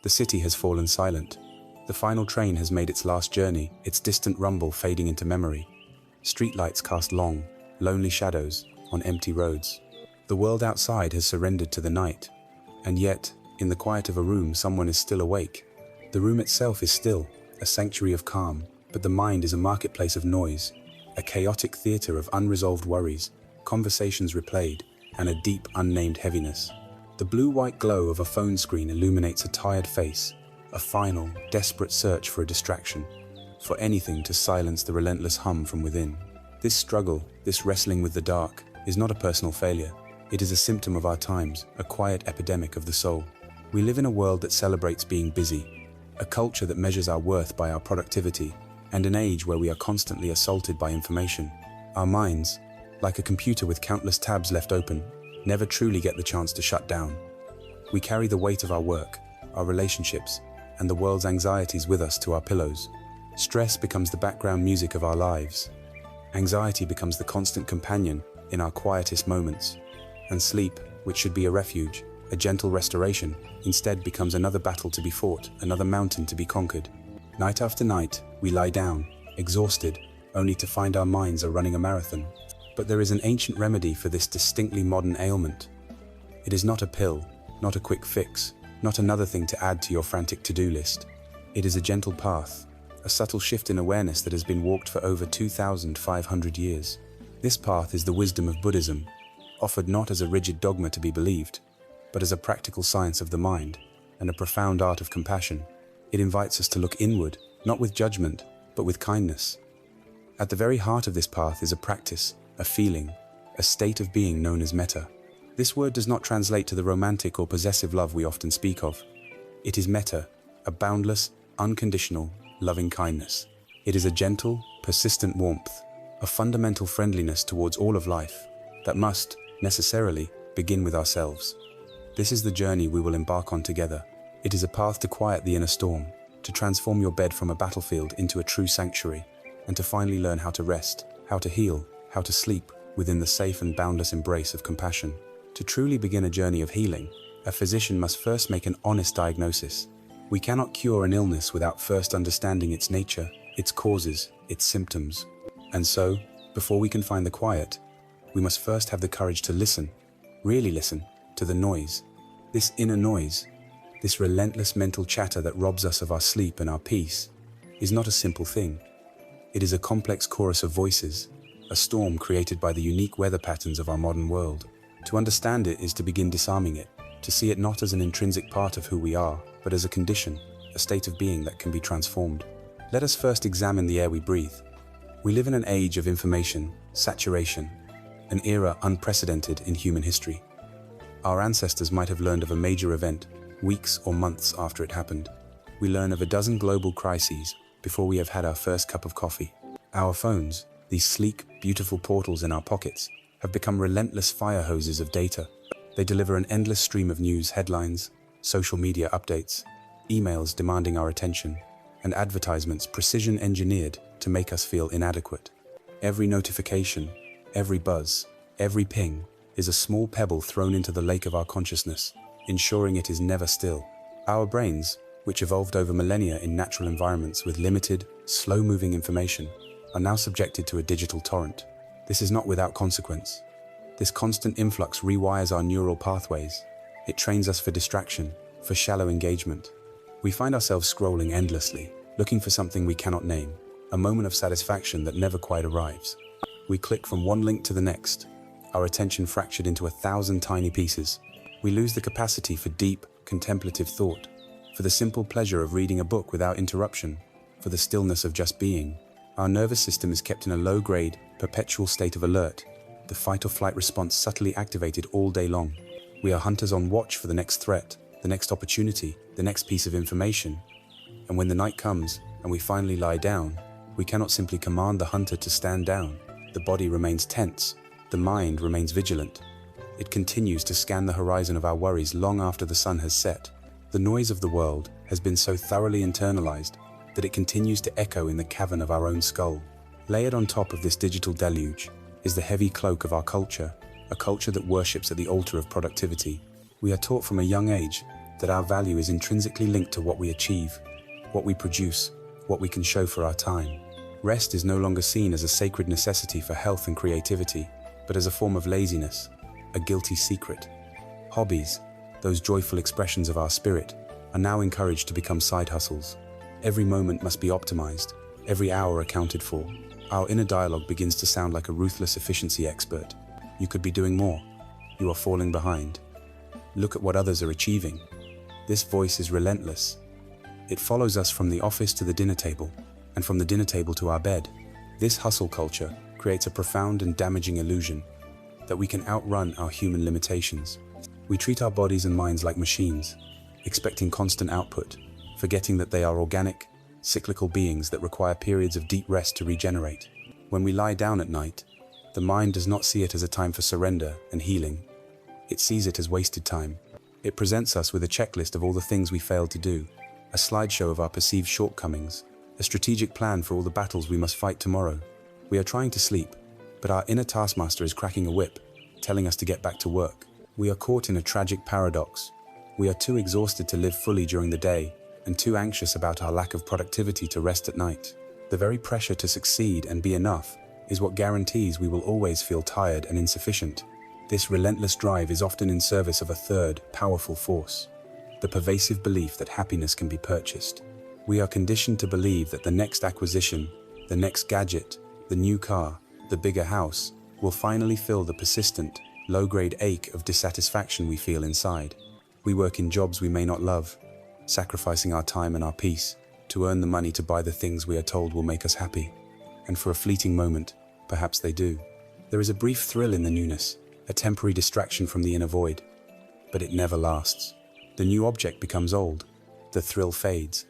The city has fallen silent. The final train has made its last journey, its distant rumble fading into memory. Streetlights cast long, lonely shadows on empty roads. The world outside has surrendered to the night. And yet, in the quiet of a room, someone is still awake. The room itself is still, a sanctuary of calm, but the mind is a marketplace of noise, a chaotic theater of unresolved worries, conversations replayed, and a deep, unnamed heaviness. The blue-white glow of a phone screen illuminates a tired face, a final, desperate search for a distraction, for anything to silence the relentless hum from within. This struggle, this wrestling with the dark, is not a personal failure. It is a symptom of our times, a quiet epidemic of the soul. We live in a world that celebrates being busy, a culture that measures our worth by our productivity, and an age where we are constantly assaulted by information. Our minds, like a computer with countless tabs left open, never truly get the chance to shut down. We carry the weight of our work, our relationships, and the world's anxieties with us to our pillows. Stress becomes the background music of our lives. Anxiety becomes the constant companion in our quietest moments. And sleep, which should be a refuge, a gentle restoration, instead becomes another battle to be fought, another mountain to be conquered. Night after night, we lie down, exhausted, only to find our minds are running a marathon. But there is an ancient remedy for this distinctly modern ailment. It is not a pill, not a quick fix, not another thing to add to your frantic to-do list. It is a gentle path, a subtle shift in awareness that has been walked for over 2,500 years. This path is the wisdom of Buddhism, offered not as a rigid dogma to be believed, but as a practical science of the mind and a profound art of compassion. It invites us to look inward, not with judgment, but with kindness. At the very heart of this path is a practice, a feeling, a state of being known as Mettā. This word does not translate to the romantic or possessive love we often speak of. It is Mettā, a boundless, unconditional, loving kindness. It is a gentle, persistent warmth, a fundamental friendliness towards all of life that must, necessarily, begin with ourselves. This is the journey we will embark on together. It is a path to quiet the inner storm, to transform your bed from a battlefield into a true sanctuary, and to finally learn how to rest, how to heal, how to sleep within the safe and boundless embrace of compassion. To truly begin a journey of healing, a physician must first make an honest diagnosis. We cannot cure an illness without first understanding its nature, its causes, its symptoms. And so, before we can find the quiet, we must first have the courage to listen, really listen, to the noise. This inner noise, this relentless mental chatter that robs us of our sleep and our peace, is not a simple thing. It is a complex chorus of voices, a storm created by the unique weather patterns of our modern world. To understand it is to begin disarming it, to see it not as an intrinsic part of who we are, but as a condition, a state of being that can be transformed. Let us first examine the air we breathe. We live in an age of information, saturation, an era unprecedented in human history. Our ancestors might have learned of a major event weeks or months after it happened. We learn of a dozen global crises before we have had our first cup of coffee. Our phones, these sleek, beautiful portals in our pockets, have become relentless fire hoses of data. They deliver an endless stream of news headlines, social media updates, emails demanding our attention, and advertisements precision engineered to make us feel inadequate. Every notification, every buzz, every ping is a small pebble thrown into the lake of our consciousness, ensuring it is never still. Our brains, which evolved over millennia in natural environments with limited, slow-moving information, are now subjected to a digital torrent. This is not without consequence. This constant influx rewires our neural pathways. It trains us for distraction, for shallow engagement. We find ourselves scrolling endlessly, looking for something we cannot name, a moment of satisfaction that never quite arrives. We click from one link to the next, our attention fractured into 1,000 tiny pieces. We lose the capacity for deep, contemplative thought, for the simple pleasure of reading a book without interruption, for the stillness of just being. Our nervous system is kept in a low-grade, perpetual state of alert, the fight-or-flight response subtly activated all day long. We are hunters on watch for the next threat, the next opportunity, the next piece of information. And when the night comes and we finally lie down, we cannot simply command the hunter to stand down. The body remains tense, the mind remains vigilant. It continues to scan the horizon of our worries long after the sun has set. The noise of the world has been so thoroughly internalized that it continues to echo in the cavern of our own skull. Layered on top of this digital deluge is the heavy cloak of our culture, a culture that worships at the altar of productivity. We are taught from a young age that our value is intrinsically linked to what we achieve, what we produce, what we can show for our time. Rest is no longer seen as a sacred necessity for health and creativity, but as a form of laziness, a guilty secret. Hobbies, those joyful expressions of our spirit, are now encouraged to become side hustles. Every moment must be optimized, every hour accounted for. Our inner dialogue begins to sound like a ruthless efficiency expert. You could be doing more. You are falling behind. Look at what others are achieving. This voice is relentless. It follows us from the office to the dinner table, and from the dinner table to our bed. This hustle culture creates a profound and damaging illusion that we can outrun our human limitations. We treat our bodies and minds like machines, expecting constant output, forgetting that they are organic, cyclical beings that require periods of deep rest to regenerate. When we lie down at night, the mind does not see it as a time for surrender and healing. It sees it as wasted time. It presents us with a checklist of all the things we failed to do, a slideshow of our perceived shortcomings, a strategic plan for all the battles we must fight tomorrow. We are trying to sleep, but our inner taskmaster is cracking a whip, telling us to get back to work. We are caught in a tragic paradox. We are too exhausted to live fully during the day, and too anxious about our lack of productivity to rest at night. The very pressure to succeed and be enough is what guarantees we will always feel tired and insufficient. This relentless drive is often in service of a third, powerful force: the pervasive belief that happiness can be purchased. We are conditioned to believe that the next acquisition, the next gadget, the new car, the bigger house, will finally fill the persistent, low-grade ache of dissatisfaction we feel inside. We work in jobs we may not love, sacrificing our time and our peace to earn the money to buy the things we are told will make us happy. And for a fleeting moment, perhaps they do. There is a brief thrill in the newness, a temporary distraction from the inner void, but it never lasts. The new object becomes old, the thrill fades,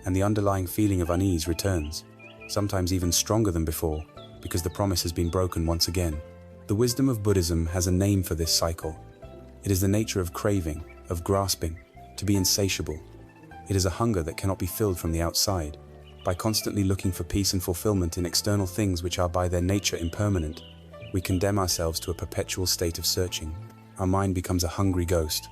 and the underlying feeling of unease returns, sometimes even stronger than before, because the promise has been broken once again. The wisdom of Buddhism has a name for this cycle. It is the nature of craving, of grasping, to be insatiable. It is a hunger that cannot be filled from the outside. By constantly looking for peace and fulfillment in external things which are by their nature impermanent, we condemn ourselves to a perpetual state of searching. Our mind becomes a hungry ghost,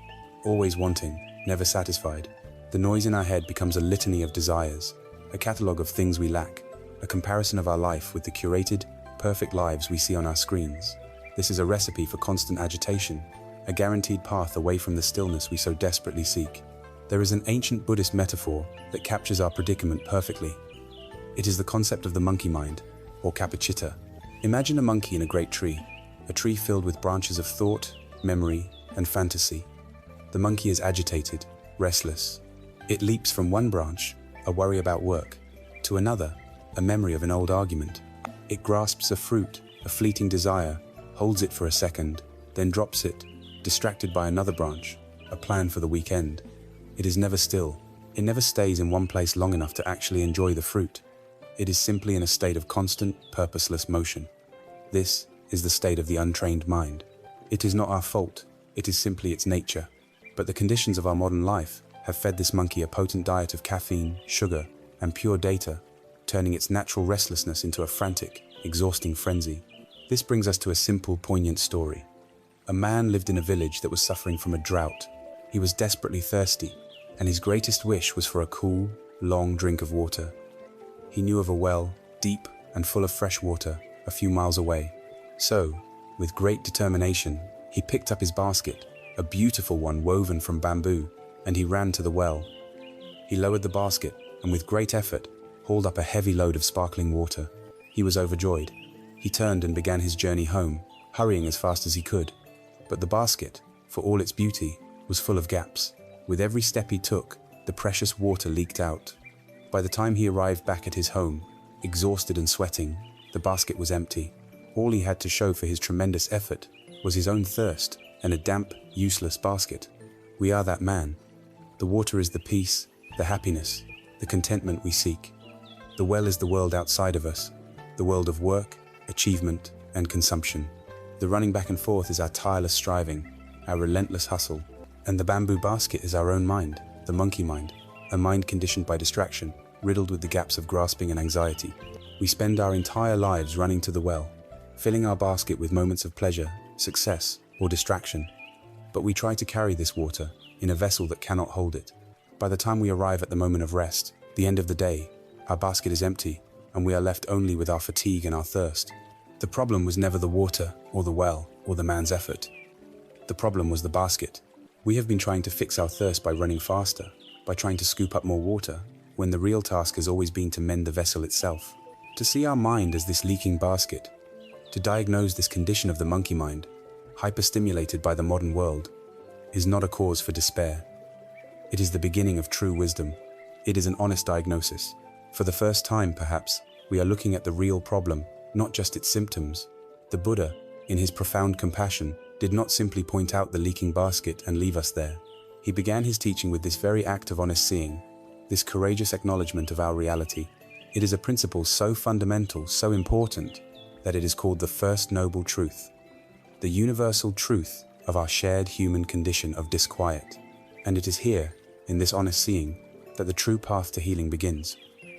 always wanting, never satisfied. The noise in our head becomes a litany of desires, a catalogue of things we lack, a comparison of our life with the curated, perfect lives we see on our screens. This is a recipe for constant agitation, a guaranteed path away from the stillness we so desperately seek. There is an ancient Buddhist metaphor that captures our predicament perfectly. It is the concept of the monkey mind, or capacita. Imagine a monkey in a great tree, a tree filled with branches of thought, memory, and fantasy. The monkey is agitated, restless. It leaps from one branch, a worry about work, to another, a memory of an old argument. It grasps a fruit, a fleeting desire, holds it for a second, then drops it, distracted by another branch, a plan for the weekend. It is never still. It never stays in one place long enough to actually enjoy the fruit. It is simply in a state of constant, purposeless motion. This is the state of the untrained mind. It is not our fault, it is simply its nature. But the conditions of our modern life have fed this monkey a potent diet of caffeine, sugar, and pure data, turning its natural restlessness into a frantic, exhausting frenzy. This brings us to a simple, poignant story. A man lived in a village that was suffering from a drought. He was desperately thirsty, and his greatest wish was for a cool, long drink of water. He knew of a well, deep and full of fresh water, a few miles away. So, with great determination, he picked up his basket, a beautiful one woven from bamboo, and he ran to the well. He lowered the basket, and with great effort, hauled up a heavy load of sparkling water. He was overjoyed. He turned and began his journey home, hurrying as fast as he could. But the basket, for all its beauty, was full of gaps. With every step he took, the precious water leaked out. By the time he arrived back at his home, exhausted and sweating, the basket was empty. All he had to show for his tremendous effort was his own thirst and a damp, useless basket. We are that man. The water is the peace, the happiness, the contentment we seek. The well is the world outside of us, the world of work, achievement, and consumption. The running back and forth is our tireless striving, our relentless hustle. And the bamboo basket is our own mind, the monkey mind, a mind conditioned by distraction, riddled with the gaps of grasping and anxiety. We spend our entire lives running to the well, filling our basket with moments of pleasure, success, or distraction. But we try to carry this water, in a vessel that cannot hold it. By the time we arrive at the moment of rest, the end of the day, our basket is empty, and we are left only with our fatigue and our thirst. The problem was never the water, or the well, or the man's effort. The problem was the basket. We have been trying to fix our thirst by running faster, by trying to scoop up more water, when the real task has always been to mend the vessel itself. To see our mind as this leaking basket, to diagnose this condition of the monkey mind, hyperstimulated by the modern world, is not a cause for despair. It is the beginning of true wisdom. It is an honest diagnosis. For the first time, perhaps, we are looking at the real problem, not just its symptoms. The Buddha, in his profound compassion, did not simply point out the leaking basket and leave us there. He began his teaching with this very act of honest seeing, this courageous acknowledgement of our reality. It is a principle so fundamental, so important, that it is called the first noble truth, the universal truth of our shared human condition of disquiet. And it is here, in this honest seeing, that the true path to healing begins.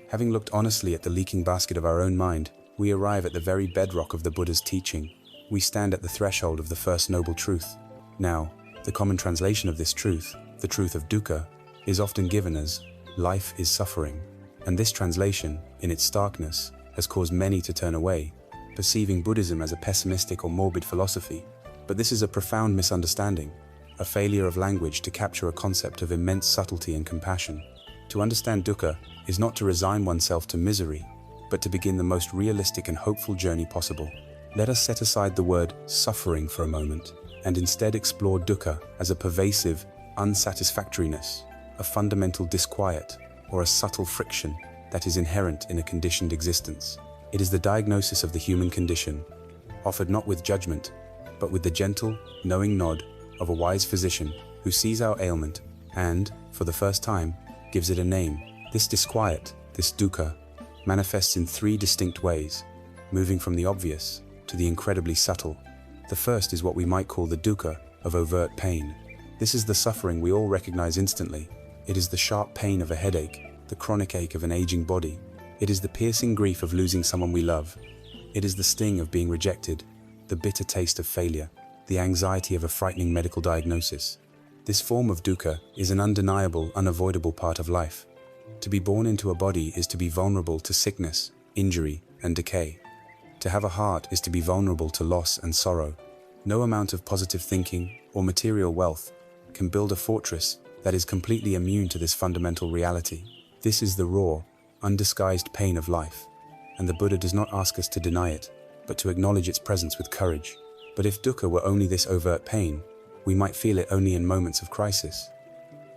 Having looked honestly at the leaking basket of our own mind, we arrive at the very bedrock of the Buddha's teaching. We stand at the threshold of the first noble truth. Now, the common translation of this truth, the truth of dukkha, is often given as life is suffering. And this translation, in its starkness, has caused many to turn away, perceiving Buddhism as a pessimistic or morbid philosophy. But this is a profound misunderstanding, a failure of language to capture a concept of immense subtlety and compassion. To understand dukkha is not to resign oneself to misery, but to begin the most realistic and hopeful journey possible. Let us set aside the word suffering for a moment, and instead explore dukkha as a pervasive unsatisfactoriness, a fundamental disquiet, or a subtle friction that is inherent in a conditioned existence. It is the diagnosis of the human condition, offered not with judgment, but with the gentle, knowing nod of a wise physician who sees our ailment and, for the first time, gives it a name. This disquiet, this dukkha, manifests in three distinct ways, moving from the obvious to the incredibly subtle. The first is what we might call the dukkha of overt pain. This is the suffering we all recognize instantly. It is the sharp pain of a headache, the chronic ache of an aging body. It is the piercing grief of losing someone we love. It is the sting of being rejected, the bitter taste of failure, the anxiety of a frightening medical diagnosis. This form of dukkha is an undeniable, unavoidable part of life. To be born into a body is to be vulnerable to sickness, injury, and decay. To have a heart is to be vulnerable to loss and sorrow. No amount of positive thinking or material wealth can build a fortress that is completely immune to this fundamental reality. This is the raw, undisguised pain of life, and the Buddha does not ask us to deny it, but to acknowledge its presence with courage. But if dukkha were only this overt pain, we might feel it only in moments of crisis.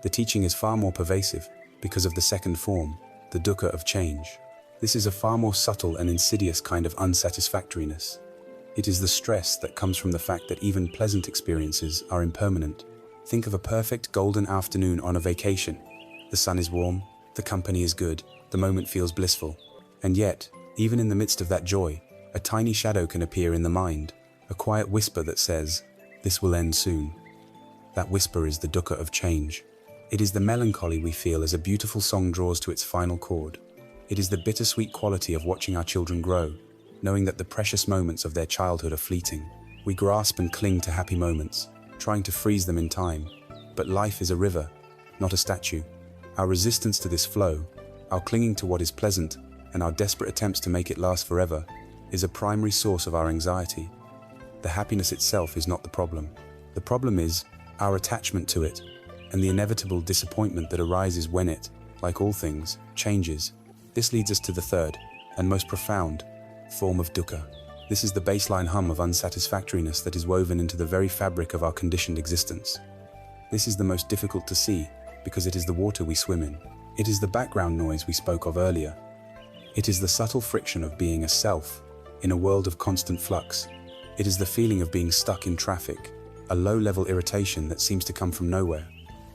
The teaching is far more pervasive because of the second form, the dukkha of change. This is a far more subtle and insidious kind of unsatisfactoriness. It is the stress that comes from the fact that even pleasant experiences are impermanent. Think of a perfect golden afternoon on a vacation. The sun is warm, the company is good, the moment feels blissful. And yet, even in the midst of that joy, a tiny shadow can appear in the mind, a quiet whisper that says, "This will end soon." That whisper is the dukkha of change. It is the melancholy we feel as a beautiful song draws to its final chord. It is the bittersweet quality of watching our children grow, knowing that the precious moments of their childhood are fleeting. We grasp and cling to happy moments, trying to freeze them in time. But life is a river, not a statue. Our resistance to this flow, our clinging to what is pleasant, and our desperate attempts to make it last forever, is a primary source of our anxiety. The happiness itself is not the problem. The problem is our attachment to it, and the inevitable disappointment that arises when it, like all things, changes. This leads us to the third, and most profound, form of dukkha. This is the baseline hum of unsatisfactoriness that is woven into the very fabric of our conditioned existence. This is the most difficult to see, because it is the water we swim in. It is the background noise we spoke of earlier. It is the subtle friction of being a self, in a world of constant flux. It is the feeling of being stuck in traffic, a low-level irritation that seems to come from nowhere.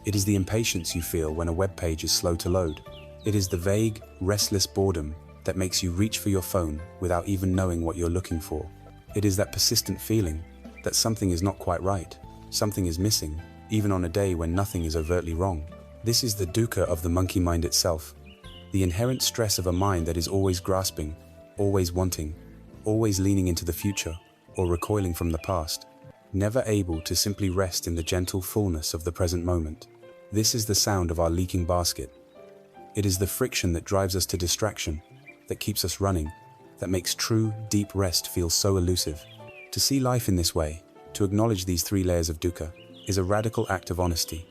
It is the impatience you feel when a web page is slow to load. It is the vague, restless boredom that makes you reach for your phone without even knowing what you're looking for. It is that persistent feeling that something is not quite right, something is missing, even on a day when nothing is overtly wrong. This is the dukkha of the monkey mind itself, the inherent stress of a mind that is always grasping, always wanting, always leaning into the future or recoiling from the past, never able to simply rest in the gentle fullness of the present moment. This is the sound of our leaking basket. It is the friction that drives us to distraction, that keeps us running, that makes true, deep rest feel so elusive. To see life in this way, to acknowledge these three layers of dukkha, is a radical act of honesty.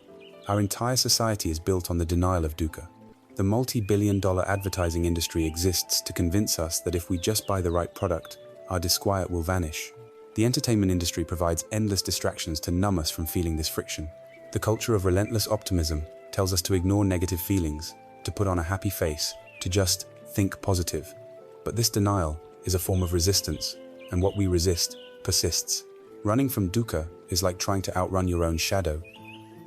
Our entire society is built on the denial of dukkha. The multi-billion-dollar advertising industry exists to convince us that if we just buy the right product, our disquiet will vanish. The entertainment industry provides endless distractions to numb us from feeling this friction. The culture of relentless optimism tells us to ignore negative feelings, to put on a happy face, to just think positive. But this denial is a form of resistance, and what we resist persists. Running from dukkha is like trying to outrun your own shadow.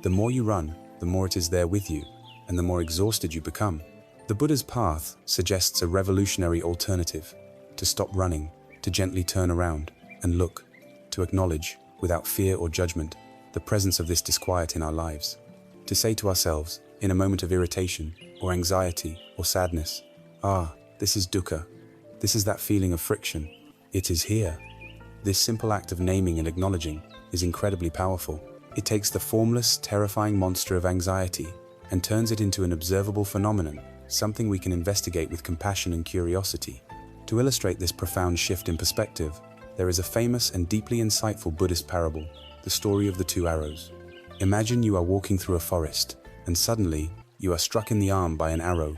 The more you run, the more it is there with you, and the more exhausted you become. The Buddha's path suggests a revolutionary alternative: to stop running, to gently turn around and look, to acknowledge, without fear or judgment, the presence of this disquiet in our lives. To say to ourselves, in a moment of irritation, or anxiety, or sadness, this is dukkha. This is that feeling of friction. It is here. This simple act of naming and acknowledging is incredibly powerful. It takes the formless, terrifying monster of anxiety and turns it into an observable phenomenon, something we can investigate with compassion and curiosity. To illustrate this profound shift in perspective, there is a famous and deeply insightful Buddhist parable, the story of the two arrows. Imagine you are walking through a forest, and suddenly you are struck in the arm by an arrow.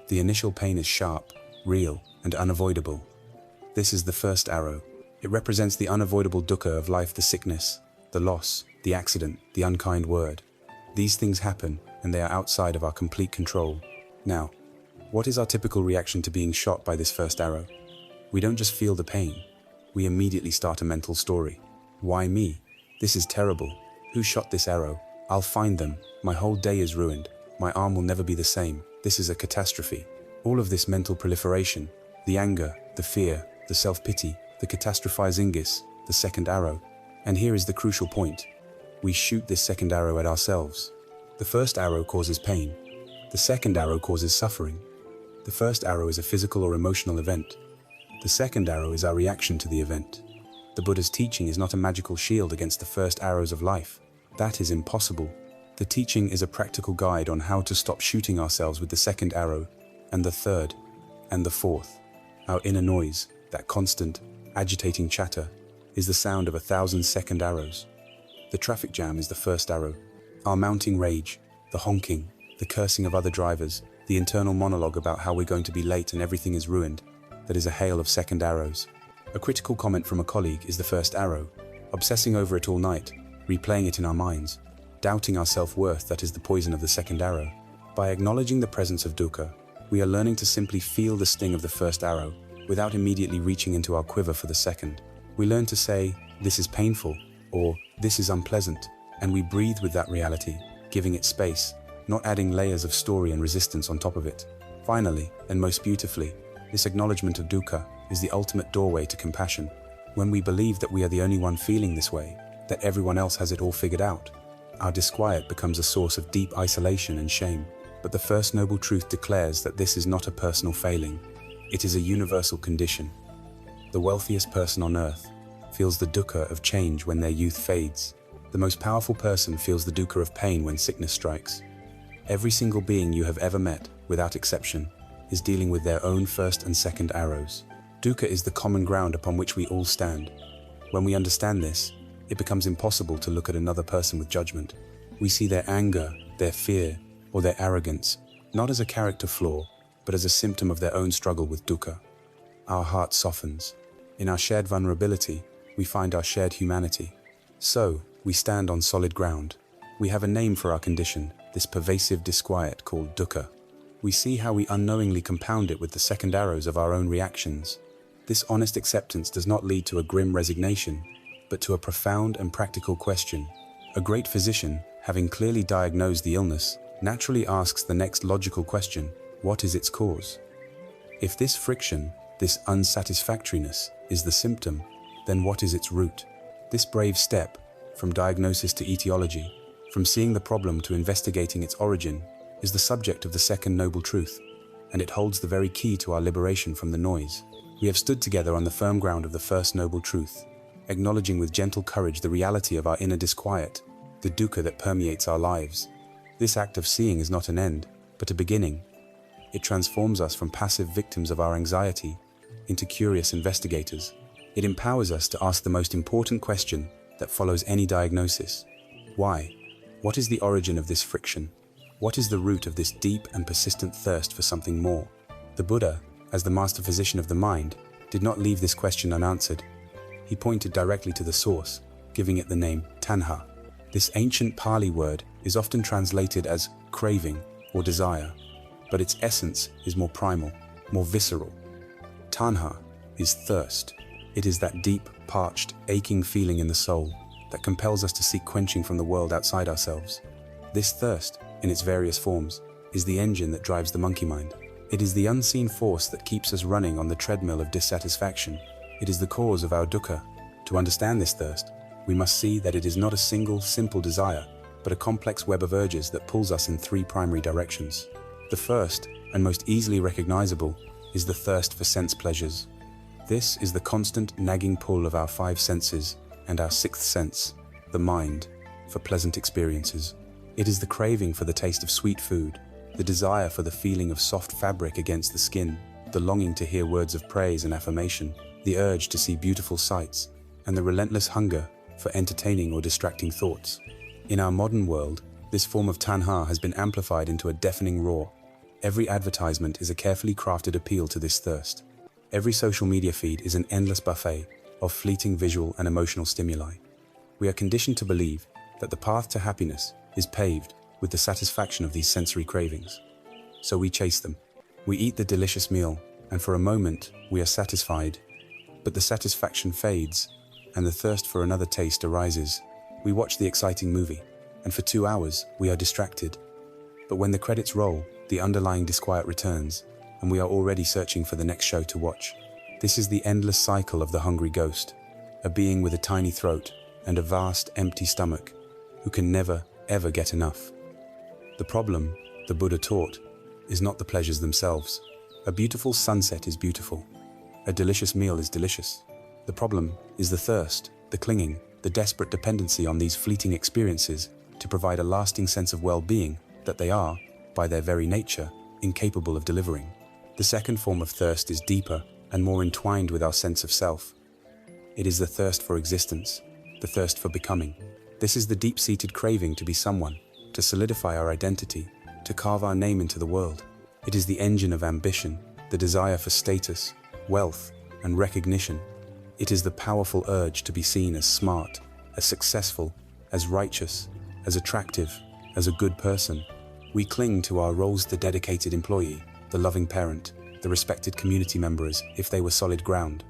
The initial pain is sharp, real, and unavoidable. This is the first arrow. It represents the unavoidable dukkha of life, the sickness, the loss, the accident, the unkind word. These things happen, and they are outside of our complete control. Now, what is our typical reaction to being shot by this first arrow? We don't just feel the pain. We immediately start a mental story. Why me? This is terrible. Who shot this arrow? I'll find them. My whole day is ruined. My arm will never be the same. This is a catastrophe. All of this mental proliferation, the anger, the fear, the self-pity, the catastrophizingis, the second arrow. And here is the crucial point. We shoot this second arrow at ourselves. The first arrow causes pain. The second arrow causes suffering. The first arrow is a physical or emotional event. The second arrow is our reaction to the event. The Buddha's teaching is not a magical shield against the first arrows of life. That is impossible. The teaching is a practical guide on how to stop shooting ourselves with the second arrow, and the third, and the fourth. Our inner noise, that constant, agitating chatter, is the sound of 1,000 second arrows. The traffic jam is the first arrow. Our mounting rage, the honking, the cursing of other drivers, the internal monologue about how we're going to be late and everything is ruined, that is a hail of second arrows. A critical comment from a colleague is the first arrow. Obsessing over it all night, replaying it in our minds, doubting our self-worth, that is the poison of the second arrow. By acknowledging the presence of dukkha, we are learning to simply feel the sting of the first arrow, without immediately reaching into our quiver for the second. We learn to say, this is painful, or this is unpleasant, and we breathe with that reality, giving it space, not adding layers of story and resistance on top of it. Finally, and most beautifully, this acknowledgement of dukkha is the ultimate doorway to compassion. When we believe that we are the only one feeling this way, that everyone else has it all figured out, our disquiet becomes a source of deep isolation and shame. But the First Noble Truth declares that this is not a personal failing. It is a universal condition. The wealthiest person on earth feels the dukkha of change when their youth fades. The most powerful person feels the dukkha of pain when sickness strikes. Every single being you have ever met, without exception, is dealing with their own first and second arrows. Dukkha is the common ground upon which we all stand. When we understand this, it becomes impossible to look at another person with judgment. We see their anger, their fear, or their arrogance, not as a character flaw, but as a symptom of their own struggle with dukkha. Our heart softens. In our shared vulnerability, we find our shared humanity. So, we stand on solid ground. We have a name for our condition, this pervasive disquiet called dukkha. We see how we unknowingly compound it with the second arrows of our own reactions. This honest acceptance does not lead to a grim resignation, but to a profound and practical question. A great physician, having clearly diagnosed the illness, naturally asks the next logical question: what is its cause? If this friction, this unsatisfactoriness, is the symptom, then what is its root? This brave step, from diagnosis to etiology, from seeing the problem to investigating its origin, is the subject of the second noble truth, and it holds the very key to our liberation from the noise. We have stood together on the firm ground of the first noble truth, acknowledging with gentle courage the reality of our inner disquiet, the dukkha that permeates our lives. This act of seeing is not an end, but a beginning. It transforms us from passive victims of our anxiety into curious investigators. It empowers us to ask the most important question that follows any diagnosis. Why? What is the origin of this friction? What is the root of this deep and persistent thirst for something more? The Buddha, as the master physician of the mind, did not leave this question unanswered. He pointed directly to the source, giving it the name tanha. This ancient Pali word is often translated as craving or desire, but its essence is more primal, more visceral. Tanha is thirst. It is that deep, parched, aching feeling in the soul that compels us to seek quenching from the world outside ourselves. This thirst, in its various forms, is the engine that drives the monkey mind. It is the unseen force that keeps us running on the treadmill of dissatisfaction. It is the cause of our dukkha. To understand this thirst, we must see that it is not a single, simple desire, but a complex web of urges that pulls us in three primary directions. The first, and most easily recognizable, is the thirst for sense pleasures. This is the constant nagging pull of our five senses and our sixth sense, the mind, for pleasant experiences. It is the craving for the taste of sweet food, the desire for the feeling of soft fabric against the skin, the longing to hear words of praise and affirmation, the urge to see beautiful sights, and the relentless hunger for entertaining or distracting thoughts. In our modern world, this form of tanha has been amplified into a deafening roar. Every advertisement is a carefully crafted appeal to this thirst. Every social media feed is an endless buffet of fleeting visual and emotional stimuli. We are conditioned to believe that the path to happiness is paved with the satisfaction of these sensory cravings. So we chase them. We eat the delicious meal, and for a moment we are satisfied. But the satisfaction fades, and the thirst for another taste arises. We watch the exciting movie, and for 2 hours we are distracted. But when the credits roll, the underlying disquiet returns, and we are already searching for the next show to watch. This is the endless cycle of the hungry ghost, a being with a tiny throat and a vast, empty stomach, who can never, ever get enough. The problem, the Buddha taught, is not the pleasures themselves. A beautiful sunset is beautiful. A delicious meal is delicious. The problem is the thirst, the clinging, the desperate dependency on these fleeting experiences to provide a lasting sense of well-being that they are, by their very nature, incapable of delivering. The second form of thirst is deeper and more entwined with our sense of self. It is the thirst for existence, the thirst for becoming. This is the deep-seated craving to be someone, to solidify our identity, to carve our name into the world. It is the engine of ambition, the desire for status, wealth, and recognition. It is the powerful urge to be seen as smart, as successful, as righteous, as attractive, as a good person. We cling to our roles: the dedicated employee, the loving parent, the respected community member as if they were solid ground.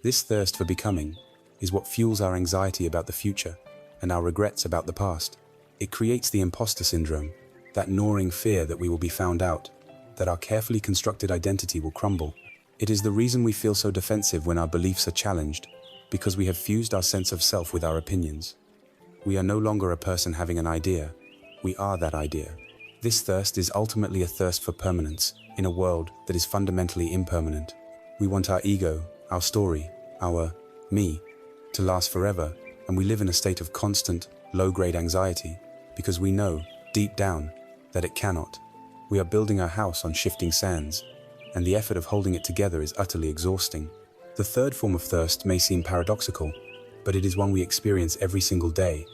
This thirst for becoming is what fuels our anxiety about the future and our regrets about the past. It creates the imposter syndrome, that gnawing fear that we will be found out, that our carefully constructed identity will crumble. It is the reason we feel so defensive when our beliefs are challenged, because we have fused our sense of self with our opinions. We are no longer a person having an idea, we are that idea. This thirst is ultimately a thirst for permanence in a world that is fundamentally impermanent. We want our ego, our story, our me, to last forever, and we live in a state of constant, low-grade anxiety because we know, deep down, that it cannot. We are building our house on shifting sands, and the effort of holding it together is utterly exhausting. The third form of thirst may seem paradoxical, but it is one we experience every single day.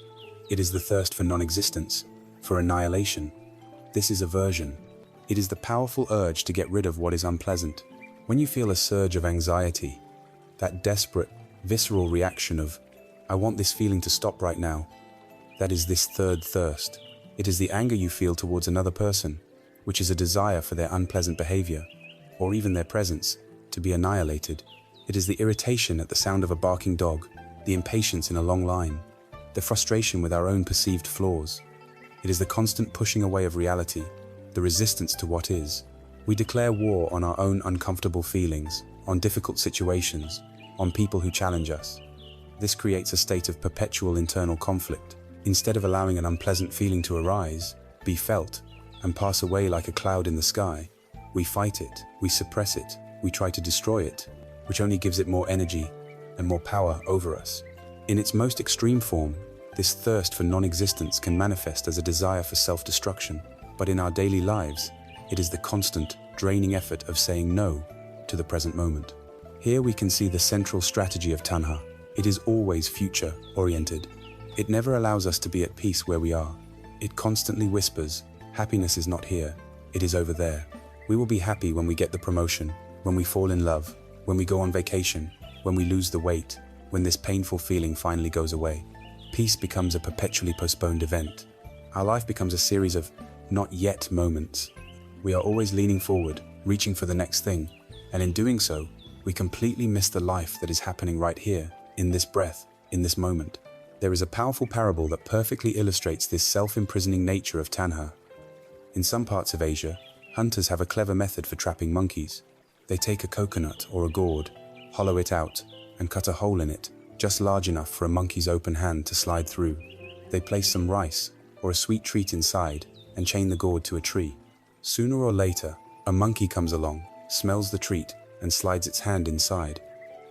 It is the thirst for non-existence, for annihilation. This is aversion. It is the powerful urge to get rid of what is unpleasant. When you feel a surge of anxiety, that desperate, visceral reaction of, I want this feeling to stop right now, that is this third thirst. It is the anger you feel towards another person, which is a desire for their unpleasant behavior, or even their presence, to be annihilated. It is the irritation at the sound of a barking dog, the impatience in a long line, the frustration with our own perceived flaws. It is the constant pushing away of reality, the resistance to what is. We declare war on our own uncomfortable feelings, on difficult situations, on people who challenge us. This creates a state of perpetual internal conflict. Instead of allowing an unpleasant feeling to arise, be felt, and pass away like a cloud in the sky, we fight it, we suppress it, we try to destroy it, which only gives it more energy and more power over us. In its most extreme form, This thirst for non-existence can manifest as a desire for self-destruction, but in our daily lives, it is the constant, draining effort of saying no to the present moment. Here we can see the central strategy of tanha. It is always future-oriented. It never allows us to be at peace where we are. It constantly whispers, happiness is not here, it is over there. We will be happy when we get the promotion, when we fall in love, when we go on vacation, when we lose the weight, when this painful feeling finally goes away. Peace becomes a perpetually postponed event. Our life becomes a series of not yet moments. We are always leaning forward, reaching for the next thing, and in doing so, we completely miss the life that is happening right here, in this breath, in this moment. There is a powerful parable that perfectly illustrates this self-imprisoning nature of tanha. In some parts of Asia, hunters have a clever method for trapping monkeys. They take a coconut or a gourd, hollow it out, and cut a hole in it, just large enough for a monkey's open hand to slide through. They place some rice or a sweet treat inside and chain the gourd to a tree. Sooner or later, a monkey comes along, smells the treat, and slides its hand inside.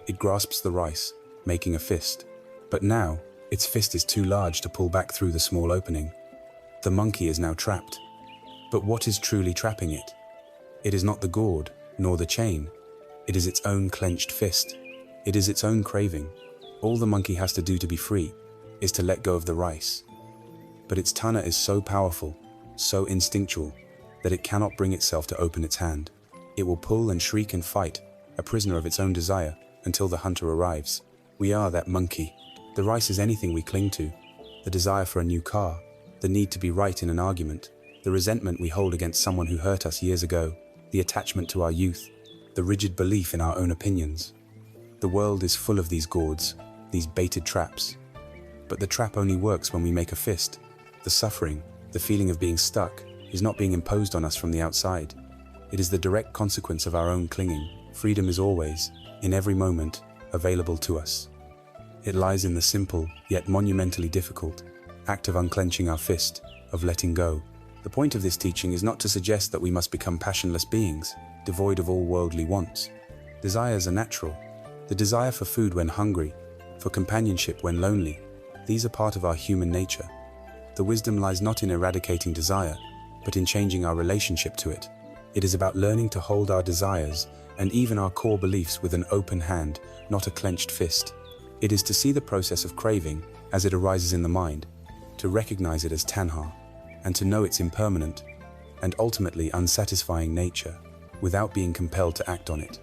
It grasps the rice, making a fist. But now, its fist is too large to pull back through the small opening. The monkey is now trapped. But what is truly trapping it? It is not the gourd, nor the chain. It is its own clenched fist. It is its own craving. All the monkey has to do to be free is to let go of the rice. But its tanha is so powerful, so instinctual, that it cannot bring itself to open its hand. It will pull and shriek and fight, a prisoner of its own desire, until the hunter arrives. We are that monkey. The rice is anything we cling to. The desire for a new car, the need to be right in an argument, the resentment we hold against someone who hurt us years ago, the attachment to our youth, the rigid belief in our own opinions. The world is full of these gourds, these baited traps. But the trap only works when we make a fist. The suffering, the feeling of being stuck, is not being imposed on us from the outside. It is the direct consequence of our own clinging. Freedom is always, in every moment, available to us. It lies in the simple, yet monumentally difficult, act of unclenching our fist, of letting go. The point of this teaching is not to suggest that we must become passionless beings, devoid of all worldly wants. Desires are natural. The desire for food when hungry, for companionship when lonely, these are part of our human nature. The wisdom lies not in eradicating desire, but in changing our relationship to it. It is about learning to hold our desires and even our core beliefs with an open hand, not a clenched fist. It is to see the process of craving as it arises in the mind, to recognize it as tanha, and to know its impermanent and ultimately unsatisfying nature without being compelled to act on it.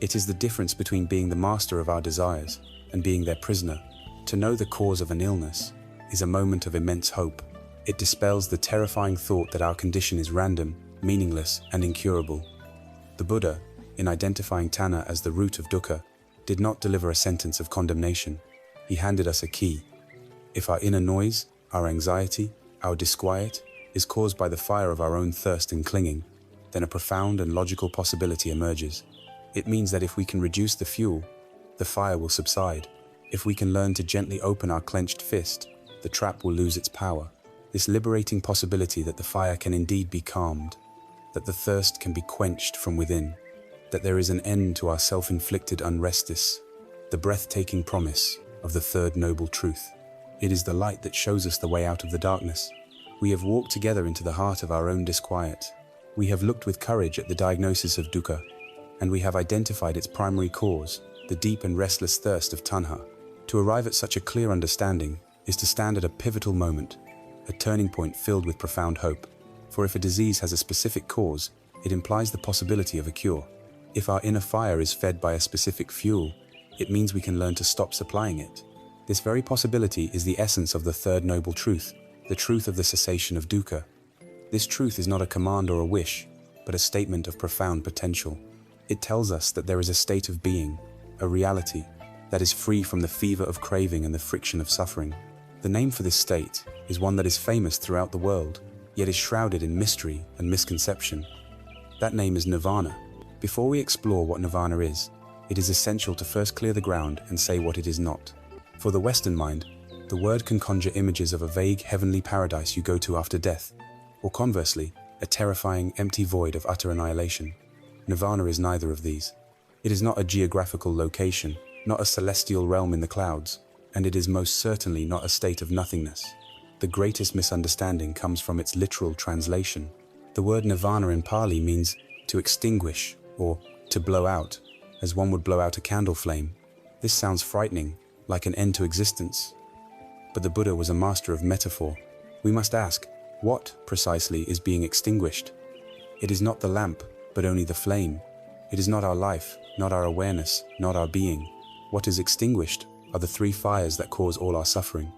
It is the difference between being the master of our desires and being their prisoner. To know the cause of an illness is a moment of immense hope. It dispels the terrifying thought that our condition is random, meaningless, and incurable. The Buddha, in identifying tanha as the root of dukkha, did not deliver a sentence of condemnation. He handed us a key. If our inner noise, our anxiety, our disquiet is caused by the fire of our own thirst and clinging, then a profound and logical possibility emerges. It means that if we can reduce the fuel, the fire will subside. If we can learn to gently open our clenched fist, the trap will lose its power. This liberating possibility that the fire can indeed be calmed, that the thirst can be quenched from within, that there is an end to our self-inflicted unrestless, the breathtaking promise of the third noble truth. It is the light that shows us the way out of the darkness. We have walked together into the heart of our own disquiet. We have looked with courage at the diagnosis of dukkha, and we have identified its primary cause, the deep and restless thirst of tanha. To arrive at such a clear understanding is to stand at a pivotal moment, a turning point filled with profound hope. For if a disease has a specific cause, it implies the possibility of a cure. If our inner fire is fed by a specific fuel, it means we can learn to stop supplying it. This very possibility is the essence of the third noble truth, the truth of the cessation of dukkha. This truth is not a command or a wish, but a statement of profound potential. It tells us that there is a state of being, a reality, that is free from the fever of craving and the friction of suffering. The name for this state is one that is famous throughout the world, yet is shrouded in mystery and misconception. That name is nirvana. Before we explore what nirvana is, it is essential to first clear the ground and say what it is not. For the Western mind, the word can conjure images of a vague heavenly paradise you go to after death, or conversely, a terrifying empty void of utter annihilation. Nirvana is neither of these. It is not a geographical location, not a celestial realm in the clouds, and it is most certainly not a state of nothingness. The greatest misunderstanding comes from its literal translation. The word nirvana in Pali means to extinguish or to blow out, as one would blow out a candle flame. This sounds frightening, like an end to existence. But the Buddha was a master of metaphor. We must ask, what, precisely, is being extinguished? It is not the lamp, but only the flame. It is not our life, not our awareness, not our being. What is extinguished are the three fires that cause all our suffering.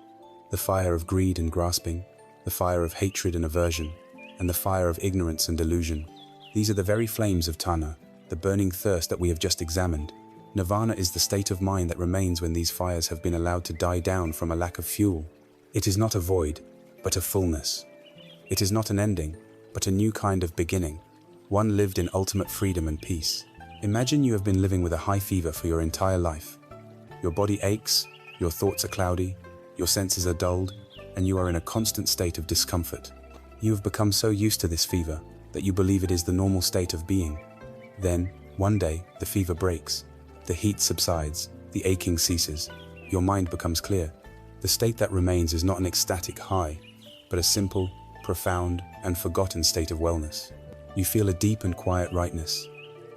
The fire of greed and grasping, the fire of hatred and aversion, and the fire of ignorance and delusion. These are the very flames of tanha, the burning thirst that we have just examined. Nirvana is the state of mind that remains when these fires have been allowed to die down from a lack of fuel. It is not a void, but a fullness. It is not an ending, but a new kind of beginning, one lived in ultimate freedom and peace. Imagine you have been living with a high fever for your entire life. Your body aches, your thoughts are cloudy, your senses are dulled, and you are in a constant state of discomfort. You have become so used to this fever that you believe it is the normal state of being. Then, one day, the fever breaks. The heat subsides, the aching ceases, your mind becomes clear. The state that remains is not an ecstatic high, but a simple, profound, and forgotten state of wellness. You feel a deep and quiet rightness.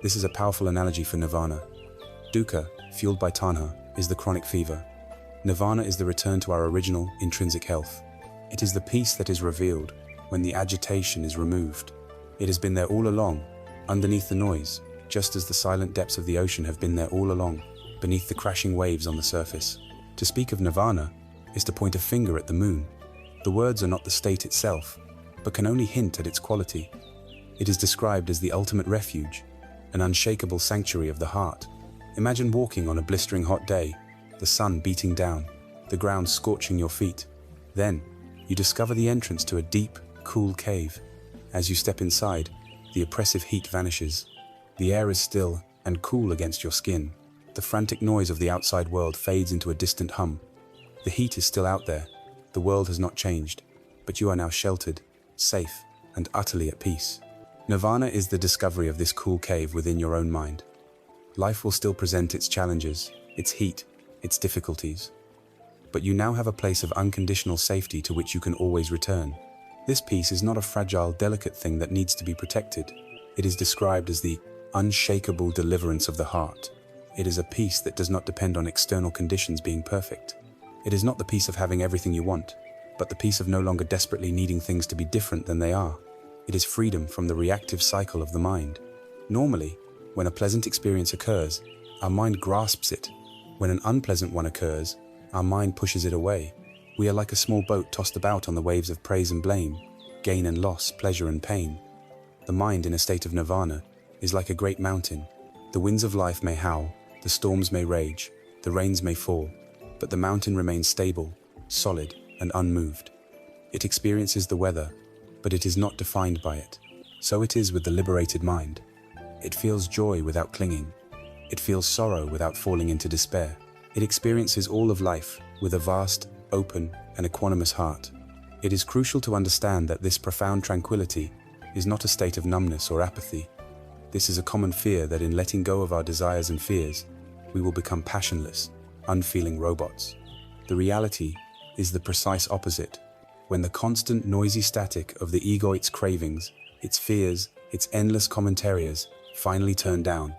This is a powerful analogy for nirvana. Dukkha, fueled by tanha, is the chronic fever. Nirvana is the return to our original, intrinsic health. It is the peace that is revealed when the agitation is removed. It has been there all along, underneath the noise, just as the silent depths of the ocean have been there all along, beneath the crashing waves on the surface. To speak of nirvana is to point a finger at the moon. The words are not the state itself, but can only hint at its quality. It is described as the ultimate refuge, an unshakable sanctuary of the heart. Imagine walking on a blistering hot day, the sun beating down, the ground scorching your feet. Then, you discover the entrance to a deep, cool cave. As you step inside, the oppressive heat vanishes. The air is still and cool against your skin. The frantic noise of the outside world fades into a distant hum. The heat is still out there. The world has not changed, but you are now sheltered, safe, and utterly at peace. Nirvana is the discovery of this cool cave within your own mind. Life will still present its challenges, its heat, its difficulties. But you now have a place of unconditional safety to which you can always return. This peace is not a fragile, delicate thing that needs to be protected. It is described as the unshakable deliverance of the heart. It is a peace that does not depend on external conditions being perfect. It is not the peace of having everything you want, but the peace of no longer desperately needing things to be different than they are. It is freedom from the reactive cycle of the mind. Normally, when a pleasant experience occurs, our mind grasps it. When an unpleasant one occurs, our mind pushes it away. We are like a small boat tossed about on the waves of praise and blame, gain and loss, pleasure and pain. The mind in a state of nirvana is like a great mountain. The winds of life may howl, the storms may rage, the rains may fall, but the mountain remains stable, solid, and unmoved. It experiences the weather, but it is not defined by it. So it is with the liberated mind. It feels joy without clinging. It feels sorrow without falling into despair. It experiences all of life with a vast, open, and equanimous heart. It is crucial to understand that this profound tranquility is not a state of numbness or apathy. This is a common fear that in letting go of our desires and fears, we will become passionless, unfeeling robots. The reality is the precise opposite. When the constant noisy static of the egoit's cravings, its fears, its endless commentaries finally turn down,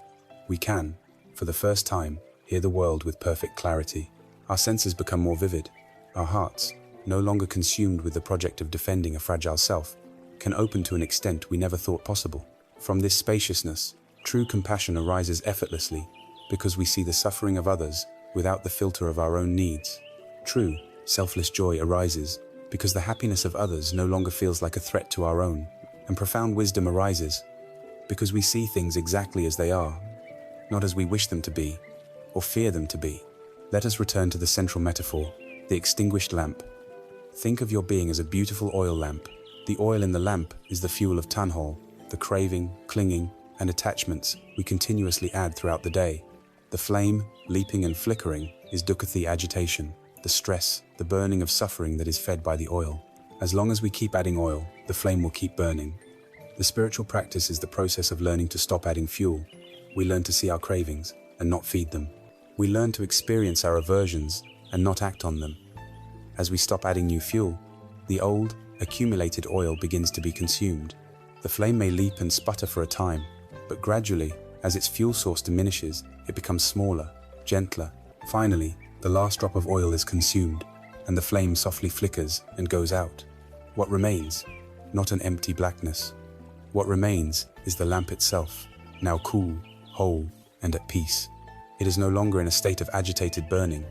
we can, for the first time, hear the world with perfect clarity. Our senses become more vivid. Our hearts, no longer consumed with the project of defending a fragile self, can open to an extent we never thought possible. From this spaciousness, true compassion arises effortlessly because we see the suffering of others without the filter of our own needs. True, selfless joy arises because the happiness of others no longer feels like a threat to our own. And profound wisdom arises because we see things exactly as they are, not as we wish them to be or fear them to be. Let us return to the central metaphor, the extinguished lamp. Think of your being as a beautiful oil lamp. The oil in the lamp is the fuel of tanha, the craving, clinging, and attachments we continuously add throughout the day. The flame, leaping and flickering, is dukkha, the agitation, the stress, the burning of suffering that is fed by the oil. As long as we keep adding oil, the flame will keep burning. The spiritual practice is the process of learning to stop adding fuel. We learn to see our cravings and not feed them. We learn to experience our aversions and not act on them. As we stop adding new fuel, the old, accumulated oil begins to be consumed. The flame may leap and sputter for a time, but gradually, as its fuel source diminishes, it becomes smaller, gentler. Finally, the last drop of oil is consumed, and the flame softly flickers and goes out. What remains? Not an empty blackness. What remains is the lamp itself, now cool, whole, and at peace. It is no longer in a state of agitated burning.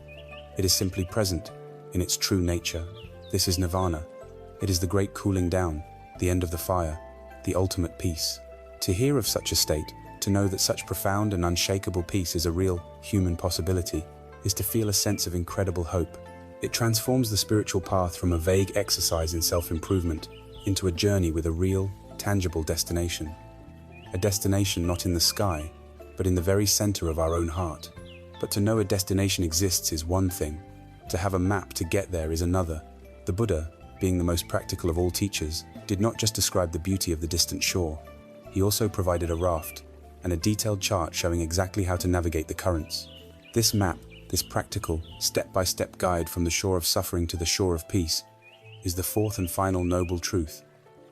It is simply present in its true nature. This is nirvana. It is the great cooling down, the end of the fire, the ultimate peace. To hear of such a state, to know that such profound and unshakable peace is a real human possibility, is to feel a sense of incredible hope. It transforms the spiritual path from a vague exercise in self-improvement into a journey with a real, tangible destination. A destination not in the sky, but in the very center of our own heart. But to know a destination exists is one thing. To have a map to get there is another. The Buddha, being the most practical of all teachers, did not just describe the beauty of the distant shore. He also provided a raft and a detailed chart showing exactly how to navigate the currents. This map, this practical, step-by-step guide from the shore of suffering to the shore of peace, is the fourth and final noble truth,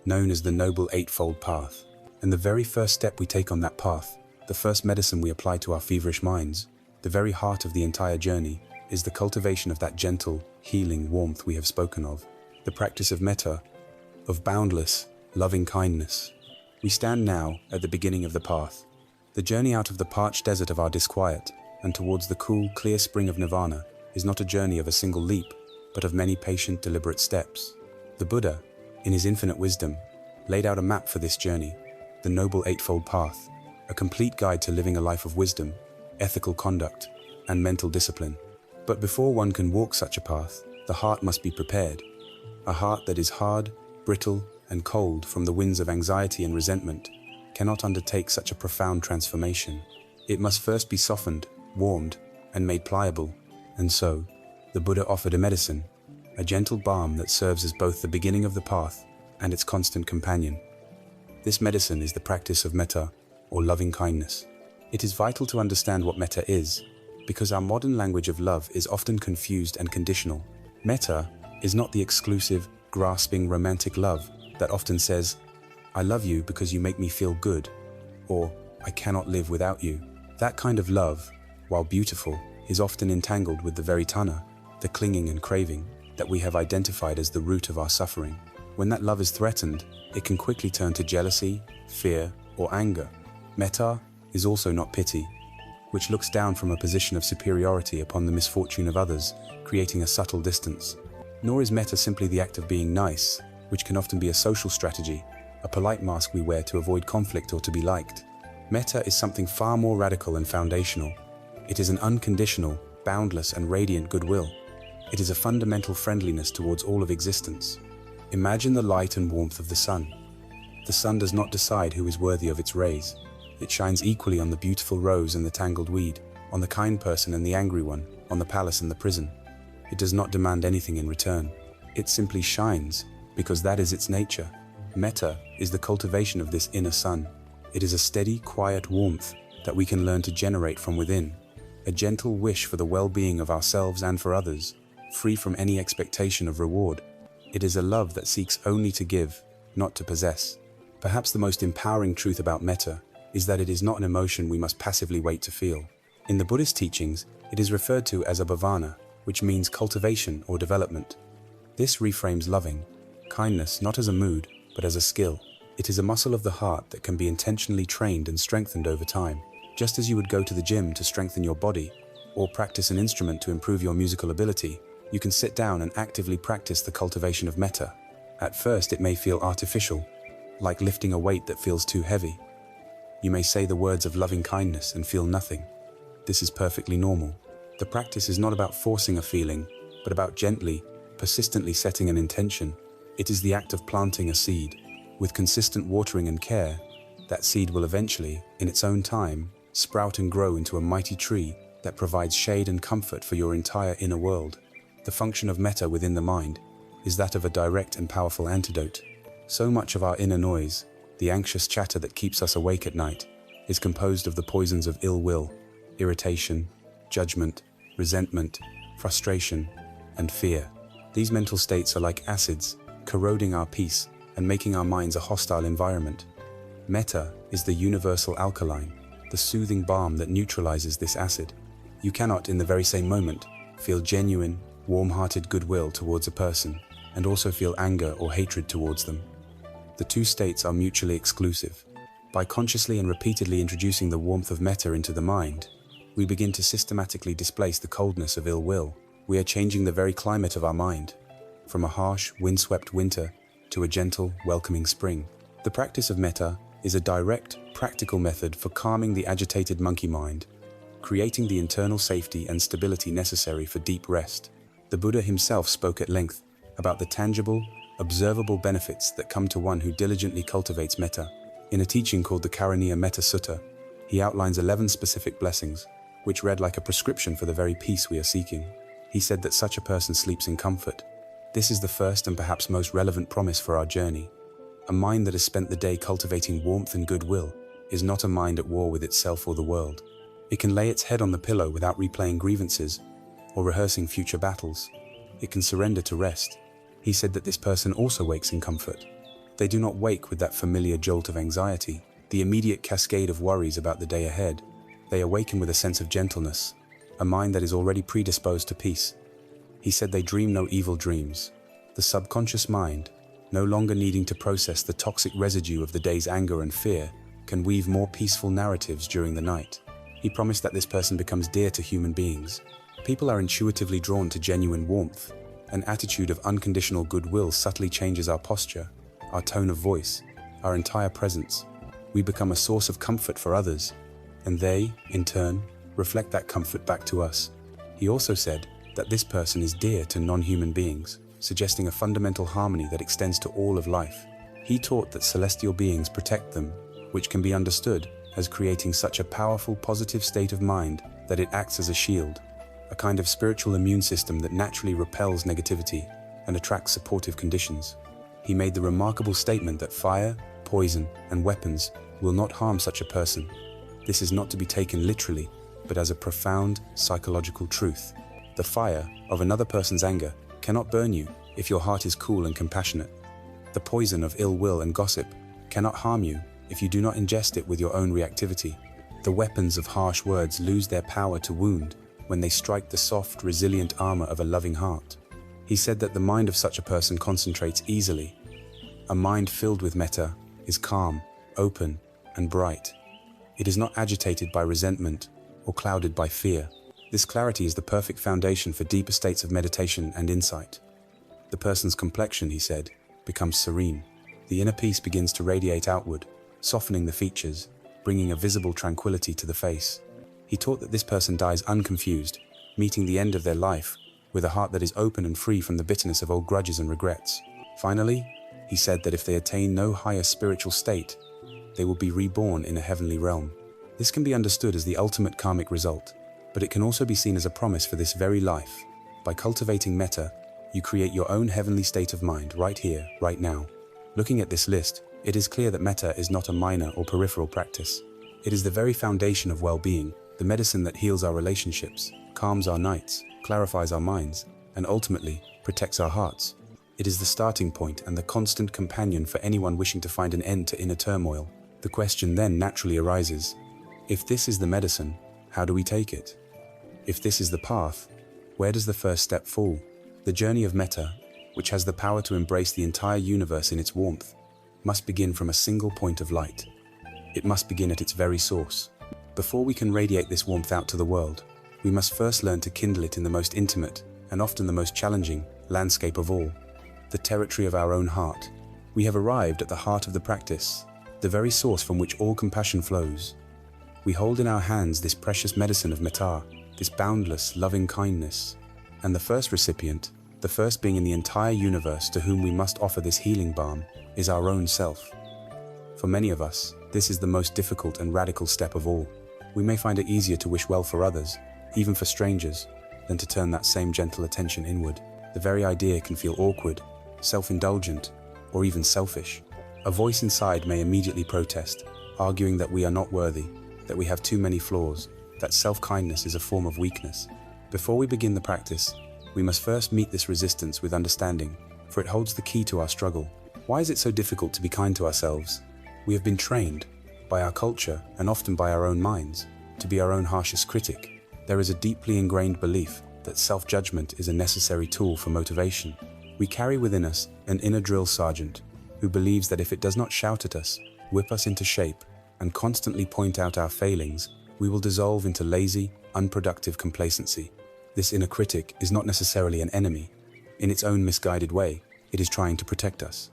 known as the Noble Eightfold Path. And the very first step we take on that path, the first medicine we apply to our feverish minds, the very heart of the entire journey, is the cultivation of that gentle, healing warmth we have spoken of, the practice of Mettā, of boundless, loving kindness. We stand now at the beginning of the path, the journey out of the parched desert of our disquiet and towards the cool, clear spring of nirvana is not a journey of a single leap, but of many patient, deliberate steps. The Buddha, in his infinite wisdom, laid out a map for this journey, the Noble Eightfold Path, a complete guide to living a life of wisdom, ethical conduct, and mental discipline. But before one can walk such a path, the heart must be prepared. A heart that is hard, brittle, and cold from the winds of anxiety and resentment cannot undertake such a profound transformation. It must first be softened, warmed, and made pliable. And so, the Buddha offered a medicine, a gentle balm that serves as both the beginning of the path and its constant companion. This medicine is the practice of Mettā, or loving kindness. It is vital to understand what Mettā is, because our modern language of love is often confused and conditional. Mettā is not the exclusive, grasping, romantic love that often says, "I love you because you make me feel good," or "I cannot live without you." That kind of love, while beautiful, is often entangled with the very tanha, the clinging and craving, that we have identified as the root of our suffering. When that love is threatened, it can quickly turn to jealousy, fear, or anger. Mettā is also not pity, which looks down from a position of superiority upon the misfortune of others, creating a subtle distance. Nor is Mettā simply the act of being nice, which can often be a social strategy, a polite mask we wear to avoid conflict or to be liked. Mettā is something far more radical and foundational. It is an unconditional, boundless, and radiant goodwill. It is a fundamental friendliness towards all of existence. Imagine the light and warmth of the sun. The sun does not decide who is worthy of its rays. It shines equally on the beautiful rose and the tangled weed, on the kind person and the angry one, on the palace and the prison. It does not demand anything in return. It simply shines, because that is its nature. Mettā is the cultivation of this inner sun. It is a steady, quiet warmth that we can learn to generate from within, a gentle wish for the well-being of ourselves and for others, free from any expectation of reward. It is a love that seeks only to give, not to possess. Perhaps the most empowering truth about Mettā is that it is not an emotion we must passively wait to feel. In the Buddhist teachings, it is referred to as a bhavana, which means cultivation or development. This reframes loving kindness not as a mood, but as a skill. It is a muscle of the heart that can be intentionally trained and strengthened over time. Just as you would go to the gym to strengthen your body, or practice an instrument to improve your musical ability, you can sit down and actively practice the cultivation of Mettā. At first, it may feel artificial, like lifting a weight that feels too heavy. You may say the words of loving kindness and feel nothing. This is perfectly normal. The practice is not about forcing a feeling, but about gently, persistently setting an intention. It is the act of planting a seed. With consistent watering and care, that seed will eventually, in its own time, sprout and grow into a mighty tree that provides shade and comfort for your entire inner world. The function of Mettā within the mind is that of a direct and powerful antidote. So much of our inner noise, the anxious chatter that keeps us awake at night, is composed of the poisons of ill will, irritation, judgment, resentment, frustration, and fear. These mental states are like acids, corroding our peace and making our minds a hostile environment. Mettā is the universal alkaline, the soothing balm that neutralizes this acid. You cannot, in the very same moment, feel genuine, warm-hearted goodwill towards a person and also feel anger or hatred towards them. The two states are mutually exclusive. By consciously and repeatedly introducing the warmth of mettā into the mind, we begin to systematically displace the coldness of ill will. We are changing the very climate of our mind, from a harsh, windswept winter to a gentle, welcoming spring. The practice of mettā is a direct, practical method for calming the agitated monkey mind, creating the internal safety and stability necessary for deep rest. The Buddha himself spoke at length about the tangible, observable benefits that come to one who diligently cultivates mettā. In a teaching called the Karaniya Metta Sutta, he outlines 11 specific blessings, which read like a prescription for the very peace we are seeking. He said that such a person sleeps in comfort. This is the first and perhaps most relevant promise for our journey. A mind that has spent the day cultivating warmth and goodwill is not a mind at war with itself or the world. It can lay its head on the pillow without replaying grievances or rehearsing future battles. It can surrender to rest. He said that this person also wakes in comfort. They do not wake with that familiar jolt of anxiety, the immediate cascade of worries about the day ahead. They awaken with a sense of gentleness, a mind that is already predisposed to peace. He said they dream no evil dreams. The subconscious mind, no longer needing to process the toxic residue of the day's anger and fear, can weave more peaceful narratives during the night. He promised that this person becomes dear to human beings. People are intuitively drawn to genuine warmth. An attitude of unconditional goodwill subtly changes our posture, our tone of voice, our entire presence. We become a source of comfort for others, and they, in turn, reflect that comfort back to us. He also said that this person is dear to non-human beings, suggesting a fundamental harmony that extends to all of life. He taught that celestial beings protect them, which can be understood as creating such a powerful positive state of mind that it acts as a shield, a kind of spiritual immune system that naturally repels negativity and attracts supportive conditions. He made the remarkable statement that fire, poison, and weapons will not harm such a person. This is not to be taken literally, but as a profound psychological truth. The fire of another person's anger cannot burn you if your heart is cool and compassionate. The poison of ill will and gossip cannot harm you if you do not ingest it with your own reactivity. The weapons of harsh words lose their power to wound when they strike the soft, resilient armor of a loving heart. He said that the mind of such a person concentrates easily. A mind filled with mettā is calm, open, and bright. It is not agitated by resentment or clouded by fear. This clarity is the perfect foundation for deeper states of meditation and insight. The person's complexion, he said, becomes serene. The inner peace begins to radiate outward, softening the features, bringing a visible tranquility to the face. He taught that this person dies unconfused, meeting the end of their life with a heart that is open and free from the bitterness of old grudges and regrets. Finally, he said that if they attain no higher spiritual state, they will be reborn in a heavenly realm. This can be understood as the ultimate karmic result, but it can also be seen as a promise for this very life. By cultivating mettā, you create your own heavenly state of mind right here, right now. Looking at this list, it is clear that mettā is not a minor or peripheral practice. It is the very foundation of well-being, the medicine that heals our relationships, calms our nights, clarifies our minds, and ultimately protects our hearts. It is the starting point and the constant companion for anyone wishing to find an end to inner turmoil. The question then naturally arises, if this is the medicine, how do we take it? If this is the path, where does the first step fall? The journey of mettā, which has the power to embrace the entire universe in its warmth, must begin from a single point of light. It must begin at its very source. Before we can radiate this warmth out to the world, we must first learn to kindle it in the most intimate, and often the most challenging, landscape of all, the territory of our own heart. We have arrived at the heart of the practice, the very source from which all compassion flows. We hold in our hands this precious medicine of mettā, this boundless, loving kindness. And the first recipient, the first being in the entire universe to whom we must offer this healing balm, is our own self. For many of us, this is the most difficult and radical step of all. We may find it easier to wish well for others, even for strangers, than to turn that same gentle attention inward. The very idea can feel awkward, self-indulgent, or even selfish. A voice inside may immediately protest, arguing that we are not worthy, that we have too many flaws, that self-kindness is a form of weakness. Before we begin the practice, we must first meet this resistance with understanding, for it holds the key to our struggle. Why is it so difficult to be kind to ourselves? We have been trained, by our culture and often by our own minds, to be our own harshest critic. There is a deeply ingrained belief that self-judgment is a necessary tool for motivation. We carry within us an inner drill sergeant who believes that if it does not shout at us, whip us into shape, and constantly point out our failings, we will dissolve into lazy, unproductive complacency. This inner critic is not necessarily an enemy. In its own misguided way, it is trying to protect us.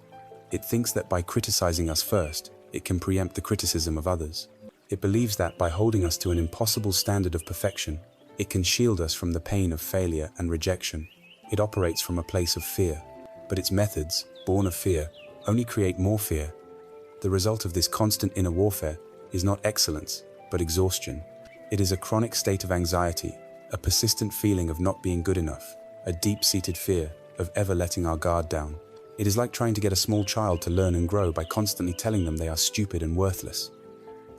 It thinks that by criticizing us first, it can preempt the criticism of others. It believes that by holding us to an impossible standard of perfection, it can shield us from the pain of failure and rejection. It operates from a place of fear, but its methods, born of fear, only create more fear. The result of this constant inner warfare is not excellence, but exhaustion. It is a chronic state of anxiety, a persistent feeling of not being good enough, a deep-seated fear of ever letting our guard down. It is like trying to get a small child to learn and grow by constantly telling them they are stupid and worthless.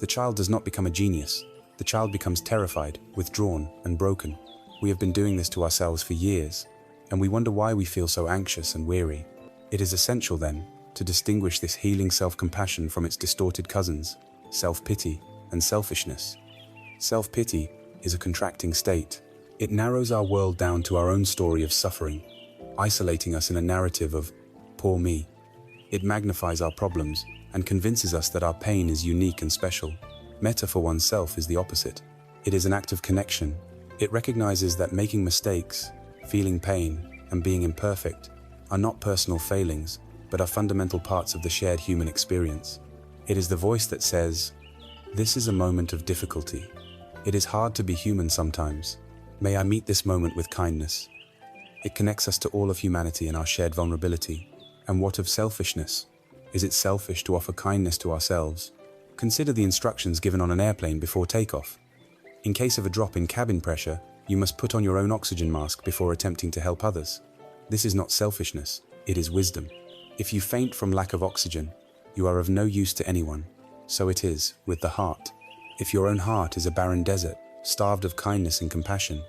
The child does not become a genius. The child becomes terrified, withdrawn, and broken. We have been doing this to ourselves for years, and we wonder why we feel so anxious and weary. It is essential, then, to distinguish this healing self-compassion from its distorted cousins, self-pity and selfishness. Self-pity is a contracting state. It narrows our world down to our own story of suffering, isolating us in a narrative of poor me. It magnifies our problems and convinces us that our pain is unique and special. Mettā for oneself is the opposite. It is an act of connection. It recognizes that making mistakes, feeling pain, and being imperfect are not personal failings, but are fundamental parts of the shared human experience. It is the voice that says, "This is a moment of difficulty. It is hard to be human sometimes. May I meet this moment with kindness." It connects us to all of humanity and our shared vulnerability. And what of selfishness? Is it selfish to offer kindness to ourselves? Consider the instructions given on an airplane before takeoff. In case of a drop in cabin pressure, you must put on your own oxygen mask before attempting to help others. This is not selfishness, it is wisdom. If you faint from lack of oxygen, you are of no use to anyone. So it is with the heart. If your own heart is a barren desert, starved of kindness and compassion,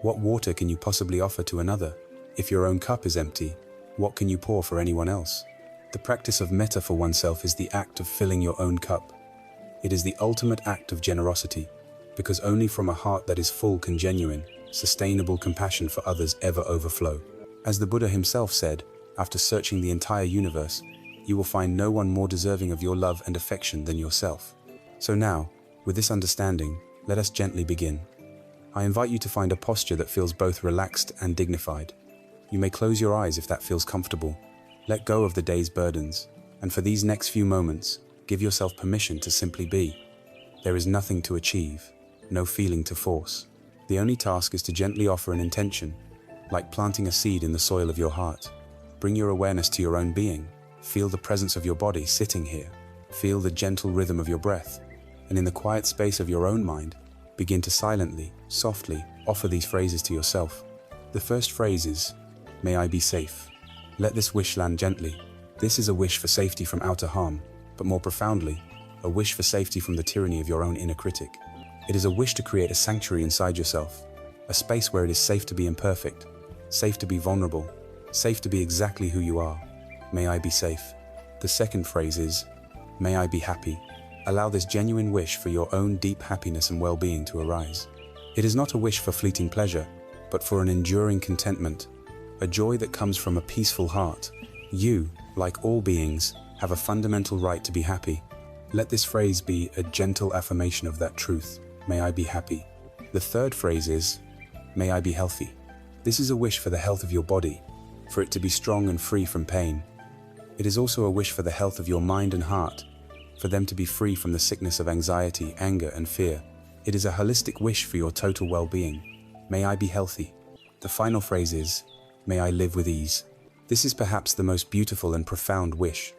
what water can you possibly offer to another? If your own cup is empty, what can you pour for anyone else? The practice of Mettā for oneself is the act of filling your own cup. It is the ultimate act of generosity, because only from a heart that is full can genuine, sustainable compassion for others ever overflow. As the Buddha himself said, after searching the entire universe, you will find no one more deserving of your love and affection than yourself. So now, with this understanding, let us gently begin. I invite you to find a posture that feels both relaxed and dignified. You may close your eyes if that feels comfortable. Let go of the day's burdens, and for these next few moments, give yourself permission to simply be. There is nothing to achieve, no feeling to force. The only task is to gently offer an intention, like planting a seed in the soil of your heart. Bring your awareness to your own being. Feel the presence of your body sitting here. Feel the gentle rhythm of your breath. And in the quiet space of your own mind, begin to silently, softly offer these phrases to yourself. The first phrase is, "May I be safe." Let this wish land gently. This is a wish for safety from outer harm, but more profoundly, a wish for safety from the tyranny of your own inner critic. It is a wish to create a sanctuary inside yourself, a space where it is safe to be imperfect, safe to be vulnerable, safe to be exactly who you are. May I be safe. The second phrase is, "May I be happy." Allow this genuine wish for your own deep happiness and well-being to arise. It is not a wish for fleeting pleasure, but for an enduring contentment, a joy that comes from a peaceful heart. You, like all beings, have a fundamental right to be happy. Let this phrase be a gentle affirmation of that truth. May I be happy. The third phrase is, "May I be healthy." This is a wish for the health of your body, for it to be strong and free from pain. It is also a wish for the health of your mind and heart, for them to be free from the sickness of anxiety, anger, and fear. It is a holistic wish for your total well-being. May I be healthy. The final phrase is, "May I live with ease." This is perhaps the most beautiful and profound wish.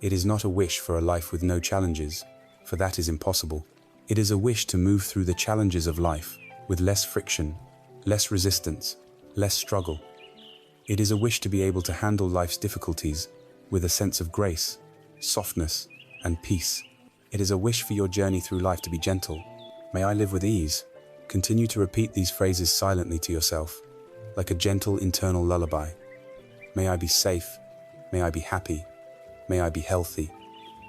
It is not a wish for a life with no challenges, for that is impossible. It is a wish to move through the challenges of life with less friction, less resistance, less struggle. It is a wish to be able to handle life's difficulties with a sense of grace, softness, and peace. It is a wish for your journey through life to be gentle. May I live with ease. Continue to repeat these phrases silently to yourself, like a gentle internal lullaby. May I be safe. May I be happy. May I be healthy.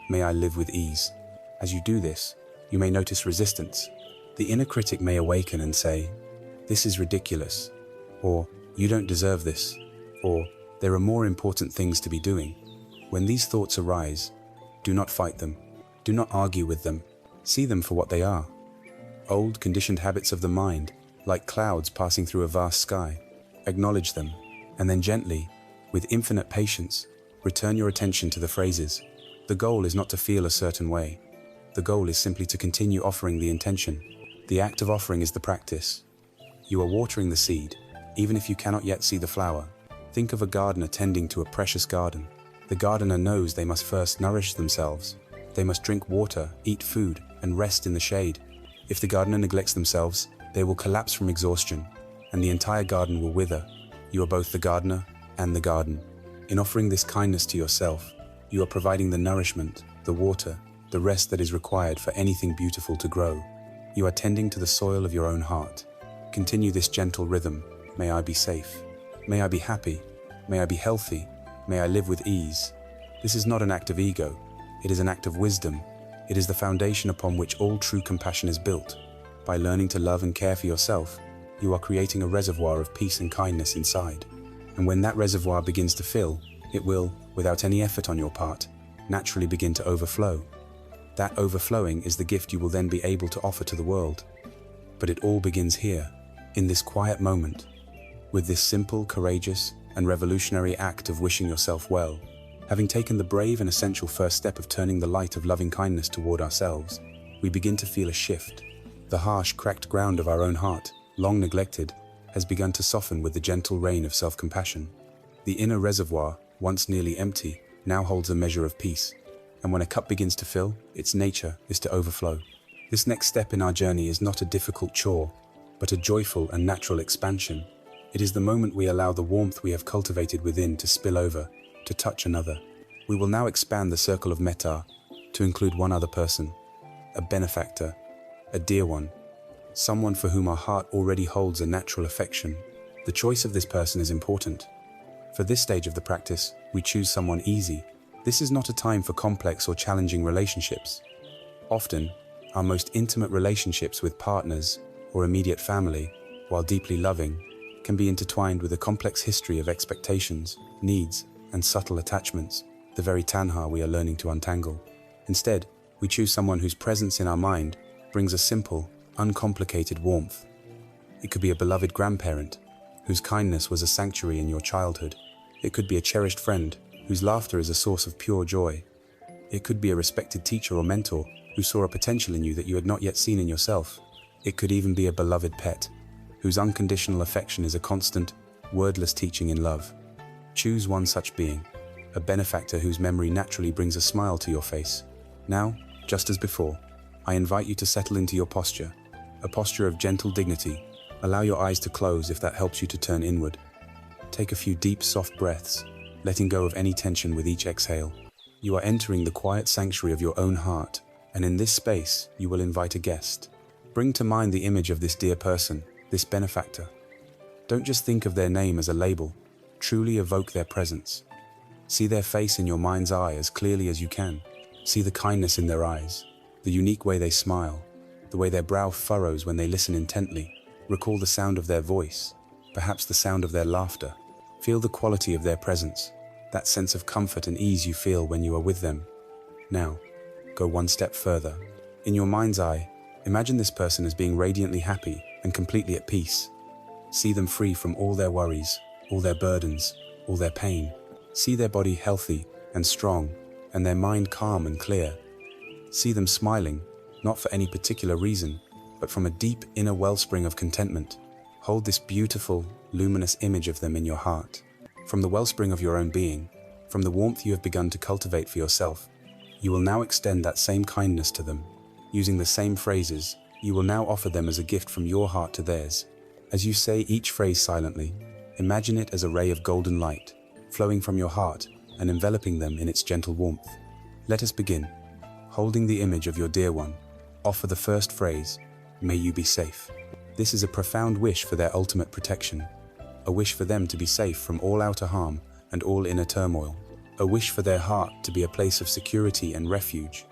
May I live with ease. As you do this, you may notice resistance. The inner critic may awaken and say, "This is ridiculous," or "You don't deserve this," or "There are more important things to be doing." When these thoughts arise, do not fight them. Do not argue with them. See them for what they are. Old, conditioned habits of the mind, like clouds passing through a vast sky. Acknowledge them, and then gently, with infinite patience, return your attention to the phrases. The goal is not to feel a certain way. The goal is simply to continue offering the intention. The act of offering is the practice. You are watering the seed, even if you cannot yet see the flower. Think of a gardener tending to a precious garden. The gardener knows they must first nourish themselves. They must drink water, eat food, and rest in the shade. If the gardener neglects themselves, they will collapse from exhaustion, and the entire garden will wither. You are both the gardener and the garden. In offering this kindness to yourself, you are providing the nourishment, the water, the rest that is required for anything beautiful to grow. You are tending to the soil of your own heart. Continue this gentle rhythm. May I be safe. May I be happy. May I be healthy. May I live with ease. This is not an act of ego. It is an act of wisdom. It is the foundation upon which all true compassion is built. By learning to love and care for yourself, you are creating a reservoir of peace and kindness inside. And when that reservoir begins to fill, it will, without any effort on your part, naturally begin to overflow. That overflowing is the gift you will then be able to offer to the world. But it all begins here, in this quiet moment, with this simple, courageous, and revolutionary act of wishing yourself well. Having taken the brave and essential first step of turning the light of loving kindness toward ourselves, we begin to feel a shift. The harsh, cracked ground of our own heart, long neglected, has begun to soften with the gentle rain of self-compassion. The inner reservoir, once nearly empty, now holds a measure of peace. And when a cup begins to fill, its nature is to overflow. This next step in our journey is not a difficult chore, but a joyful and natural expansion. It is the moment we allow the warmth we have cultivated within to spill over, to touch another. We will now expand the circle of Mettā to include one other person, a benefactor, a dear one, someone for whom our heart already holds a natural affection. The choice of this person is important. For this stage of the practice, we choose someone easy. This is not a time for complex or challenging relationships. Often, our most intimate relationships with partners or immediate family, while deeply loving, can be intertwined with a complex history of expectations, needs, and subtle attachments, the very tanha we are learning to untangle. Instead, we choose someone whose presence in our mind brings a simple, uncomplicated warmth. It could be a beloved grandparent, whose kindness was a sanctuary in your childhood. It could be a cherished friend, whose laughter is a source of pure joy. It could be a respected teacher or mentor, who saw a potential in you that you had not yet seen in yourself. It could even be a beloved pet, whose unconditional affection is a constant, wordless teaching in love. Choose one such being, a benefactor whose memory naturally brings a smile to your face. Now, just as before, I invite you to settle into your posture, a posture of gentle dignity. Allow your eyes to close if that helps you to turn inward. Take a few deep, soft breaths, letting go of any tension with each exhale. You are entering the quiet sanctuary of your own heart, and in this space, you will invite a guest. Bring to mind the image of this dear person, this benefactor. Don't just think of their name as a label. Truly evoke their presence. See their face in your mind's eye as clearly as you can. See the kindness in their eyes, the unique way they smile, the way their brow furrows when they listen intently. Recall the sound of their voice, perhaps the sound of their laughter. Feel the quality of their presence, that sense of comfort and ease you feel when you are with them. Now, go one step further. In your mind's eye, imagine this person as being radiantly happy and completely at peace. See them free from all their worries, all their burdens, all their pain. See their body healthy and strong, and their mind calm and clear. See them smiling, not for any particular reason, but from a deep inner wellspring of contentment. Hold this beautiful, luminous image of them in your heart. From the wellspring of your own being, from the warmth you have begun to cultivate for yourself, you will now extend that same kindness to them. Using the same phrases, you will now offer them as a gift from your heart to theirs. As you say each phrase silently, imagine it as a ray of golden light, flowing from your heart and enveloping them in its gentle warmth. Let us begin. Holding the image of your dear one, offer the first phrase, "May you be safe." This is a profound wish for their ultimate protection, a wish for them to be safe from all outer harm and all inner turmoil, a wish for their heart to be a place of security and refuge,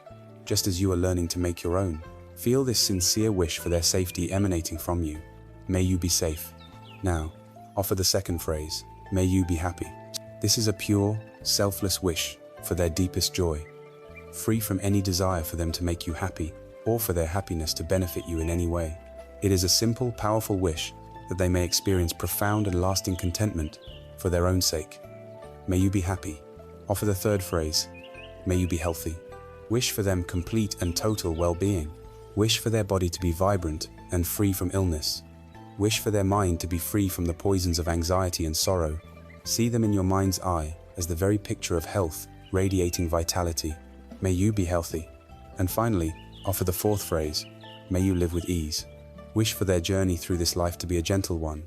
just as you are learning to make your own. Feel this sincere wish for their safety emanating from you. May you be safe. Now, offer the second phrase, may you be happy. This is a pure, selfless wish for their deepest joy, free from any desire for them to make you happy or for their happiness to benefit you in any way. It is a simple, powerful wish that they may experience profound and lasting contentment for their own sake. May you be happy. Offer the third phrase, may you be healthy. Wish for them complete and total well-being. Wish for their body to be vibrant and free from illness. Wish for their mind to be free from the poisons of anxiety and sorrow. See them in your mind's eye as the very picture of health, radiating vitality. May you be healthy. And finally, offer the fourth phrase, may you live with ease. Wish for their journey through this life to be a gentle one.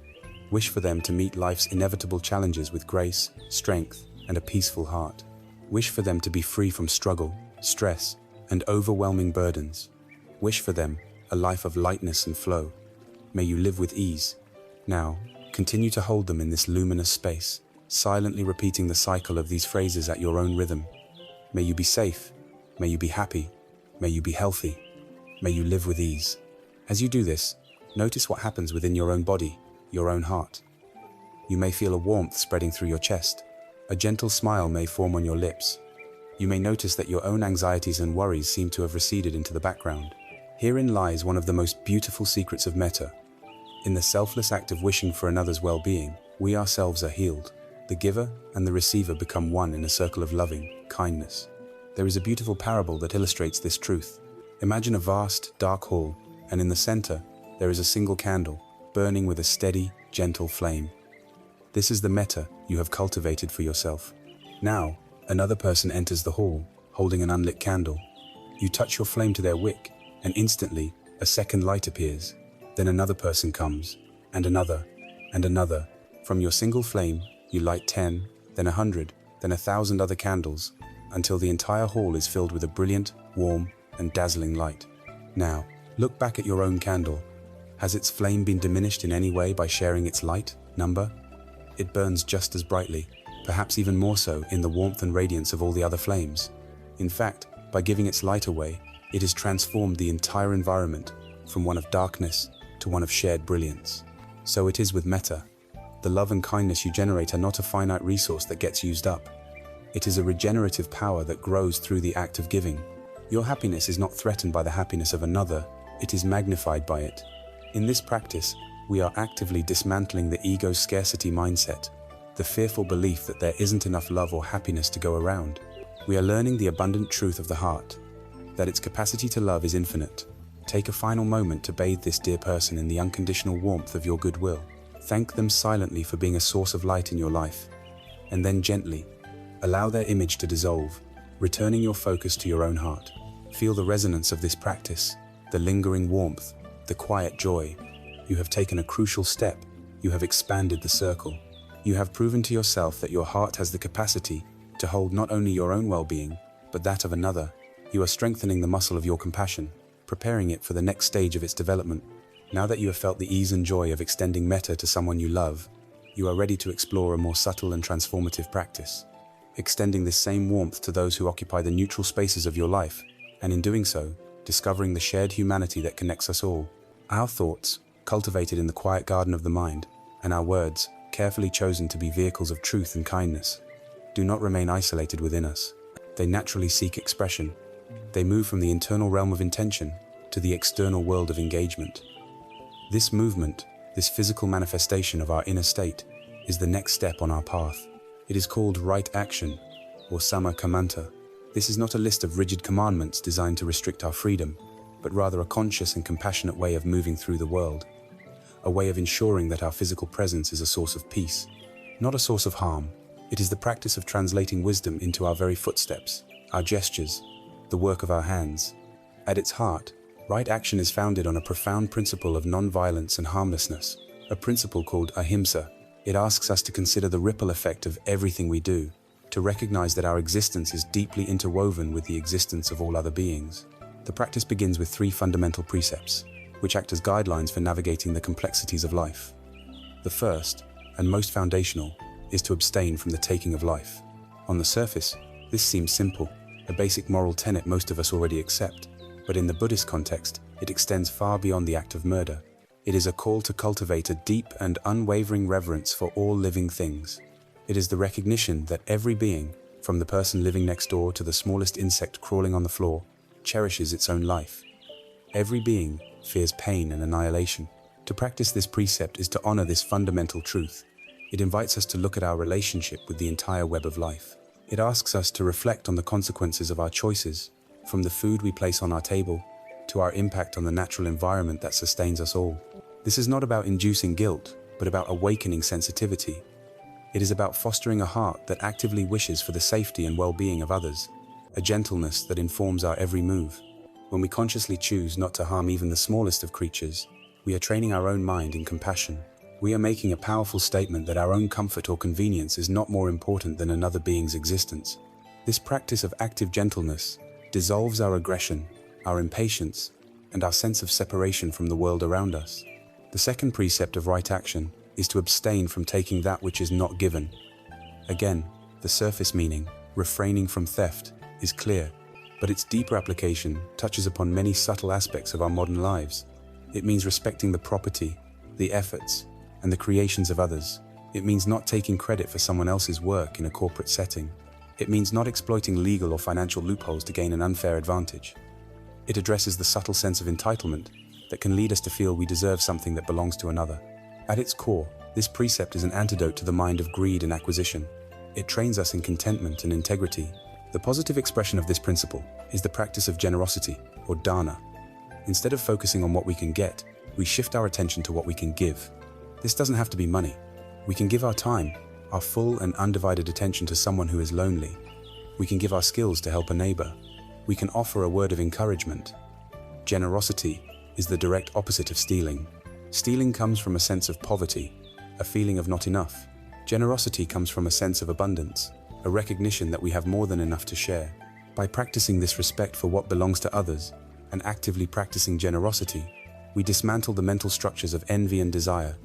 Wish for them to meet life's inevitable challenges with grace, strength, and a peaceful heart. Wish for them to be free from struggle, stress, and overwhelming burdens. Wish for them a life of lightness and flow. May you live with ease. Now, continue to hold them in this luminous space, silently repeating the cycle of these phrases at your own rhythm. May you be safe. May you be happy. May you be healthy. May you live with ease. As you do this, notice what happens within your own body, your own heart. You may feel a warmth spreading through your chest. A gentle smile may form on your lips. You may notice that your own anxieties and worries seem to have receded into the background. Herein lies one of the most beautiful secrets of Mettā. In the selfless act of wishing for another's well-being, we ourselves are healed. The giver and the receiver become one in a circle of loving kindness. There is a beautiful parable that illustrates this truth. Imagine a vast, dark hall, and in the center, there is a single candle, burning with a steady, gentle flame. This is the Mettā you have cultivated for yourself. Now, another person enters the hall, holding an unlit candle. You touch your flame to their wick, and instantly, a second light appears. Then another person comes, and another, and another. From your single flame, you light 10, then 100, then 1,000 other candles, until the entire hall is filled with a brilliant, warm, and dazzling light. Now, look back at your own candle. Has its flame been diminished in any way by sharing its light, number? It burns just as brightly, perhaps even more so in the warmth and radiance of all the other flames. In fact, by giving its light away, it has transformed the entire environment from one of darkness to one of shared brilliance. So it is with Mettā. The love and kindness you generate are not a finite resource that gets used up. It is a regenerative power that grows through the act of giving. Your happiness is not threatened by the happiness of another, it is magnified by it. In this practice, we are actively dismantling the ego's scarcity mindset, the fearful belief that there isn't enough love or happiness to go around. We are learning the abundant truth of the heart, that its capacity to love is infinite. Take a final moment to bathe this dear person in the unconditional warmth of your goodwill. Thank them silently for being a source of light in your life, and then gently allow their image to dissolve, returning your focus to your own heart. Feel the resonance of this practice, the lingering warmth, the quiet joy. You have taken a crucial step. You have expanded the circle. You have proven to yourself that your heart has the capacity to hold not only your own well-being, but that of another. You are strengthening the muscle of your compassion, preparing it for the next stage of its development. Now that you have felt the ease and joy of extending Mettā to someone you love, you are ready to explore a more subtle and transformative practice, extending this same warmth to those who occupy the neutral spaces of your life, and in doing so, discovering the shared humanity that connects us all. Our thoughts, cultivated in the quiet garden of the mind, and our words, carefully chosen to be vehicles of truth and kindness, do not remain isolated within us. They naturally seek expression. They move from the internal realm of intention to the external world of engagement. This movement, this physical manifestation of our inner state, is the next step on our path. It is called right action, or samma kammanta. This is not a list of rigid commandments designed to restrict our freedom, but rather a conscious and compassionate way of moving through the world, a way of ensuring that our physical presence is a source of peace, not a source of harm. It is the practice of translating wisdom into our very footsteps, our gestures, the work of our hands. At its heart, right action is founded on a profound principle of non-violence and harmlessness, a principle called ahimsa. It asks us to consider the ripple effect of everything we do, to recognize that our existence is deeply interwoven with the existence of all other beings. The practice begins with 3 fundamental precepts. which act as guidelines for navigating the complexities of life. The first, and most foundational, is to abstain from the taking of life. On the surface, this seems simple, a basic moral tenet most of us already accept, but in the Buddhist context, it extends far beyond the act of murder. It is a call to cultivate a deep and unwavering reverence for all living things. It is the recognition that every being, from the person living next door to the smallest insect crawling on the floor, cherishes its own life. Every being fears pain and annihilation. To practice this precept is to honor this fundamental truth. It invites us to look at our relationship with the entire web of life. It asks us to reflect on the consequences of our choices, from the food we place on our table to our impact on the natural environment that sustains us all. This is not about inducing guilt, but about awakening sensitivity. It is about fostering a heart that actively wishes for the safety and well-being of others, a gentleness that informs our every move. When we consciously choose not to harm even the smallest of creatures, we are training our own mind in compassion. We are making a powerful statement that our own comfort or convenience is not more important than another being's existence. This practice of active gentleness dissolves our aggression, our impatience, and our sense of separation from the world around us. The second precept of right action is to abstain from taking that which is not given. Again, the surface meaning, refraining from theft, is clear, but its deeper application touches upon many subtle aspects of our modern lives. It means respecting the property, the efforts, and the creations of others. It means not taking credit for someone else's work in a corporate setting. It means not exploiting legal or financial loopholes to gain an unfair advantage. It addresses the subtle sense of entitlement that can lead us to feel we deserve something that belongs to another. At its core, this precept is an antidote to the mind of greed and acquisition. It trains us in contentment and integrity. The positive expression of this principle is the practice of generosity, or dana. Instead of focusing on what we can get, we shift our attention to what we can give. This doesn't have to be money. We can give our time, our full and undivided attention to someone who is lonely. We can give our skills to help a neighbor. We can offer a word of encouragement. Generosity is the direct opposite of stealing. Stealing comes from a sense of poverty, a feeling of not enough. Generosity comes from a sense of abundance, a recognition that we have more than enough to share. By practicing this respect for what belongs to others and actively practicing generosity, we dismantle the mental structures of envy and desire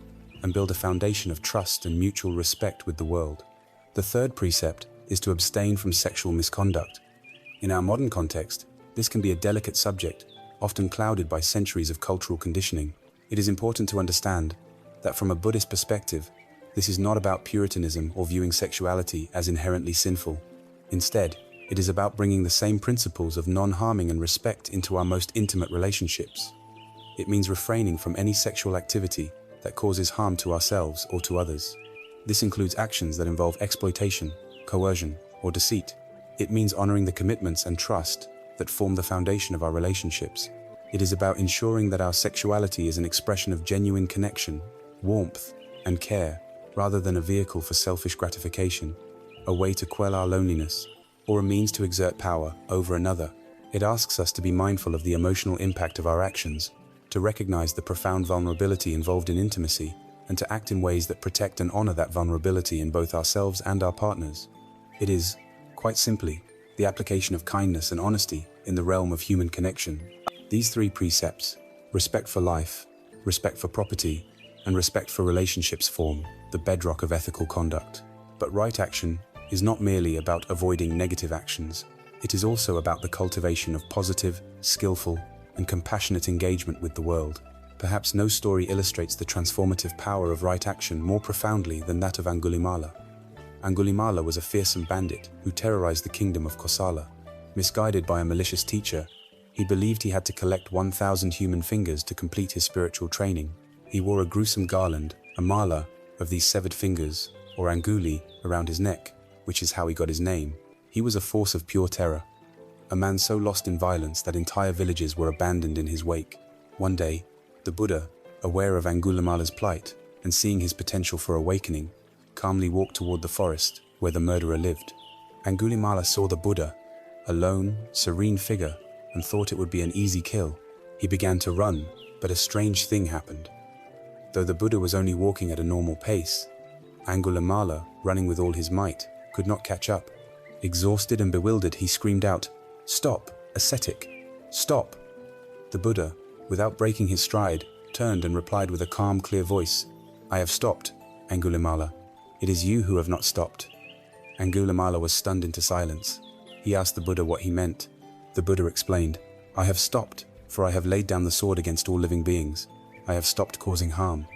and build a foundation of trust and mutual respect with the world. The third precept is to abstain from sexual misconduct. In our modern context, this can be a delicate subject, often clouded by centuries of cultural conditioning. It is important to understand that from a Buddhist perspective, this is not about Puritanism or viewing sexuality as inherently sinful. Instead, it is about bringing the same principles of non-harming and respect into our most intimate relationships. It means refraining from any sexual activity that causes harm to ourselves or to others. This includes actions that involve exploitation, coercion, or deceit. It means honoring the commitments and trust that form the foundation of our relationships. It is about ensuring that our sexuality is an expression of genuine connection, warmth, and care, rather than a vehicle for selfish gratification, a way to quell our loneliness, or a means to exert power over another. It asks us to be mindful of the emotional impact of our actions, to recognize the profound vulnerability involved in intimacy, and to act in ways that protect and honor that vulnerability in both ourselves and our partners. It is, quite simply, the application of kindness and honesty in the realm of human connection. These three precepts, respect for life, respect for property, and respect for relationships, form the bedrock of ethical conduct. But right action is not merely about avoiding negative actions. It is also about the cultivation of positive, skillful, and compassionate engagement with the world. Perhaps no story illustrates the transformative power of right action more profoundly than that of Angulimala. Angulimala was a fearsome bandit who terrorized the kingdom of Kosala. Misguided by a malicious teacher, he believed he had to collect 1,000 human fingers to complete his spiritual training. He wore a gruesome garland, a mala, of these severed fingers, or anguli, around his neck, which is how he got his name. He was a force of pure terror, a man so lost in violence that entire villages were abandoned in his wake. One day, the Buddha, aware of Angulimala's plight and seeing his potential for awakening, calmly walked toward the forest where the murderer lived. Angulimala saw the Buddha, a lone, serene figure, and thought it would be an easy kill. He began to run, but a strange thing happened. Though the Buddha was only walking at a normal pace, Angulimala, running with all his might, could not catch up. Exhausted and bewildered, he screamed out, "Stop, ascetic! Stop!" The Buddha, without breaking his stride, turned and replied with a calm, clear voice, "I have stopped, Angulimala. It is you who have not stopped." Angulimala was stunned into silence. He asked the Buddha what he meant. The Buddha explained, "I have stopped, for I have laid down the sword against all living beings. I have stopped causing harm.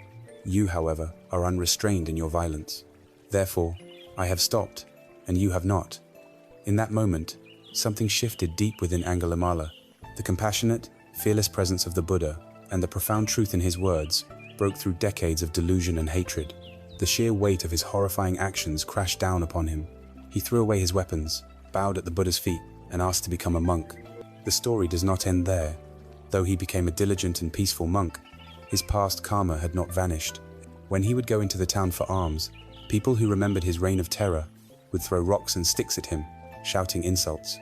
You, however, are unrestrained in your violence. Therefore, I have stopped, and you have not." In that moment, something shifted deep within Angulimala. The compassionate, fearless presence of the Buddha and the profound truth in his words broke through decades of delusion and hatred. The sheer weight of his horrifying actions crashed down upon him. He threw away his weapons, bowed at the Buddha's feet, and asked to become a monk. The story does not end there. Though he became a diligent and peaceful monk, his past karma had not vanished. When he would go into the town for alms, people who remembered his reign of terror would throw rocks and sticks at him, shouting insults.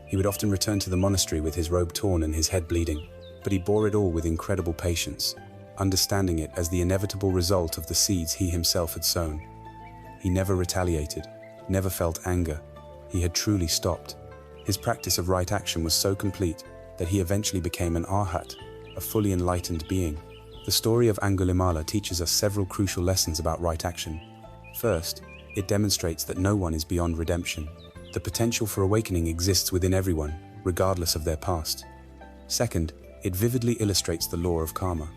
He would often return to the monastery with his robe torn and his head bleeding, but he bore it all with incredible patience, understanding it as the inevitable result of the seeds he himself had sown. He never retaliated, never felt anger. He had truly stopped. His practice of right action was so complete that he eventually became an arhat, a fully enlightened being. The story of Angulimala teaches us several crucial lessons about right action. First, it demonstrates that no one is beyond redemption. The potential for awakening exists within everyone, regardless of their past. Second, it vividly illustrates the law of karma.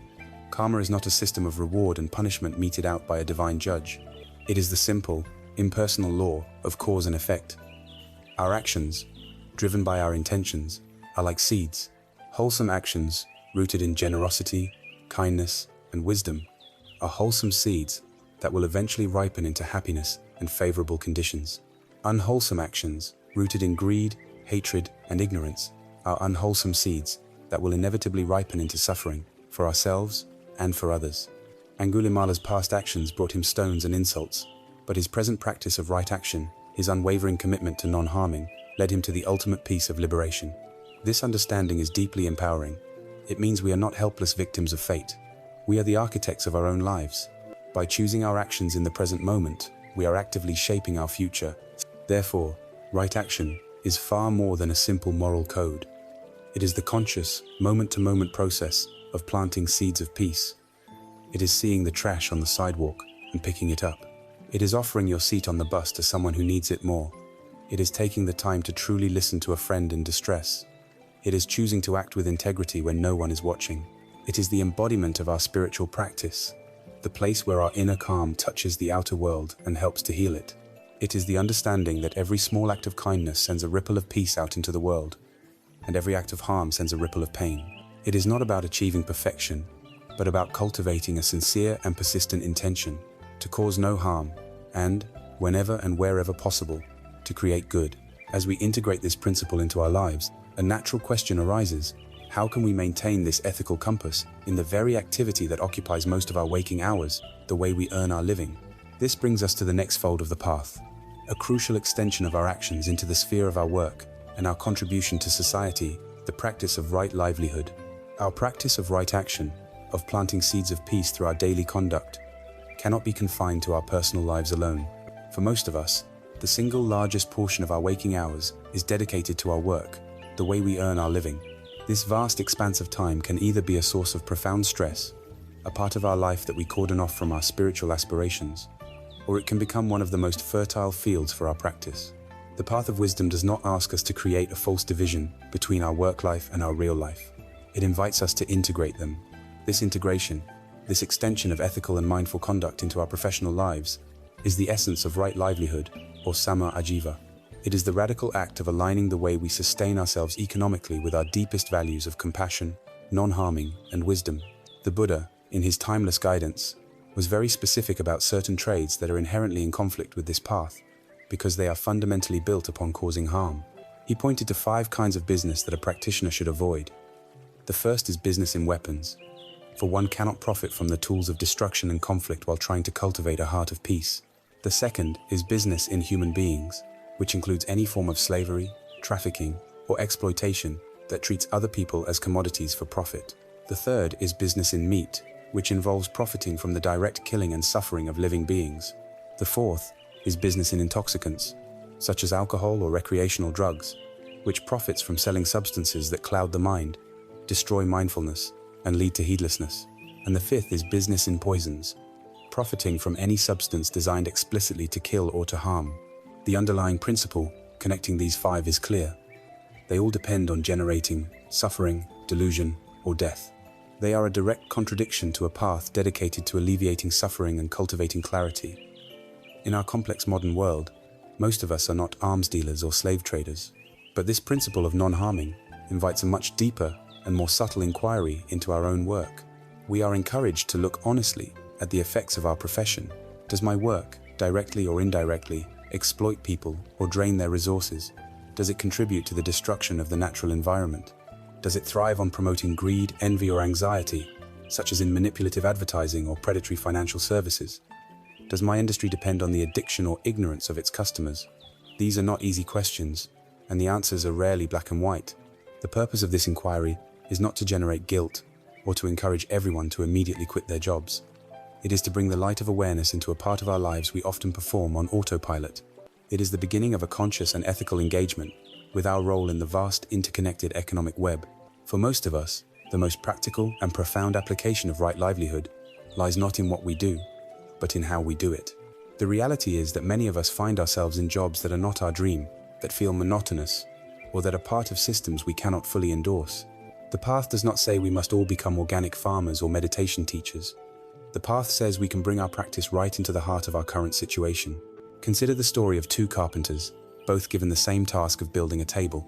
Karma is not a system of reward and punishment meted out by a divine judge. It is the simple, impersonal law of cause and effect. Our actions, driven by our intentions, are like seeds. Wholesome actions, rooted in generosity, kindness, and wisdom, are wholesome seeds that will eventually ripen into happiness and favorable conditions. Unwholesome actions, rooted in greed, hatred, and ignorance, are unwholesome seeds that will inevitably ripen into suffering for ourselves and for others. Angulimala's past actions brought him stones and insults, but his present practice of right action, his unwavering commitment to non-harming, led him to the ultimate peace of liberation. This understanding is deeply empowering. It means we are not helpless victims of fate. We are the architects of our own lives. By choosing our actions in the present moment, we are actively shaping our future. Therefore, right action is far more than a simple moral code. It is the conscious, moment-to-moment process of planting seeds of peace. It is seeing the trash on the sidewalk and picking it up. It is offering your seat on the bus to someone who needs it more. It is taking the time to truly listen to a friend in distress. It is choosing to act with integrity when no one is watching. It is the embodiment of our spiritual practice, the place where our inner calm touches the outer world and helps to heal it. It is the understanding that every small act of kindness sends a ripple of peace out into the world, and every act of harm sends a ripple of pain. It is not about achieving perfection, but about cultivating a sincere and persistent intention to cause no harm and, whenever and wherever possible, to create good. As we integrate this principle into our lives, a natural question arises: how can we maintain this ethical compass in the very activity that occupies most of our waking hours, the way we earn our living? This brings us to the next fold of the path, a crucial extension of our actions into the sphere of our work and our contribution to society, the practice of right livelihood. Our practice of right action, of planting seeds of peace through our daily conduct, cannot be confined to our personal lives alone. For most of us, the single largest portion of our waking hours is dedicated to our work, the way we earn our living. This vast expanse of time can either be a source of profound stress, a part of our life that we cordon off from our spiritual aspirations, or it can become one of the most fertile fields for our practice. The path of wisdom does not ask us to create a false division between our work life and our real life. It invites us to integrate them. This integration, this extension of ethical and mindful conduct into our professional lives, is the essence of right livelihood, or Samma Ajiva. It is the radical act of aligning the way we sustain ourselves economically with our deepest values of compassion, non-harming, and wisdom. The Buddha, in his timeless guidance, was very specific about certain trades that are inherently in conflict with this path, because they are fundamentally built upon causing harm. He pointed to 5 kinds of business that a practitioner should avoid. The first is business in weapons, for one cannot profit from the tools of destruction and conflict while trying to cultivate a heart of peace. The second is business in human beings, which includes any form of slavery, trafficking, or exploitation that treats other people as commodities for profit. The third is business in meat, which involves profiting from the direct killing and suffering of living beings. The fourth is business in intoxicants, such as alcohol or recreational drugs, which profits from selling substances that cloud the mind, destroy mindfulness, and lead to heedlessness. And the fifth is business in poisons, profiting from any substance designed explicitly to kill or to harm. The underlying principle connecting these five is clear. They all depend on generating suffering, delusion, or death. They are a direct contradiction to a path dedicated to alleviating suffering and cultivating clarity. In our complex modern world, most of us are not arms dealers or slave traders, but this principle of non-harming invites a much deeper and more subtle inquiry into our own work. We are encouraged to look honestly at the effects of our profession. Does my work, directly or indirectly, exploit people or drain their resources? Does it contribute to the destruction of the natural environment? Does it thrive on promoting greed, envy, or anxiety, such as in manipulative advertising or predatory financial services? Does my industry depend on the addiction or ignorance of its customers? These are not easy questions, and the answers are rarely black and white. The purpose of this inquiry is not to generate guilt or to encourage everyone to immediately quit their jobs. It is to bring the light of awareness into a part of our lives we often perform on autopilot. It is the beginning of a conscious and ethical engagement with our role in the vast interconnected economic web. For most of us, the most practical and profound application of right livelihood lies not in what we do, but in how we do it. The reality is that many of us find ourselves in jobs that are not our dream, that feel monotonous, or that are part of systems we cannot fully endorse. The path does not say we must all become organic farmers or meditation teachers. The path says we can bring our practice right into the heart of our current situation. Consider the story of two carpenters, both given the same task of building a table.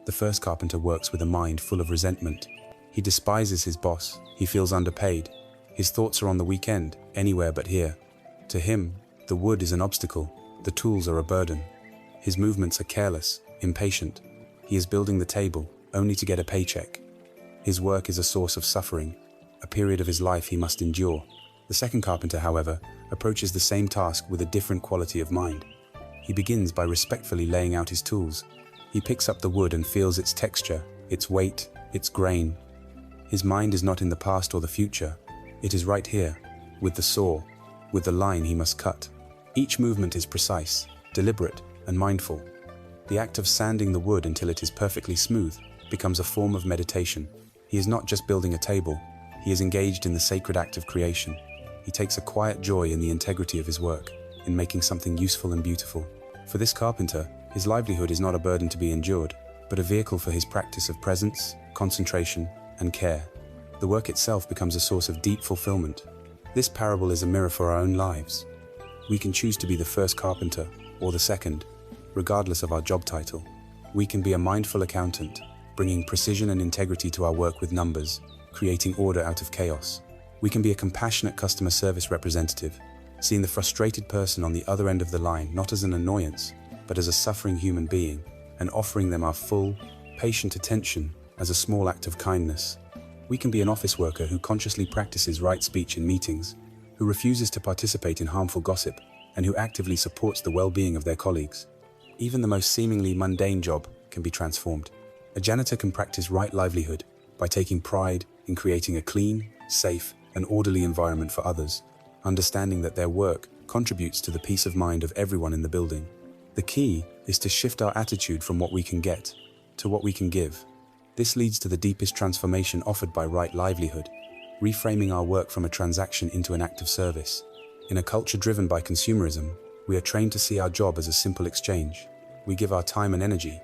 The first carpenter works with a mind full of resentment. He despises his boss. He feels underpaid. His thoughts are on the weekend, anywhere but here. To him, the wood is an obstacle. The tools are a burden. His movements are careless, impatient. He is building the table, only to get a paycheck. His work is a source of suffering, a period of his life he must endure. The second carpenter, however, approaches the same task with a different quality of mind. He begins by respectfully laying out his tools. He picks up the wood and feels its texture, its weight, its grain. His mind is not in the past or the future. It is right here, with the saw, with the line he must cut. Each movement is precise, deliberate, and mindful. The act of sanding the wood until it is perfectly smooth becomes a form of meditation. He is not just building a table. He is engaged in the sacred act of creation. He takes a quiet joy in the integrity of his work, in making something useful and beautiful. For this carpenter, his livelihood is not a burden to be endured, but a vehicle for his practice of presence, concentration, and care. The work itself becomes a source of deep fulfillment. This parable is a mirror for our own lives. We can choose to be the first carpenter or the second, regardless of our job title. We can be a mindful accountant, bringing precision and integrity to our work with numbers, creating order out of chaos. We can be a compassionate customer service representative, seeing the frustrated person on the other end of the line not as an annoyance, but as a suffering human being, and offering them our full, patient attention as a small act of kindness. We can be an office worker who consciously practices right speech in meetings, who refuses to participate in harmful gossip, and who actively supports the well-being of their colleagues. Even the most seemingly mundane job can be transformed. A janitor can practice right livelihood by taking pride in creating a clean, safe, and orderly environment for others, understanding that their work contributes to the peace of mind of everyone in the building. The key is to shift our attitude from what we can get to what we can give. This leads to the deepest transformation offered by right livelihood, reframing our work from a transaction into an act of service. In a culture driven by consumerism, we are trained to see our job as a simple exchange. We give our time and energy,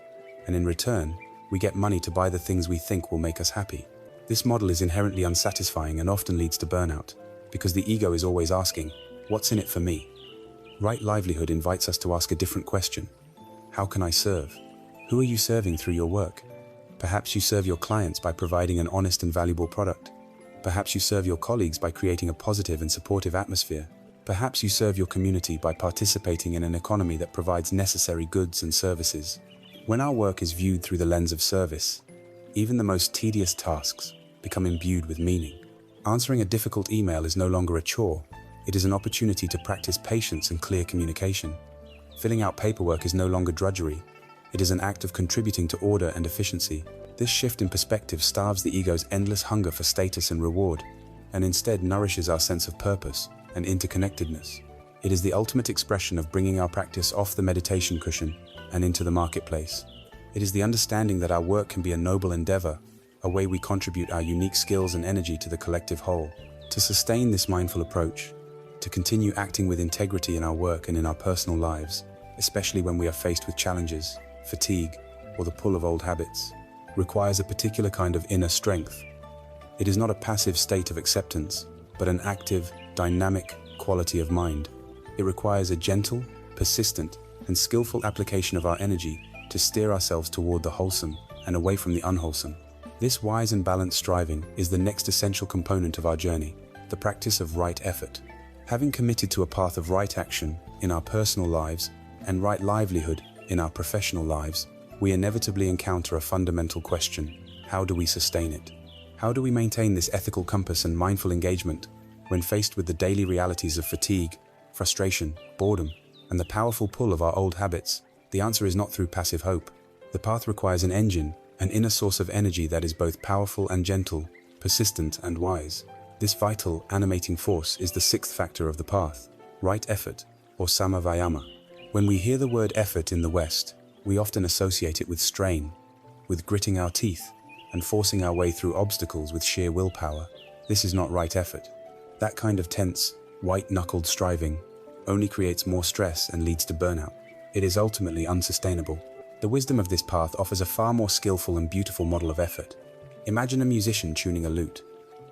and in return, we get money to buy the things we think will make us happy. This model is inherently unsatisfying and often leads to burnout, because the ego is always asking, "What's in it for me?" Right livelihood invites us to ask a different question. How can I serve? Who are you serving through your work? Perhaps you serve your clients by providing an honest and valuable product. Perhaps you serve your colleagues by creating a positive and supportive atmosphere. Perhaps you serve your community by participating in an economy that provides necessary goods and services. When our work is viewed through the lens of service, even the most tedious tasks become imbued with meaning. Answering a difficult email is no longer a chore. It is an opportunity to practice patience and clear communication. Filling out paperwork is no longer drudgery. It is an act of contributing to order and efficiency. This shift in perspective starves the ego's endless hunger for status and reward, and instead nourishes our sense of purpose and interconnectedness. It is the ultimate expression of bringing our practice off the meditation cushion and into the marketplace. It is the understanding that our work can be a noble endeavor, a way we contribute our unique skills and energy to the collective whole. To sustain this mindful approach, to continue acting with integrity in our work and in our personal lives, especially when we are faced with challenges, fatigue, or the pull of old habits, requires a particular kind of inner strength. It is not a passive state of acceptance, but an active, dynamic quality of mind. It requires a gentle, persistent, and skillful application of our energy to steer ourselves toward the wholesome and away from the unwholesome. This wise and balanced striving is the next essential component of our journey, the practice of right effort. Having committed to a path of right action in our personal lives and right livelihood in our professional lives, we inevitably encounter a fundamental question: how do we sustain it? How do we maintain this ethical compass and mindful engagement when faced with the daily realities of fatigue, frustration, boredom, and the powerful pull of our old habits? The answer is not through passive hope. The path requires an engine, an inner source of energy that is both powerful and gentle, persistent and wise. This vital, animating force is the sixth factor of the path, right effort, or samavayama. When we hear the word effort in the West, we often associate it with strain, with gritting our teeth, and forcing our way through obstacles with sheer willpower. This is not right effort. That kind of tense, white-knuckled striving only creates more stress and leads to burnout. It is ultimately unsustainable. The wisdom of this path offers a far more skillful and beautiful model of effort. Imagine a musician tuning a lute.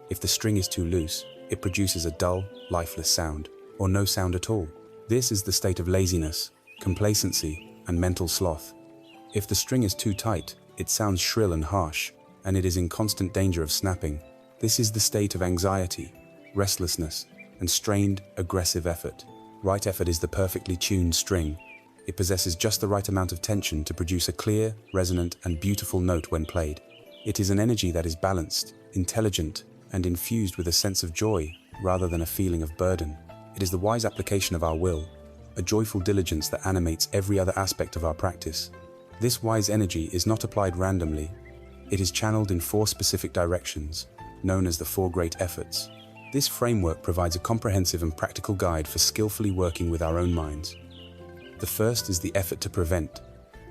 If the string is too loose, it produces a dull, lifeless sound, or no sound at all. This is the state of laziness, complacency, and mental sloth. If the string is too tight, it sounds shrill and harsh, and it is in constant danger of snapping. This is the state of anxiety, restlessness, and strained, aggressive effort. Right effort is the perfectly tuned string. It possesses just the right amount of tension to produce a clear, resonant, and beautiful note when played. It is an energy that is balanced, intelligent, and infused with a sense of joy rather than a feeling of burden. It is the wise application of our will, a joyful diligence that animates every other aspect of our practice. This wise energy is not applied randomly. It is channeled in four specific directions, known as the Four Great Efforts. This framework provides a comprehensive and practical guide for skillfully working with our own minds. The first is the effort to prevent.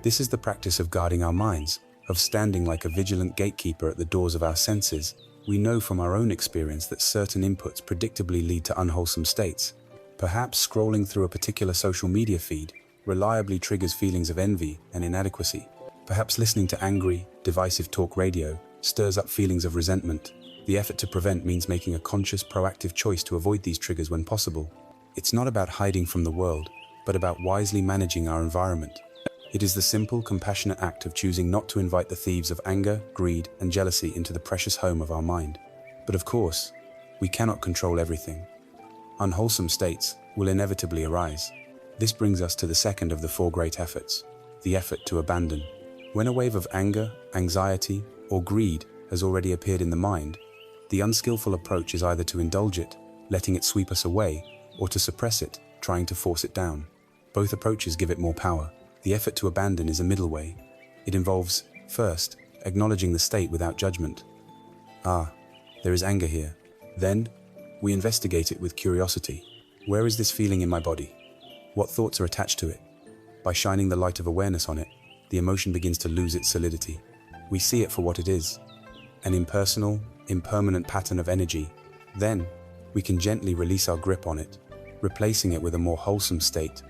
This is the practice of guarding our minds, of standing like a vigilant gatekeeper at the doors of our senses. We know from our own experience that certain inputs predictably lead to unwholesome states. Perhaps scrolling through a particular social media feed reliably triggers feelings of envy and inadequacy. Perhaps listening to angry, divisive talk radio stirs up feelings of resentment. The effort to prevent means making a conscious, proactive choice to avoid these triggers when possible. It's not about hiding from the world, but about wisely managing our environment. It is the simple, compassionate act of choosing not to invite the thieves of anger, greed, and jealousy into the precious home of our mind. But of course, we cannot control everything. Unwholesome states will inevitably arise. This brings us to the second of the four great efforts, the effort to abandon. When a wave of anger, anxiety, or greed has already appeared in the mind, the unskillful approach is either to indulge it, letting it sweep us away, or to suppress it, trying to force it down. Both approaches give it more power. The effort to abandon is a middle way. It involves, first, acknowledging the state without judgment. There is anger here. Then, we investigate it with curiosity. Where is this feeling in my body? What thoughts are attached to it? By shining the light of awareness on it, the emotion begins to lose its solidity. We see it for what it is, an impersonal, impermanent pattern of energy. Then, we can gently release our grip on it, replacing it with a more wholesome state,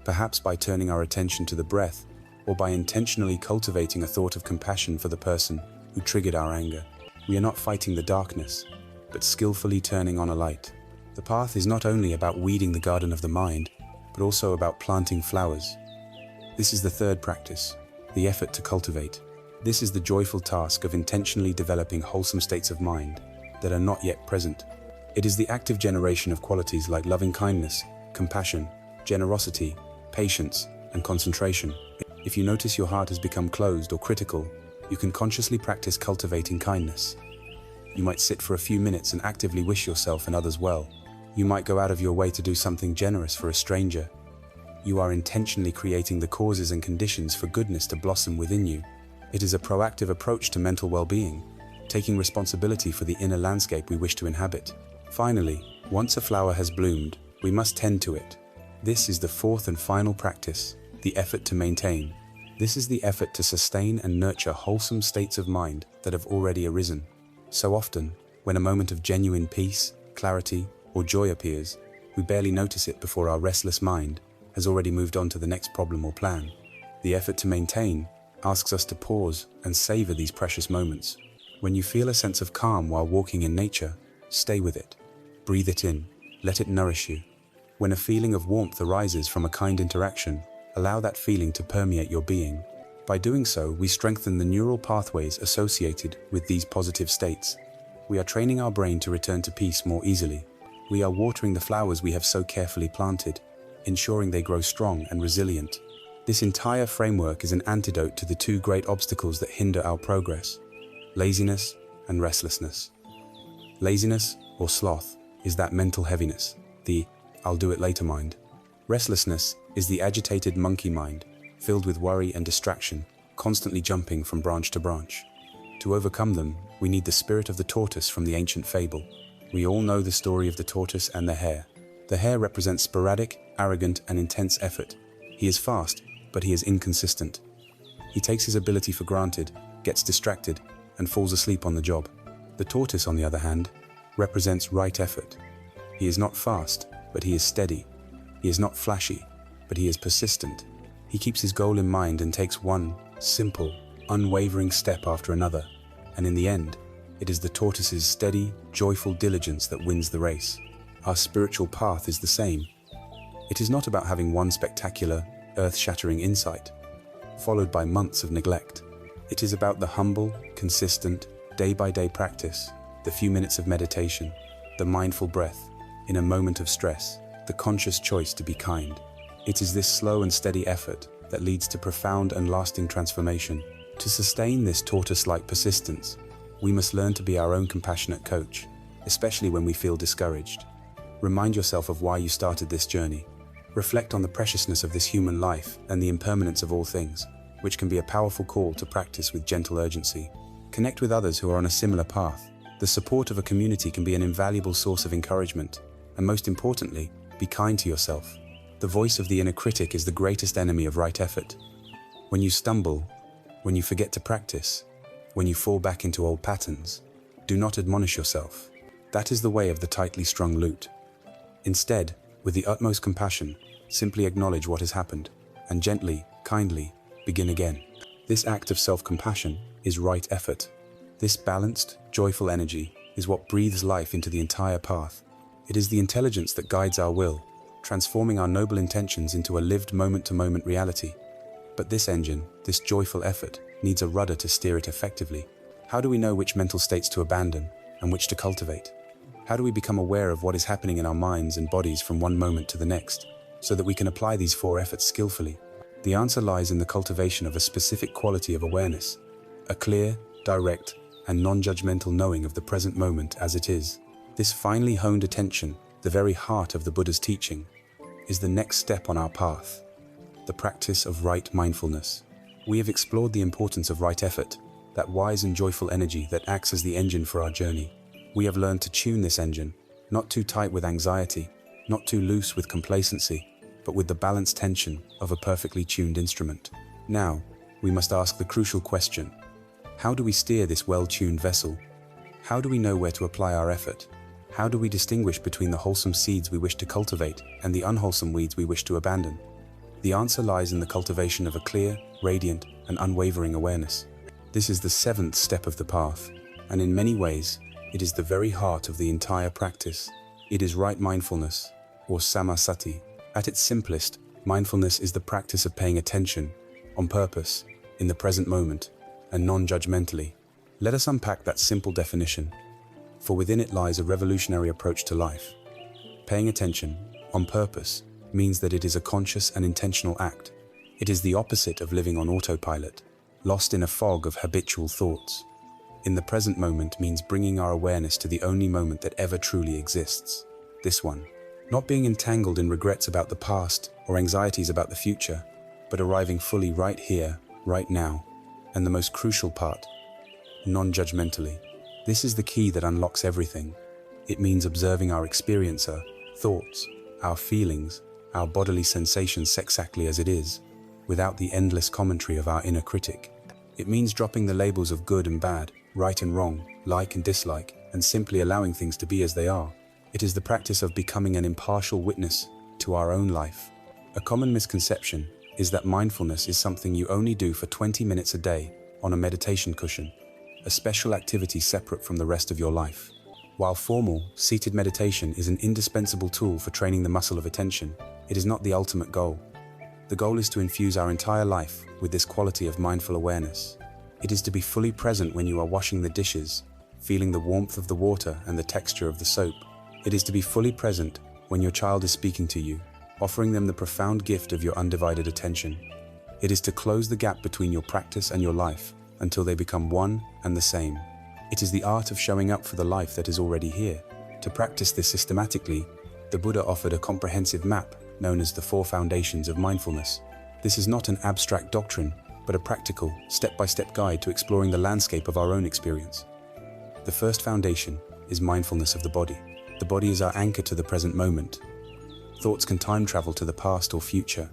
perhaps by turning our attention to the breath, or by intentionally cultivating a thought of compassion for the person who triggered our anger. We are not fighting the darkness, but skillfully turning on a light. The path is not only about weeding the garden of the mind, but also about planting flowers. This is the third practice, the effort to cultivate. This is the joyful task of intentionally developing wholesome states of mind that are not yet present. It is the active generation of qualities like loving kindness, compassion, generosity, patience, and concentration. If you notice your heart has become closed or critical, you can consciously practice cultivating kindness. You might sit for a few minutes and actively wish yourself and others well. You might go out of your way to do something generous for a stranger. You are intentionally creating the causes and conditions for goodness to blossom within you. It is a proactive approach to mental well-being, taking responsibility for the inner landscape we wish to inhabit. Finally, once a flower has bloomed, we must tend to it. This is the fourth and final practice, the effort to maintain. This is the effort to sustain and nurture wholesome states of mind that have already arisen. So often, when a moment of genuine peace, clarity, or joy appears, we barely notice it before our restless mind has already moved on to the next problem or plan. The effort to maintain asks us to pause and savor these precious moments. When you feel a sense of calm while walking in nature, stay with it. Breathe it in. Let it nourish you. When a feeling of warmth arises from a kind interaction, allow that feeling to permeate your being. By doing so, we strengthen the neural pathways associated with these positive states. We are training our brain to return to peace more easily. We are watering the flowers we have so carefully planted, ensuring they grow strong and resilient. This entire framework is an antidote to the two great obstacles that hinder our progress: laziness and restlessness. Laziness, or sloth, is that mental heaviness, the "I'll do it later" mind. Restlessness is the agitated monkey mind, filled with worry and distraction, constantly jumping from branch to branch. To overcome them, we need the spirit of the tortoise from the ancient fable. We all know the story of the tortoise and the hare. The hare represents sporadic, arrogant, and intense effort. He is fast, but he is inconsistent. He takes his ability for granted, gets distracted, and falls asleep on the job. The tortoise, on the other hand, represents right effort. He is not fast, but he is steady. He is not flashy, but he is persistent. He keeps his goal in mind and takes one simple, unwavering step after another. And in the end, it is the tortoise's steady, joyful diligence that wins the race. Our spiritual path is the same. It is not about having one spectacular, earth-shattering insight, followed by months of neglect. It is about the humble, consistent, day-by-day practice, the few minutes of meditation, the mindful breath, in a moment of stress, the conscious choice to be kind. It is this slow and steady effort that leads to profound and lasting transformation. To sustain this tortoise-like persistence, we must learn to be our own compassionate coach, especially when we feel discouraged. Remind yourself of why you started this journey. Reflect on the preciousness of this human life and the impermanence of all things, which can be a powerful call to practice with gentle urgency. Connect with others who are on a similar path. The support of a community can be an invaluable source of encouragement. And most importantly, be kind to yourself. The voice of the inner critic is the greatest enemy of right effort. When you stumble, when you forget to practice, when you fall back into old patterns, do not admonish yourself. That is the way of the tightly strung lute. Instead, with the utmost compassion, simply acknowledge what has happened, and gently, kindly, begin again. This act of self-compassion is right effort. This balanced, joyful energy is what breathes life into the entire path. It is the intelligence that guides our will, transforming our noble intentions into a lived moment-to-moment reality. But this engine, this joyful effort, needs a rudder to steer it effectively. How do we know which mental states to abandon and which to cultivate? How do we become aware of what is happening in our minds and bodies from one moment to the next, so that we can apply these four efforts skillfully? The answer lies in the cultivation of a specific quality of awareness, a clear, direct, and non-judgmental knowing of the present moment as it is. This finely honed attention, the very heart of the Buddha's teaching, is the next step on our path, the practice of right mindfulness. We have explored the importance of right effort, that wise and joyful energy that acts as the engine for our journey. We have learned to tune this engine, not too tight with anxiety, not too loose with complacency, but with the balanced tension of a perfectly tuned instrument. Now, we must ask the crucial question: how do we steer this well-tuned vessel? How do we know where to apply our effort? How do we distinguish between the wholesome seeds we wish to cultivate and the unwholesome weeds we wish to abandon? The answer lies in the cultivation of a clear, radiant, and unwavering awareness. This is the seventh step of the path, and in many ways, it is the very heart of the entire practice. It is right mindfulness, or samasati. At its simplest, mindfulness is the practice of paying attention, on purpose, in the present moment, and non-judgmentally. Let us unpack that simple definition, for within it lies a revolutionary approach to life. Paying attention, on purpose, means that it is a conscious and intentional act. It is the opposite of living on autopilot, lost in a fog of habitual thoughts. In the present moment means bringing our awareness to the only moment that ever truly exists, this one. Not being entangled in regrets about the past or anxieties about the future, but arriving fully right here, right now. And the most crucial part, non-judgmentally. This is the key that unlocks everything. It means observing our experiencer, thoughts, our feelings, our bodily sensations exactly as it is, without the endless commentary of our inner critic. It means dropping the labels of good and bad, right and wrong, like and dislike, and simply allowing things to be as they are. It is the practice of becoming an impartial witness to our own life. A common misconception is that mindfulness is something you only do for 20 minutes a day on a meditation cushion, a special activity separate from the rest of your life. While formal, seated meditation is an indispensable tool for training the muscle of attention, it is not the ultimate goal. The goal is to infuse our entire life with this quality of mindful awareness. It is to be fully present when you are washing the dishes, feeling the warmth of the water and the texture of the soap. It is to be fully present when your child is speaking to you, offering them the profound gift of your undivided attention. It is to close the gap between your practice and your life until they become one and the same. It is the art of showing up for the life that is already here. To practice this systematically, the Buddha offered a comprehensive map known as the Four Foundations of Mindfulness. This is not an abstract doctrine, but a practical, step-by-step guide to exploring the landscape of our own experience. The first foundation is mindfulness of the body. The body is our anchor to the present moment. Thoughts can time travel to the past or future,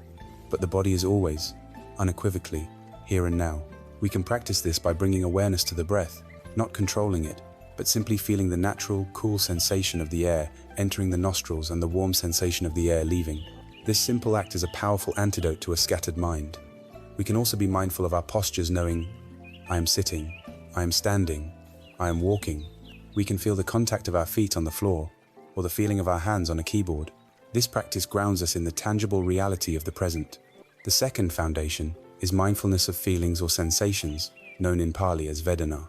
but the body is always, unequivocally, here and now. We can practice this by bringing awareness to the breath, not controlling it, but simply feeling the natural, cool sensation of the air entering the nostrils and the warm sensation of the air leaving. This simple act is a powerful antidote to a scattered mind. We can also be mindful of our postures, knowing, I am sitting, I am standing, I am walking. We can feel the contact of our feet on the floor, or the feeling of our hands on a keyboard. This practice grounds us in the tangible reality of the present. The second foundation is mindfulness of feelings or sensations, known in Pali as Vedana.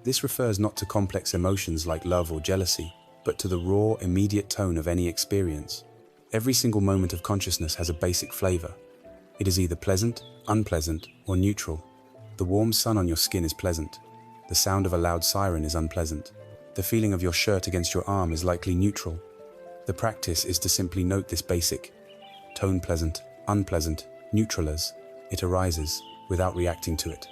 This refers not to complex emotions like love or jealousy, but to the raw, immediate tone of any experience. Every single moment of consciousness has a basic flavor. It is either pleasant, unpleasant, or neutral. The warm sun on your skin is pleasant. The sound of a loud siren is unpleasant. The feeling of your shirt against your arm is likely neutral. The practice is to simply note this basic tone: pleasant, unpleasant, neutral as it arises, without reacting to it.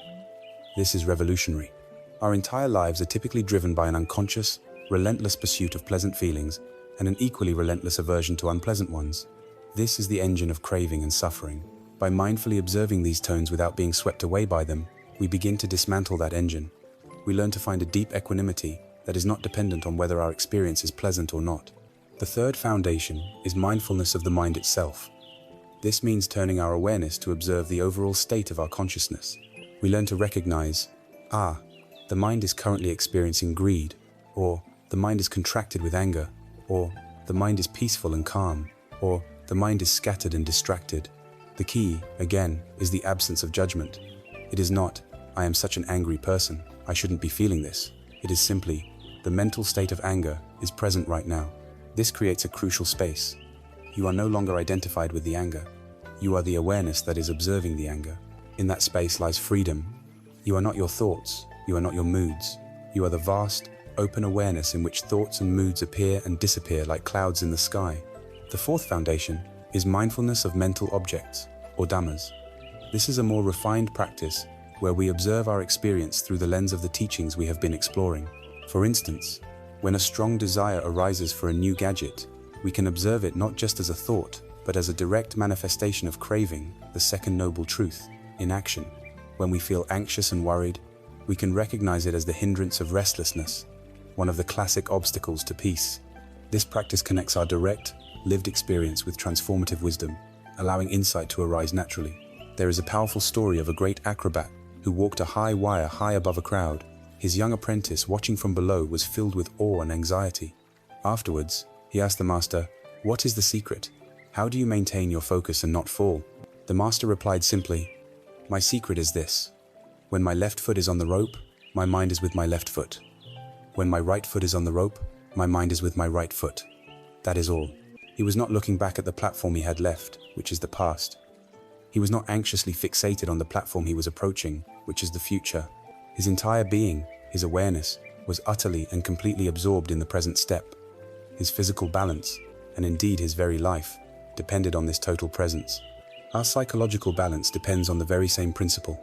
This is revolutionary. Our entire lives are typically driven by an unconscious, relentless pursuit of pleasant feelings and an equally relentless aversion to unpleasant ones. This is the engine of craving and suffering. By mindfully observing these tones without being swept away by them, we begin to dismantle that engine. We learn to find a deep equanimity that is not dependent on whether our experience is pleasant or not. The third foundation is mindfulness of the mind itself. This means turning our awareness to observe the overall state of our consciousness. We learn to recognize, the mind is currently experiencing greed, or the mind is contracted with anger, or the mind is peaceful and calm, or the mind is scattered and distracted. The key, again, is the absence of judgment. It is not, I am such an angry person, I shouldn't be feeling this. It is simply, the mental state of anger is present right now. This creates a crucial space. You are no longer identified with the anger. You are the awareness that is observing the anger. In that space lies freedom. You are not your thoughts. You are not your moods. You are the vast, open awareness in which thoughts and moods appear and disappear like clouds in the sky. The fourth foundation is mindfulness of mental objects, or dhammas. This is a more refined practice where we observe our experience through the lens of the teachings we have been exploring. For instance, when a strong desire arises for a new gadget, we can observe it not just as a thought, but as a direct manifestation of craving, the second noble truth, in action. When we feel anxious and worried, we can recognize it as the hindrance of restlessness, one of the classic obstacles to peace. This practice connects our direct, lived experience with transformative wisdom, allowing insight to arise naturally. There is a powerful story of a great acrobat who walked a high wire high above a crowd. His young apprentice, watching from below, was filled with awe and anxiety. Afterwards, he asked the master, "What is the secret? How do you maintain your focus and not fall?" The master replied simply, "My secret is this. When my left foot is on the rope, my mind is with my left foot. When my right foot is on the rope, my mind is with my right foot. That is all." He was not looking back at the platform he had left, which is the past. He was not anxiously fixated on the platform he was approaching, which is the future. His entire being, his awareness, was utterly and completely absorbed in the present step. His physical balance, and indeed his very life, depended on this total presence. Our psychological balance depends on the very same principle.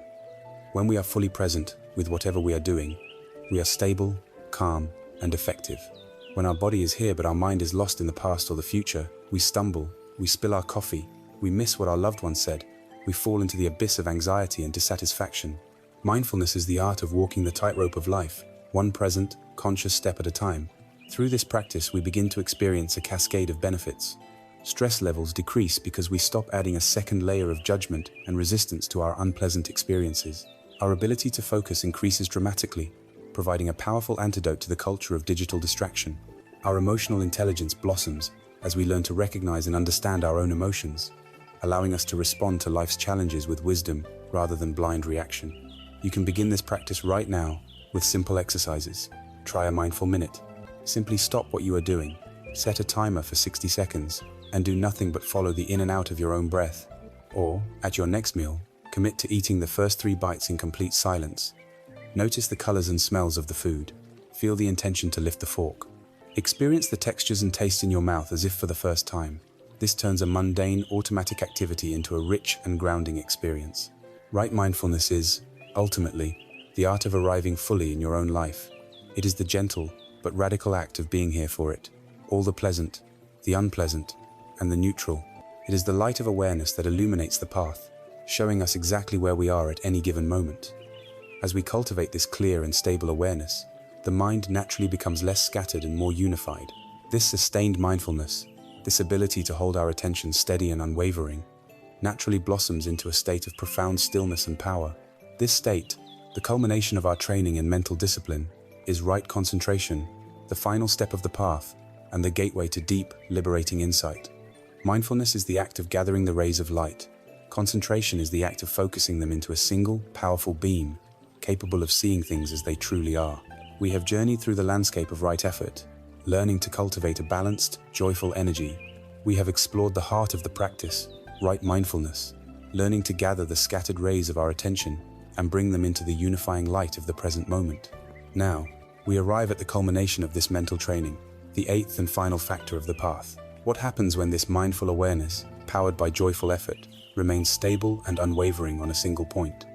When we are fully present with whatever we are doing, we are stable, calm, and effective. When our body is here but our mind is lost in the past or the future, we stumble, we spill our coffee, we miss what our loved one said, we fall into the abyss of anxiety and dissatisfaction. Mindfulness is the art of walking the tightrope of life, one present, conscious step at a time. Through this practice, we begin to experience a cascade of benefits. Stress levels decrease because we stop adding a second layer of judgment and resistance to our unpleasant experiences. Our ability to focus increases dramatically, providing a powerful antidote to the culture of digital distraction. Our emotional intelligence blossoms as we learn to recognize and understand our own emotions, allowing us to respond to life's challenges with wisdom rather than blind reaction. You can begin this practice right now with simple exercises. Try a mindful minute. Simply stop what you are doing, set a timer for 60 seconds, and do nothing but follow the in and out of your own breath. Or, at your next meal, commit to eating the first 3 bites in complete silence. Notice the colors and smells of the food. Feel the intention to lift the fork. Experience the textures and taste in your mouth as if for the first time. This turns a mundane, automatic activity into a rich and grounding experience. Right mindfulness is, ultimately, the art of arriving fully in your own life. It is the gentle but radical act of being here for it. All the pleasant, the unpleasant, and the neutral. It is the light of awareness that illuminates the path, showing us exactly where we are at any given moment. As we cultivate this clear and stable awareness, the mind naturally becomes less scattered and more unified. This sustained mindfulness, this ability to hold our attention steady and unwavering, naturally blossoms into a state of profound stillness and power. This state, the culmination of our training in mental discipline, is right concentration, the final step of the path, and the gateway to deep, liberating insight. Mindfulness is the act of gathering the rays of light. Concentration is the act of focusing them into a single, powerful beam, capable of seeing things as they truly are. We have journeyed through the landscape of right effort, learning to cultivate a balanced, joyful energy. We have explored the heart of the practice, right mindfulness, learning to gather the scattered rays of our attention and bring them into the unifying light of the present moment. Now, we arrive at the culmination of this mental training, the 8th and final factor of the path. What happens when this mindful awareness, powered by joyful effort, remains stable and unwavering on a single point?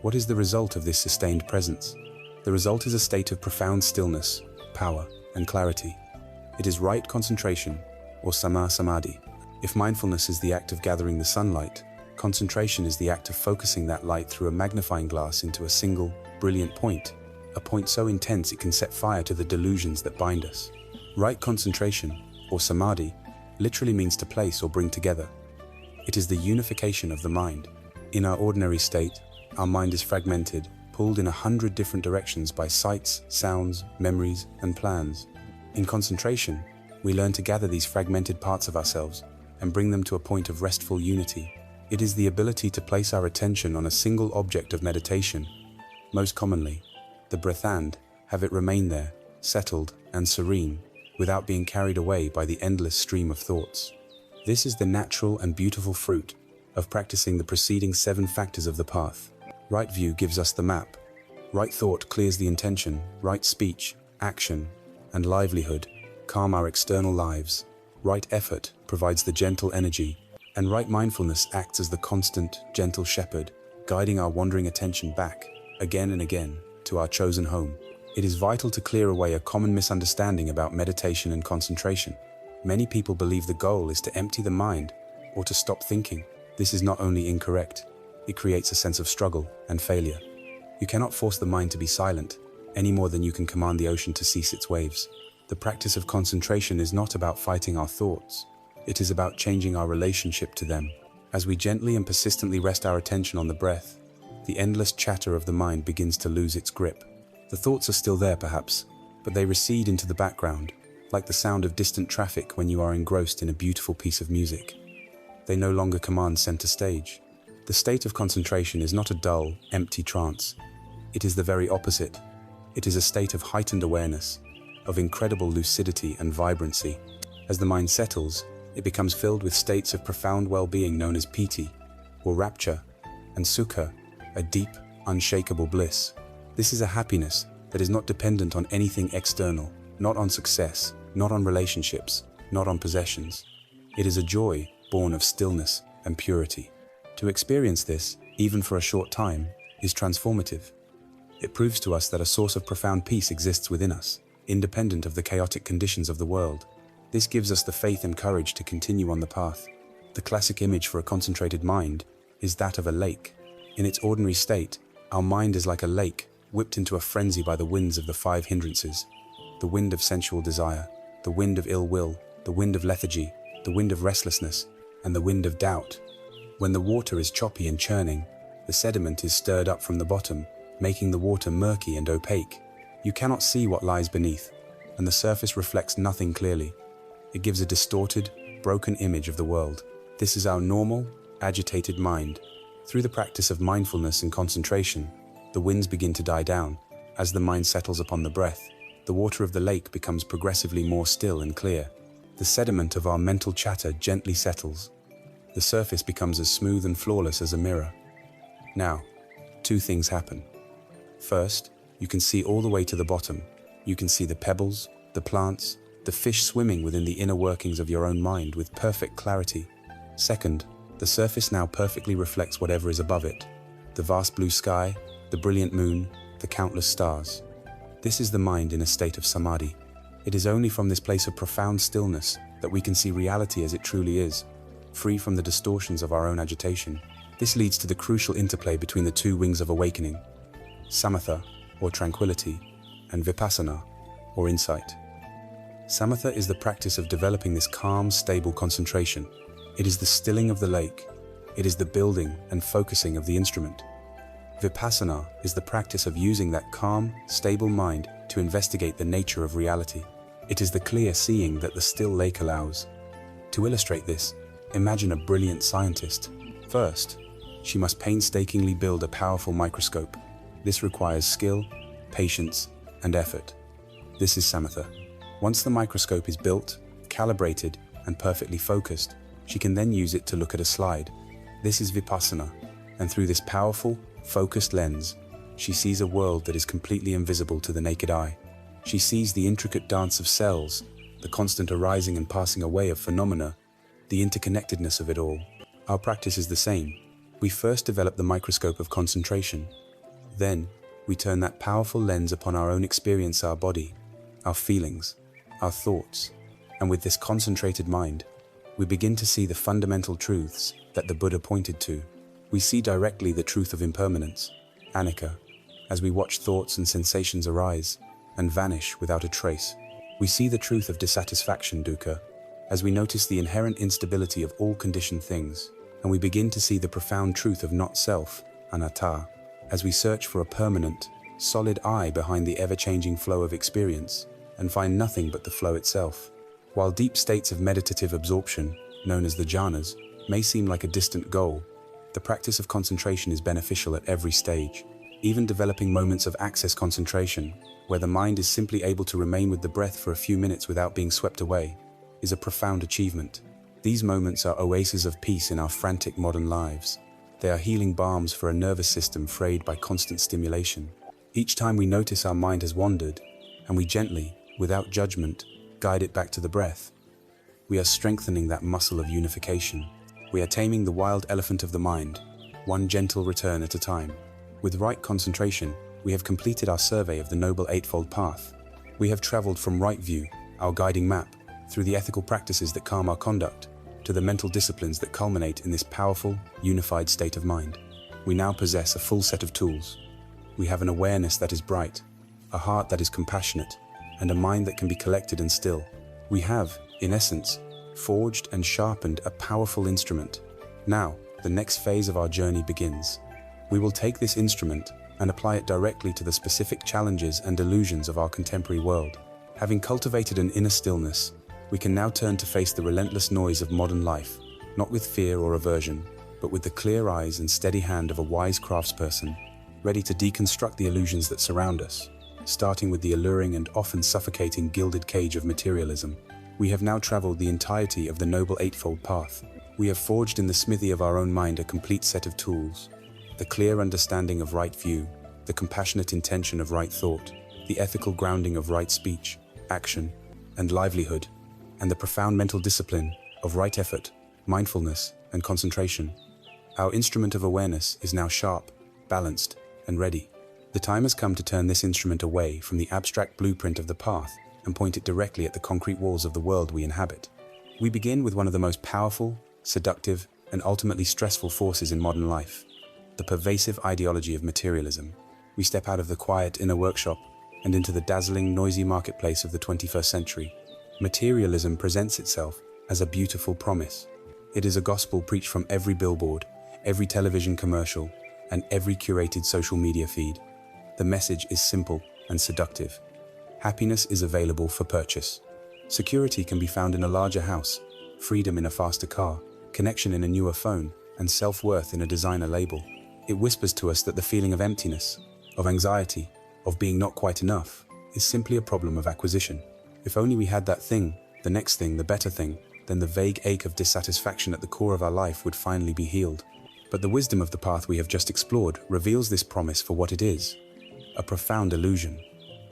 What is the result of this sustained presence? The result is a state of profound stillness, power, and clarity. It is right concentration, or samadhi. If mindfulness is the act of gathering the sunlight, concentration is the act of focusing that light through a magnifying glass into a single, brilliant point, a point so intense it can set fire to the delusions that bind us. Right concentration, or samadhi, literally means to place or bring together. It is the unification of the mind. In our ordinary state, our mind is fragmented, pulled in 100 different directions by sights, sounds, memories, and plans. In concentration, we learn to gather these fragmented parts of ourselves and bring them to a point of restful unity. It is the ability to place our attention on a single object of meditation, most commonly the breath, and have it remain there, settled and serene, without being carried away by the endless stream of thoughts. This is the natural and beautiful fruit of practicing the preceding 7 factors of the path. Right view gives us the map. Right thought clears the intention. Right speech, action, and livelihood calm our external lives. Right effort provides the gentle energy, and right mindfulness acts as the constant, gentle shepherd, guiding our wandering attention back, again and again, to our chosen home. It is vital to clear away a common misunderstanding about meditation and concentration. Many people believe the goal is to empty the mind or to stop thinking. This is not only incorrect, it creates a sense of struggle and failure. You cannot force the mind to be silent, any more than you can command the ocean to cease its waves. The practice of concentration is not about fighting our thoughts. It is about changing our relationship to them. As we gently and persistently rest our attention on the breath, the endless chatter of the mind begins to lose its grip. The thoughts are still there perhaps, but they recede into the background, like the sound of distant traffic when you are engrossed in a beautiful piece of music. They no longer command center stage. The state of concentration is not a dull, empty trance. It is the very opposite. It is a state of heightened awareness, of incredible lucidity and vibrancy. As the mind settles, it becomes filled with states of profound well-being known as piti, or rapture, and sukha, a deep, unshakable bliss. This is a happiness that is not dependent on anything external, not on success, not on relationships, not on possessions. It is a joy born of stillness and purity. To experience this, even for a short time, is transformative. It proves to us that a source of profound peace exists within us, independent of the chaotic conditions of the world. This gives us the faith and courage to continue on the path. The classic image for a concentrated mind is that of a lake. In its ordinary state, our mind is like a lake, whipped into a frenzy by the winds of the five hindrances: the wind of sensual desire, the wind of ill will, the wind of lethargy, the wind of restlessness, and the wind of doubt. When the water is choppy and churning, the sediment is stirred up from the bottom, making the water murky and opaque. You cannot see what lies beneath, and the surface reflects nothing clearly. It gives a distorted, broken image of the world. This is our normal, agitated mind. Through the practice of mindfulness and concentration, the winds begin to die down. As the mind settles upon the breath, the water of the lake becomes progressively more still and clear. The sediment of our mental chatter gently settles. The surface becomes as smooth and flawless as a mirror. Now, two things happen. First, you can see all the way to the bottom. You can see the pebbles, the plants, the fish swimming within the inner workings of your own mind with perfect clarity. Second, the surface now perfectly reflects whatever is above it: the vast blue sky, the brilliant moon, the countless stars. This is the mind in a state of samadhi. It is only from this place of profound stillness that we can see reality as it truly is, free from the distortions of our own agitation. This leads to the crucial interplay between the two wings of awakening: samatha, or tranquility, and vipassana, or insight. Samatha is the practice of developing this calm, stable concentration. It is the stilling of the lake. It is the building and focusing of the instrument. Vipassana is the practice of using that calm, stable mind to investigate the nature of reality. It is the clear seeing that the still lake allows. To illustrate this, imagine a brilliant scientist. First, she must painstakingly build a powerful microscope. This requires skill, patience, and effort. This is samatha. Once the microscope is built, calibrated, and perfectly focused, she can then use it to look at a slide. This is vipassana, and through this powerful, focused lens, she sees a world that is completely invisible to the naked eye. She sees the intricate dance of cells, the constant arising and passing away of phenomena, the interconnectedness of it all. Our practice is the same. We first develop the microscope of concentration. Then, we turn that powerful lens upon our own experience, our body, our feelings, our thoughts, and with this concentrated mind, we begin to see the fundamental truths that the Buddha pointed to. We see directly the truth of impermanence, anicca, as we watch thoughts and sensations arise and vanish without a trace. We see the truth of dissatisfaction, dukkha, as we notice the inherent instability of all conditioned things, and we begin to see the profound truth of not-self, anatta, as we search for a permanent, solid I behind the ever-changing flow of experience, and find nothing but the flow itself. While deep states of meditative absorption, known as the jhanas, may seem like a distant goal, the practice of concentration is beneficial at every stage. Even developing moments of access concentration, where the mind is simply able to remain with the breath for a few minutes without being swept away, is a profound achievement. These moments are oases of peace in our frantic modern lives. They are healing balms for a nervous system frayed by constant stimulation. Each time we notice our mind has wandered, and we gently, without judgment, guide it back to the breath, we are strengthening that muscle of unification. We are taming the wild elephant of the mind, one gentle return at a time. With right concentration, we have completed our survey of the Noble Eightfold Path. We have traveled from right view, our guiding map, through the ethical practices that calm our conduct, to the mental disciplines that culminate in this powerful, unified state of mind. We now possess a full set of tools. We have an awareness that is bright, a heart that is compassionate, and a mind that can be collected and still. We have, in essence, forged and sharpened a powerful instrument. Now, the next phase of our journey begins. We will take this instrument and apply it directly to the specific challenges and delusions of our contemporary world. Having cultivated an inner stillness, we can now turn to face the relentless noise of modern life, not with fear or aversion, but with the clear eyes and steady hand of a wise craftsperson, ready to deconstruct the illusions that surround us, starting with the alluring and often suffocating gilded cage of materialism. We have now traveled the entirety of the Noble Eightfold Path. We have forged in the smithy of our own mind a complete set of tools: the clear understanding of right view, the compassionate intention of right thought, the ethical grounding of right speech, action, and livelihood, and the profound mental discipline of right effort, mindfulness, and concentration. Our instrument of awareness is now sharp, balanced, and ready. The time has come to turn this instrument away from the abstract blueprint of the path and point it directly at the concrete walls of the world we inhabit. We begin with one of the most powerful, seductive, and ultimately stressful forces in modern life. The pervasive ideology of materialism. We step out of the quiet inner workshop and into the dazzling, noisy marketplace of the 21st century. Materialism presents itself as a beautiful promise. It is a gospel preached from every billboard, every television commercial, and every curated social media feed. The message is simple and seductive. Happiness is available for purchase. Security can be found in a larger house, freedom in a faster car, connection in a newer phone, and self-worth in a designer label. It whispers to us that the feeling of emptiness, of anxiety, of being not quite enough, is simply a problem of acquisition. If only we had that thing, the next thing, the better thing, then the vague ache of dissatisfaction at the core of our life would finally be healed. But the wisdom of the path we have just explored reveals this promise for what it is: a profound illusion.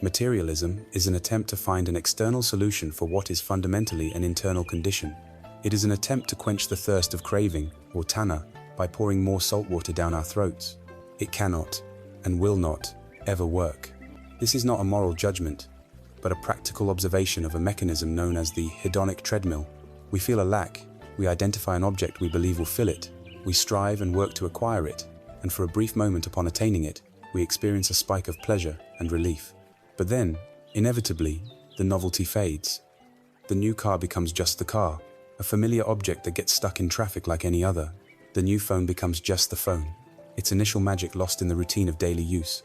Materialism is an attempt to find an external solution for what is fundamentally an internal condition. It is an attempt to quench the thirst of craving, or tanha, by pouring more salt water down our throats. It cannot, and will not, ever work. This is not a moral judgment, but a practical observation of a mechanism known as the hedonic treadmill. We feel a lack, we identify an object we believe will fill it, we strive and work to acquire it, and for a brief moment upon attaining it, we experience a spike of pleasure and relief. But then, inevitably, the novelty fades. The new car becomes just the car, a familiar object that gets stuck in traffic like any other. The new phone becomes just the phone, its initial magic lost in the routine of daily use.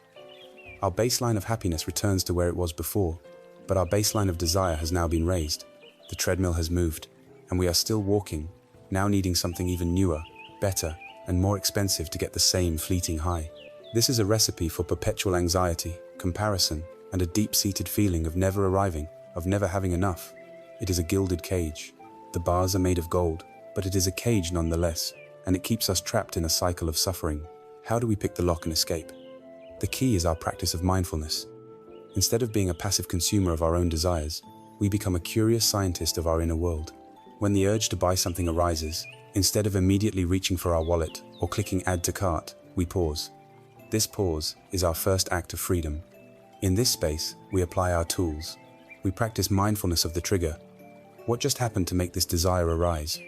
Our baseline of happiness returns to where it was before, but our baseline of desire has now been raised. The treadmill has moved, and we are still walking, now needing something even newer, better, and more expensive to get the same fleeting high. This is a recipe for perpetual anxiety, comparison, and a deep-seated feeling of never arriving, of never having enough. It is a gilded cage. The bars are made of gold, but it is a cage nonetheless, and it keeps us trapped in a cycle of suffering. How do we pick the lock and escape? The key is our practice of mindfulness. Instead of being a passive consumer of our own desires, we become a curious scientist of our inner world. When the urge to buy something arises, instead of immediately reaching for our wallet or clicking add to cart, we pause. This pause is our first act of freedom. In this space, we apply our tools. We practice mindfulness of the trigger. What just happened to make this desire arise?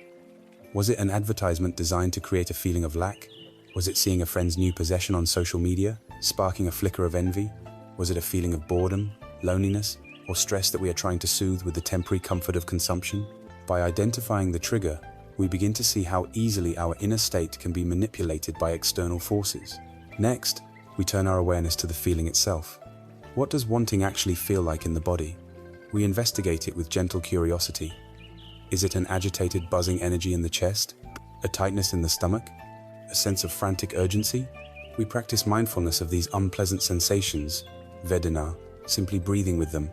Was it an advertisement designed to create a feeling of lack? Was it seeing a friend's new possession on social media, sparking a flicker of envy? Was it a feeling of boredom, loneliness, or stress that we are trying to soothe with the temporary comfort of consumption? By identifying the trigger, we begin to see how easily our inner state can be manipulated by external forces. Next, we turn our awareness to the feeling itself. What does wanting actually feel like in the body? We investigate it with gentle curiosity. Is it an agitated, buzzing energy in the chest? A tightness in the stomach? A sense of frantic urgency? We practice mindfulness of these unpleasant sensations, vedana, simply breathing with them,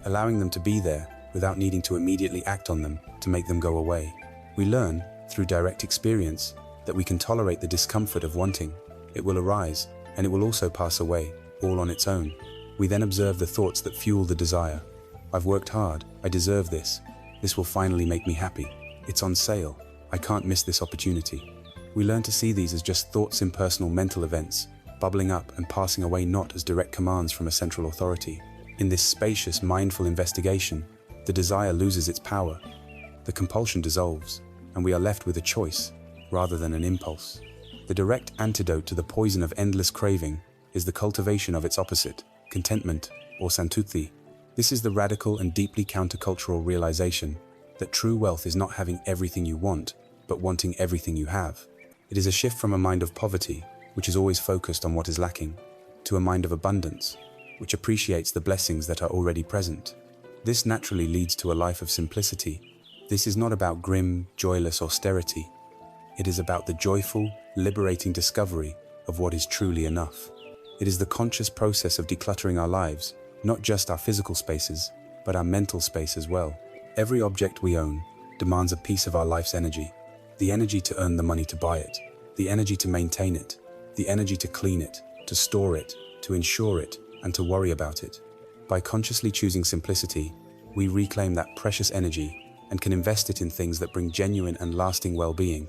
allowing them to be there without needing to immediately act on them to make them go away. We learn, through direct experience, that we can tolerate the discomfort of wanting. It will arise, and it will also pass away, all on its own. We then observe the thoughts that fuel the desire. I've worked hard, I deserve this. This will finally make me happy. It's on sale. I can't miss this opportunity. We learn to see these as just thoughts, impersonal mental events, bubbling up and passing away, not as direct commands from a central authority. In this spacious, mindful investigation, the desire loses its power. The compulsion dissolves, and we are left with a choice, rather than an impulse. The direct antidote to the poison of endless craving is the cultivation of its opposite, contentment, or santuthi. This is the radical and deeply countercultural realization that true wealth is not having everything you want, but wanting everything you have. It is a shift from a mind of poverty, which is always focused on what is lacking, to a mind of abundance, which appreciates the blessings that are already present. This naturally leads to a life of simplicity. This is not about grim, joyless austerity. It is about the joyful, liberating discovery of what is truly enough. It is the conscious process of decluttering our lives, not just our physical spaces, but our mental space as well. Every object we own demands a piece of our life's energy. The energy to earn the money to buy it, the energy to maintain it, the energy to clean it, to store it, to insure it, and to worry about it. By consciously choosing simplicity, we reclaim that precious energy and can invest it in things that bring genuine and lasting well-being.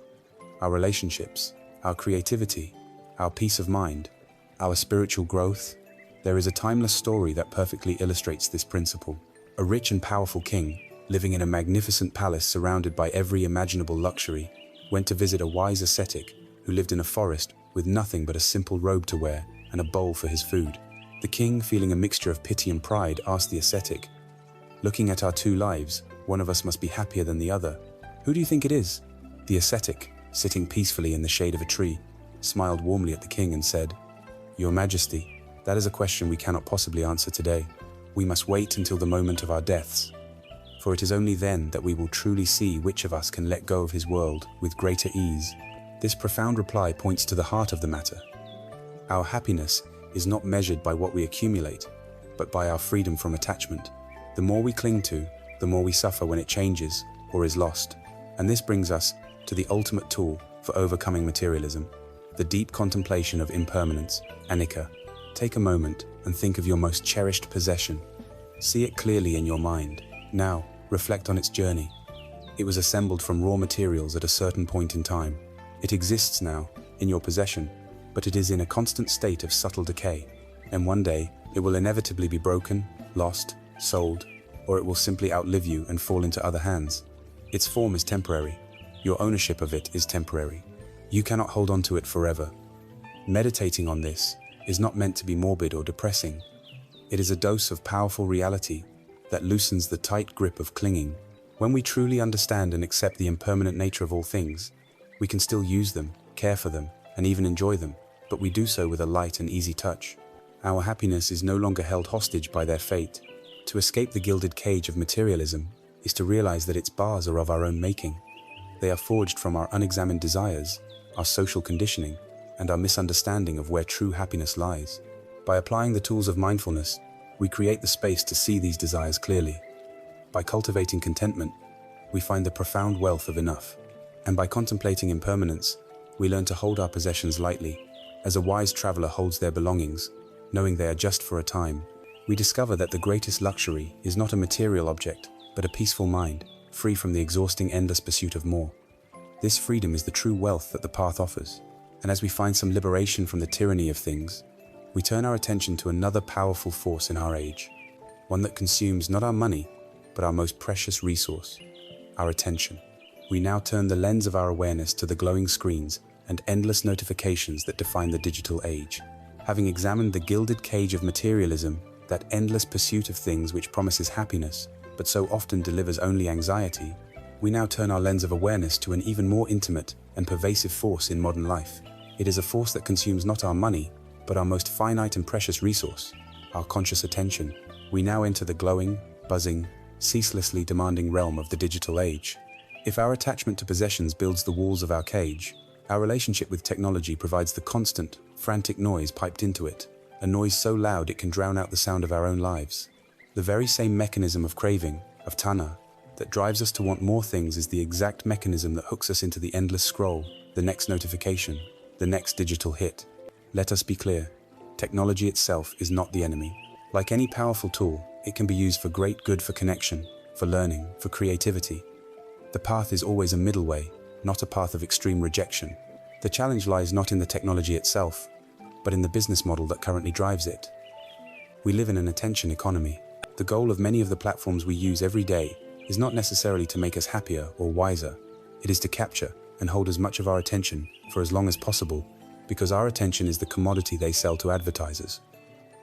Our relationships, our creativity, our peace of mind, our spiritual growth. There is a timeless story that perfectly illustrates this principle. A rich and powerful king, living in a magnificent palace surrounded by every imaginable luxury, went to visit a wise ascetic who lived in a forest with nothing but a simple robe to wear and a bowl for his food. The king, feeling a mixture of pity and pride, asked the ascetic, "Looking at our two lives, one of us must be happier than the other. Who do you think it is?" The ascetic, sitting peacefully in the shade of a tree, smiled warmly at the king and said, "Your Majesty, that is a question we cannot possibly answer today. We must wait until the moment of our deaths, for it is only then that we will truly see which of us can let go of his world with greater ease." This profound reply points to the heart of the matter. Our happiness is not measured by what we accumulate, but by our freedom from attachment. The more we cling to, the more we suffer when it changes or is lost. And this brings us to the ultimate tool for overcoming materialism, the deep contemplation of impermanence, anicca. Take a moment and think of your most cherished possession. See it clearly in your mind. Now, reflect on its journey. It was assembled from raw materials at a certain point in time. It exists now, in your possession, but it is in a constant state of subtle decay, and one day it will inevitably be broken, lost, sold, or it will simply outlive you and fall into other hands. Its form is temporary. Your ownership of it is temporary. You cannot hold on to it forever. Meditating on this is not meant to be morbid or depressing. It is a dose of powerful reality that loosens the tight grip of clinging. When we truly understand and accept the impermanent nature of all things, we can still use them, care for them, and even enjoy them, but we do so with a light and easy touch. Our happiness is no longer held hostage by their fate. To escape the gilded cage of materialism is to realize that its bars are of our own making. They are forged from our unexamined desires, our social conditioning, and our misunderstanding of where true happiness lies. By applying the tools of mindfulness, we create the space to see these desires clearly. By cultivating contentment, we find the profound wealth of enough. And by contemplating impermanence, we learn to hold our possessions lightly, as a wise traveler holds their belongings, knowing they are just for a time. We discover that the greatest luxury is not a material object, but a peaceful mind, free from the exhausting endless pursuit of more. This freedom is the true wealth that the path offers. And as we find some liberation from the tyranny of things, we turn our attention to another powerful force in our age, one that consumes not our money, but our most precious resource, our attention. We now turn the lens of our awareness to the glowing screens and endless notifications that define the digital age. Having examined the gilded cage of materialism, that endless pursuit of things which promises happiness, but so often delivers only anxiety, we now turn our lens of awareness to an even more intimate and pervasive force in modern life. It is a force that consumes not our money, but our most finite and precious resource, our conscious attention. We now enter the glowing, buzzing, ceaselessly demanding realm of the digital age. If our attachment to possessions builds the walls of our cage, our relationship with technology provides the constant, frantic noise piped into it, a noise so loud it can drown out the sound of our own lives. The very same mechanism of craving, of tanha, that drives us to want more things is the exact mechanism that hooks us into the endless scroll, the next notification, the next digital hit. Let us be clear, technology itself is not the enemy. Like any powerful tool, it can be used for great good, for connection, for learning, for creativity. The path is always a middle way, not a path of extreme rejection. The challenge lies not in the technology itself, but in the business model that currently drives it. We live in an attention economy. The goal of many of the platforms we use every day is not necessarily to make us happier or wiser. It is to capture and hold as much of our attention for as long as possible, because our attention is the commodity they sell to advertisers.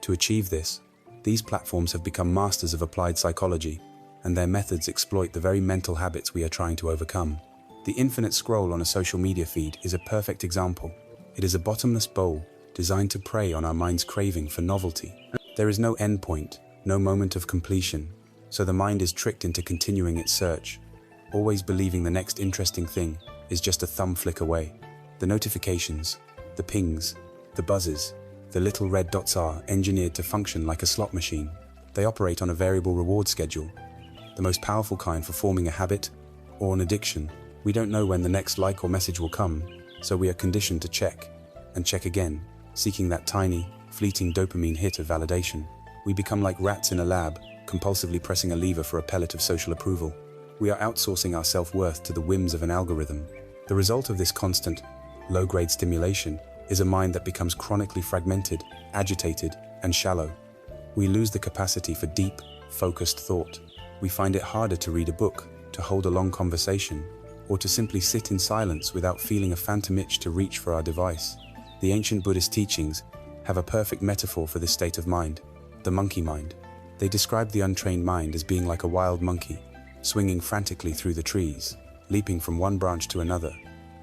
To achieve this, these platforms have become masters of applied psychology, and their methods exploit the very mental habits we are trying to overcome. The infinite scroll on a social media feed is a perfect example. It is a bottomless bowl designed to prey on our mind's craving for novelty. There is no end point, no moment of completion, so the mind is tricked into continuing its search, always believing the next interesting thing is just a thumb flick away. The notifications, the pings, the buzzes, the little red dots are engineered to function like a slot machine. They operate on a variable reward schedule, the most powerful kind for forming a habit or an addiction. We don't know when the next like or message will come, so we are conditioned to check and check again, seeking that tiny, fleeting dopamine hit of validation. We become like rats in a lab, compulsively pressing a lever for a pellet of social approval. We are outsourcing our self-worth to the whims of an algorithm. The result of this constant, low-grade stimulation is a mind that becomes chronically fragmented, agitated, and shallow. We lose the capacity for deep, focused thought. We find it harder to read a book, to hold a long conversation, or to simply sit in silence without feeling a phantom itch to reach for our device. The ancient Buddhist teachings have a perfect metaphor for this state of mind, the monkey mind. They describe the untrained mind as being like a wild monkey, swinging frantically through the trees, leaping from one branch to another,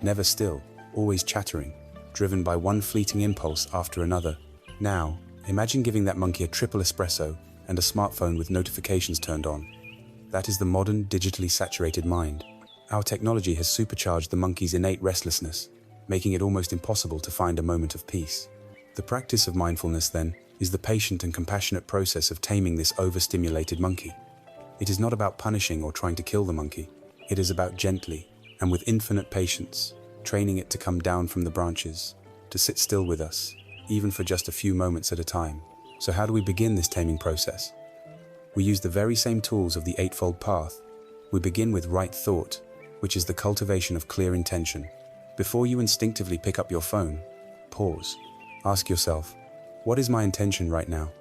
never still, always chattering, driven by one fleeting impulse after another. Now, imagine giving that monkey a triple espresso and a smartphone with notifications turned on. That is the modern, digitally saturated mind. Our technology has supercharged the monkey's innate restlessness, making it almost impossible to find a moment of peace. The practice of mindfulness, then, is the patient and compassionate process of taming this overstimulated monkey. It is not about punishing or trying to kill the monkey. It is about gently, and with infinite patience, training it to come down from the branches, to sit still with us, even for just a few moments at a time. So how do we begin this taming process? We use the very same tools of the Eightfold Path. We begin with right thought, which is the cultivation of clear intention. Before you instinctively pick up your phone, pause. Ask yourself, what is my intention right now?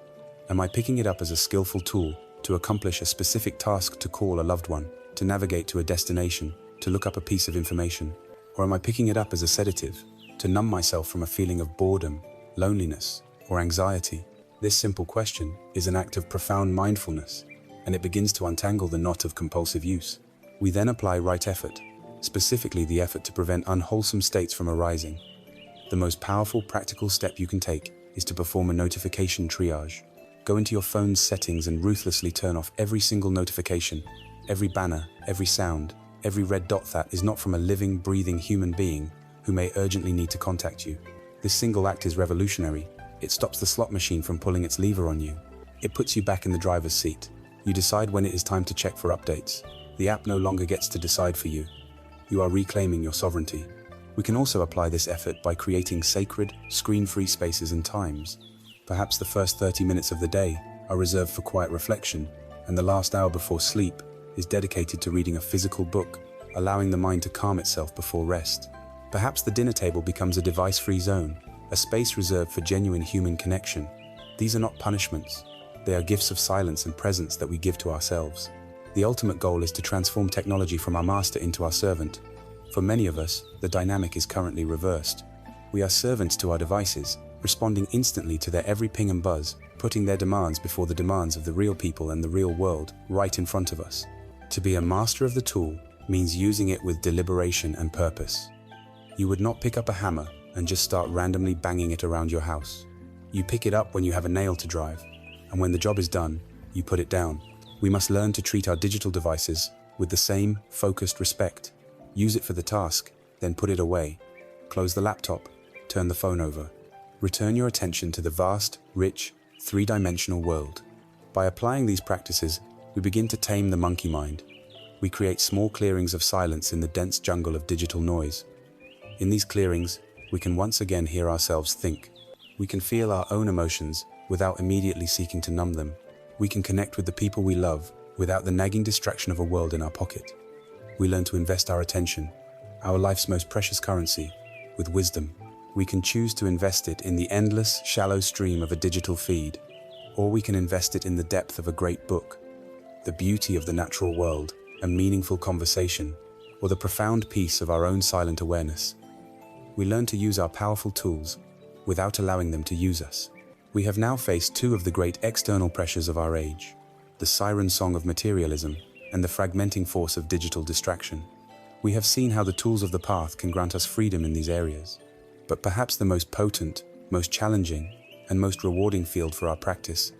Am I picking it up as a skillful tool to accomplish a specific task, to call a loved one, to navigate to a destination, to look up a piece of information? Or am I picking it up as a sedative, to numb myself from a feeling of boredom, loneliness, or anxiety? This simple question is an act of profound mindfulness, and it begins to untangle the knot of compulsive use. We then apply right effort, specifically the effort to prevent unwholesome states from arising. The most powerful practical step you can take is to perform a notification triage. Go into your phone's settings and ruthlessly turn off every single notification, every banner, every sound, every red dot that is not from a living, breathing human being who may urgently need to contact you. This single act is revolutionary. It stops the slot machine from pulling its lever on you. It puts you back in the driver's seat. You decide when it is time to check for updates. The app no longer gets to decide for you. You are reclaiming your sovereignty. We can also apply this effort by creating sacred, screen-free spaces and times. Perhaps the first 30 minutes of the day are reserved for quiet reflection, and the last hour before sleep is dedicated to reading a physical book, allowing the mind to calm itself before rest. Perhaps the dinner table becomes a device-free zone, a space reserved for genuine human connection. These are not punishments. They are gifts of silence and presence that we give to ourselves. The ultimate goal is to transform technology from our master into our servant. For many of us, the dynamic is currently reversed. We are servants to our devices, responding instantly to their every ping and buzz, putting their demands before the demands of the real people and the real world right in front of us. To be a master of the tool means using it with deliberation and purpose. You would not pick up a hammer and just start randomly banging it around your house. You pick it up when you have a nail to drive, and when the job is done, you put it down. We must learn to treat our digital devices with the same focused respect. Use it for the task, then put it away. Close the laptop, turn the phone over. Return your attention to the vast, rich, three-dimensional world. By applying these practices, we begin to tame the monkey mind. We create small clearings of silence in the dense jungle of digital noise. In these clearings, we can once again hear ourselves think. We can feel our own emotions without immediately seeking to numb them. We can connect with the people we love without the nagging distraction of a world in our pocket. We learn to invest our attention, our life's most precious currency, with wisdom. We can choose to invest it in the endless, shallow stream of a digital feed, or we can invest it in the depth of a great book, the beauty of the natural world, a meaningful conversation, or the profound peace of our own silent awareness. We learn to use our powerful tools without allowing them to use us. We have now faced two of the great external pressures of our age, the siren song of materialism and the fragmenting force of digital distraction. We have seen how the tools of the path can grant us freedom in these areas. But perhaps the most potent, most challenging, and most rewarding field for our practice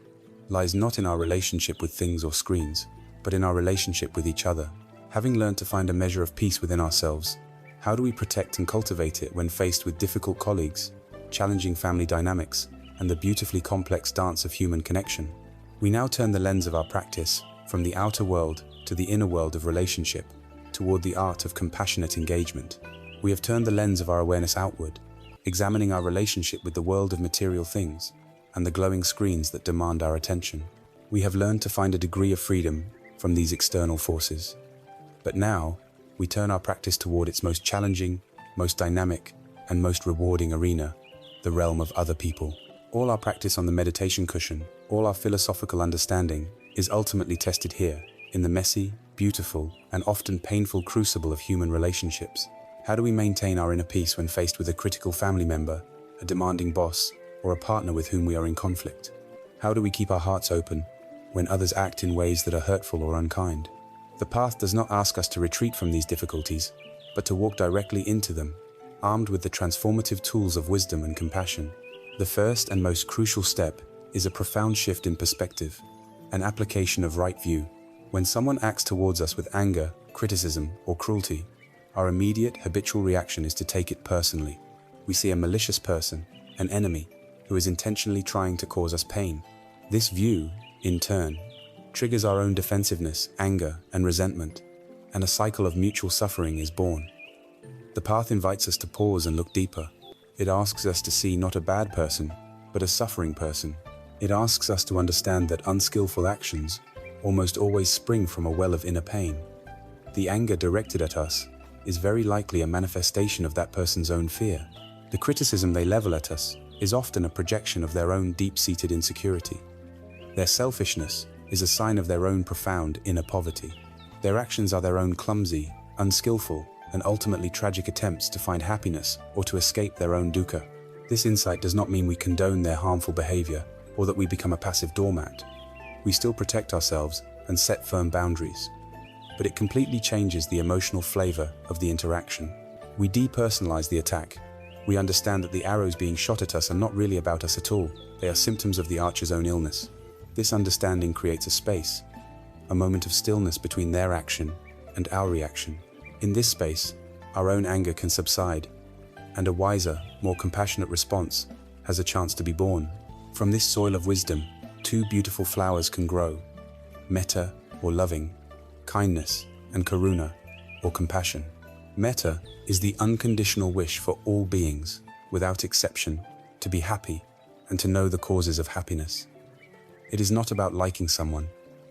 lies not in our relationship with things or screens, but in our relationship with each other. Having learned to find a measure of peace within ourselves, how do we protect and cultivate it when faced with difficult colleagues, challenging family dynamics, and the beautifully complex dance of human connection? We now turn the lens of our practice from the outer world to the inner world of relationship, toward the art of compassionate engagement. We have turned the lens of our awareness outward, examining our relationship with the world of material things and the glowing screens that demand our attention. We have learned to find a degree of freedom from these external forces. But now, we turn our practice toward its most challenging, most dynamic, and most rewarding arena, the realm of other people. All our practice on the meditation cushion, all our philosophical understanding, is ultimately tested here, in the messy, beautiful, and often painful crucible of human relationships. How do we maintain our inner peace when faced with a critical family member, a demanding boss, or a partner with whom we are in conflict? How do we keep our hearts open when others act in ways that are hurtful or unkind? The path does not ask us to retreat from these difficulties, but to walk directly into them, armed with the transformative tools of wisdom and compassion. The first and most crucial step is a profound shift in perspective, an application of right view. When someone acts towards us with anger, criticism, or cruelty, our immediate, habitual reaction is to take it personally. We see a malicious person, an enemy, who is intentionally trying to cause us pain. This view, in turn, triggers our own defensiveness, anger, and resentment, and a cycle of mutual suffering is born. The path invites us to pause and look deeper. It asks us to see not a bad person, but a suffering person. It asks us to understand that unskillful actions almost always spring from a well of inner pain. The anger directed at us is very likely a manifestation of that person's own fear. The criticism they level at us is often a projection of their own deep-seated insecurity. Their selfishness is a sign of their own profound inner poverty. Their actions are their own clumsy, unskillful, and ultimately tragic attempts to find happiness or to escape their own dukkha. This insight does not mean we condone their harmful behavior or that we become a passive doormat. We still protect ourselves and set firm boundaries. But it completely changes the emotional flavor of the interaction. We depersonalize the attack. We understand that the arrows being shot at us are not really about us at all. They are symptoms of the archer's own illness. This understanding creates a space, a moment of stillness between their action and our reaction. In this space, our own anger can subside, and a wiser, more compassionate response has a chance to be born. From this soil of wisdom, two beautiful flowers can grow: Mettā, or loving, kindness, and Karuna, or compassion. Mettā is the unconditional wish for all beings, without exception, to be happy and to know the causes of happiness. It is not about liking someone.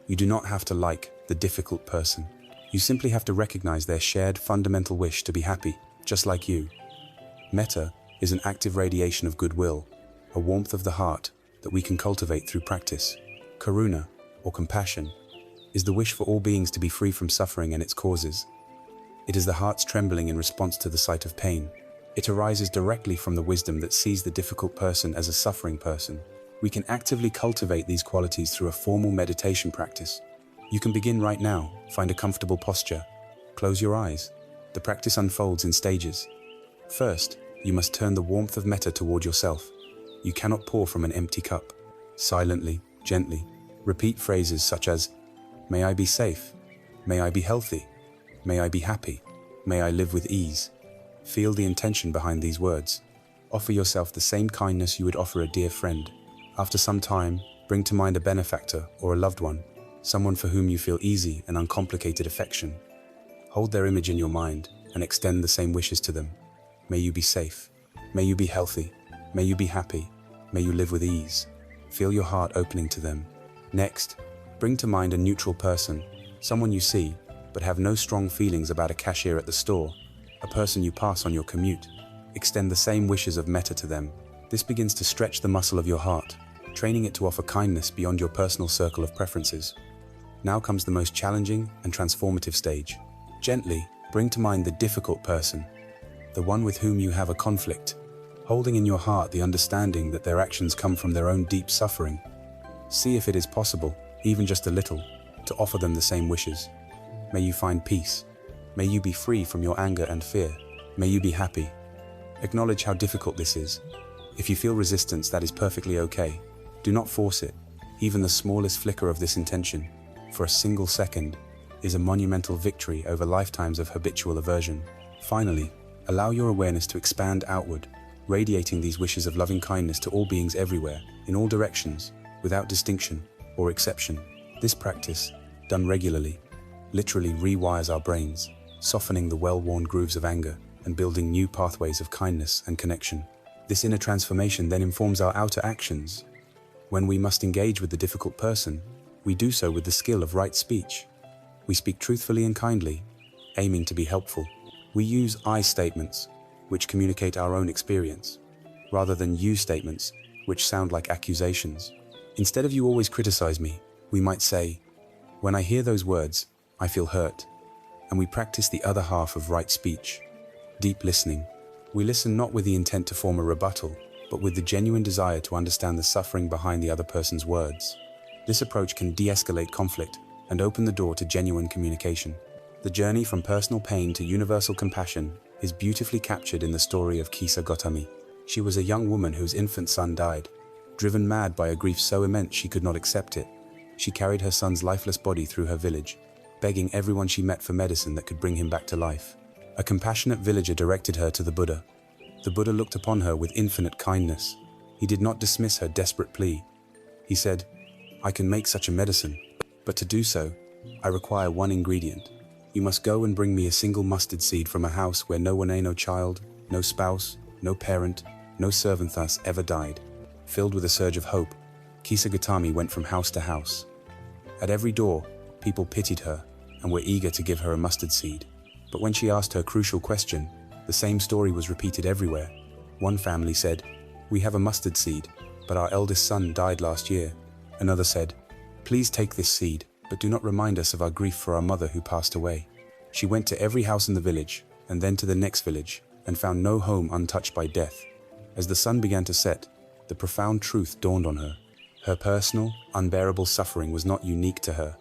You do not have to like the difficult person. You simply have to recognize their shared fundamental wish to be happy, just like you. Mettā is an active radiation of goodwill, a warmth of the heart that we can cultivate through practice. Karuna, or compassion, is the wish for all beings to be free from suffering and its causes. It is the heart's trembling in response to the sight of pain. It arises directly from the wisdom that sees the difficult person as a suffering person. We can actively cultivate these qualities through a formal meditation practice. You can begin right now. Find a comfortable posture. Close your eyes. The practice unfolds in stages. First, you must turn the warmth of Mettā toward yourself. You cannot pour from an empty cup. Silently, gently, repeat phrases such as, "May I be safe. May I be healthy. May I be happy. May I live with ease." Feel the intention behind these words. Offer yourself the same kindness you would offer a dear friend. After some time, bring to mind a benefactor or a loved one, someone for whom you feel easy and uncomplicated affection. Hold their image in your mind and extend the same wishes to them. May you be safe. May you be healthy. May you be happy. May you live with ease. Feel your heart opening to them. Next, bring to mind a neutral person, someone you see, but have no strong feelings about: a cashier at the store, a person you pass on your commute. Extend the same wishes of Mettā to them. This begins to stretch the muscle of your heart, training it to offer kindness beyond your personal circle of preferences. Now comes the most challenging and transformative stage. Gently, bring to mind the difficult person, the one with whom you have a conflict, holding in your heart the understanding that their actions come from their own deep suffering. See if it is possible, even just a little, to offer them the same wishes. May you find peace. May you be free from your anger and fear. May you be happy. Acknowledge how difficult this is. If you feel resistance, that is perfectly okay. Do not force it. Even the smallest flicker of this intention, for a single second, is a monumental victory over lifetimes of habitual aversion. Finally, allow your awareness to expand outward, radiating these wishes of loving kindness to all beings everywhere, in all directions, without distinction or exception. This practice, done regularly, literally rewires our brains, softening the well-worn grooves of anger and building new pathways of kindness and connection. This inner transformation then informs our outer actions. When we must engage with the difficult person, we do so with the skill of right speech. We speak truthfully and kindly, aiming to be helpful. We use I statements, which communicate our own experience, rather than you statements, which sound like accusations. Instead of "you always criticize me," we might say, "When I hear those words, I feel hurt. And we practice the other half of right speech, deep listening. We listen not with the intent to form a rebuttal, but with the genuine desire to understand the suffering behind the other person's words. This approach can de-escalate conflict and open the door to genuine communication. The journey from personal pain to universal compassion is beautifully captured in the story of Kisa Gotami. She was a young woman whose infant son died. Driven mad by a grief so immense she could not accept it, she carried her son's lifeless body through her village, begging everyone she met for medicine that could bring him back to life. A compassionate villager directed her to the Buddha. The Buddha looked upon her with infinite kindness. He did not dismiss her desperate plea. He said, "I can make such a medicine, but to do so, I require one ingredient. You must go and bring me a single mustard seed from a house where no child, no spouse, no parent, no servant thus ever died." Filled with a surge of hope, Kisa Gotami went from house to house. At every door, people pitied her and were eager to give her a mustard seed. But when she asked her crucial question, the same story was repeated everywhere. One family said, "We have a mustard seed, but our eldest son died last year." Another said, "Please take this seed, but do not remind us of our grief for our mother who passed away." She went to every house in the village, and then to the next village, and found no home untouched by death. As the sun began to set, the profound truth dawned on her. Her personal, unbearable suffering was not unique to her.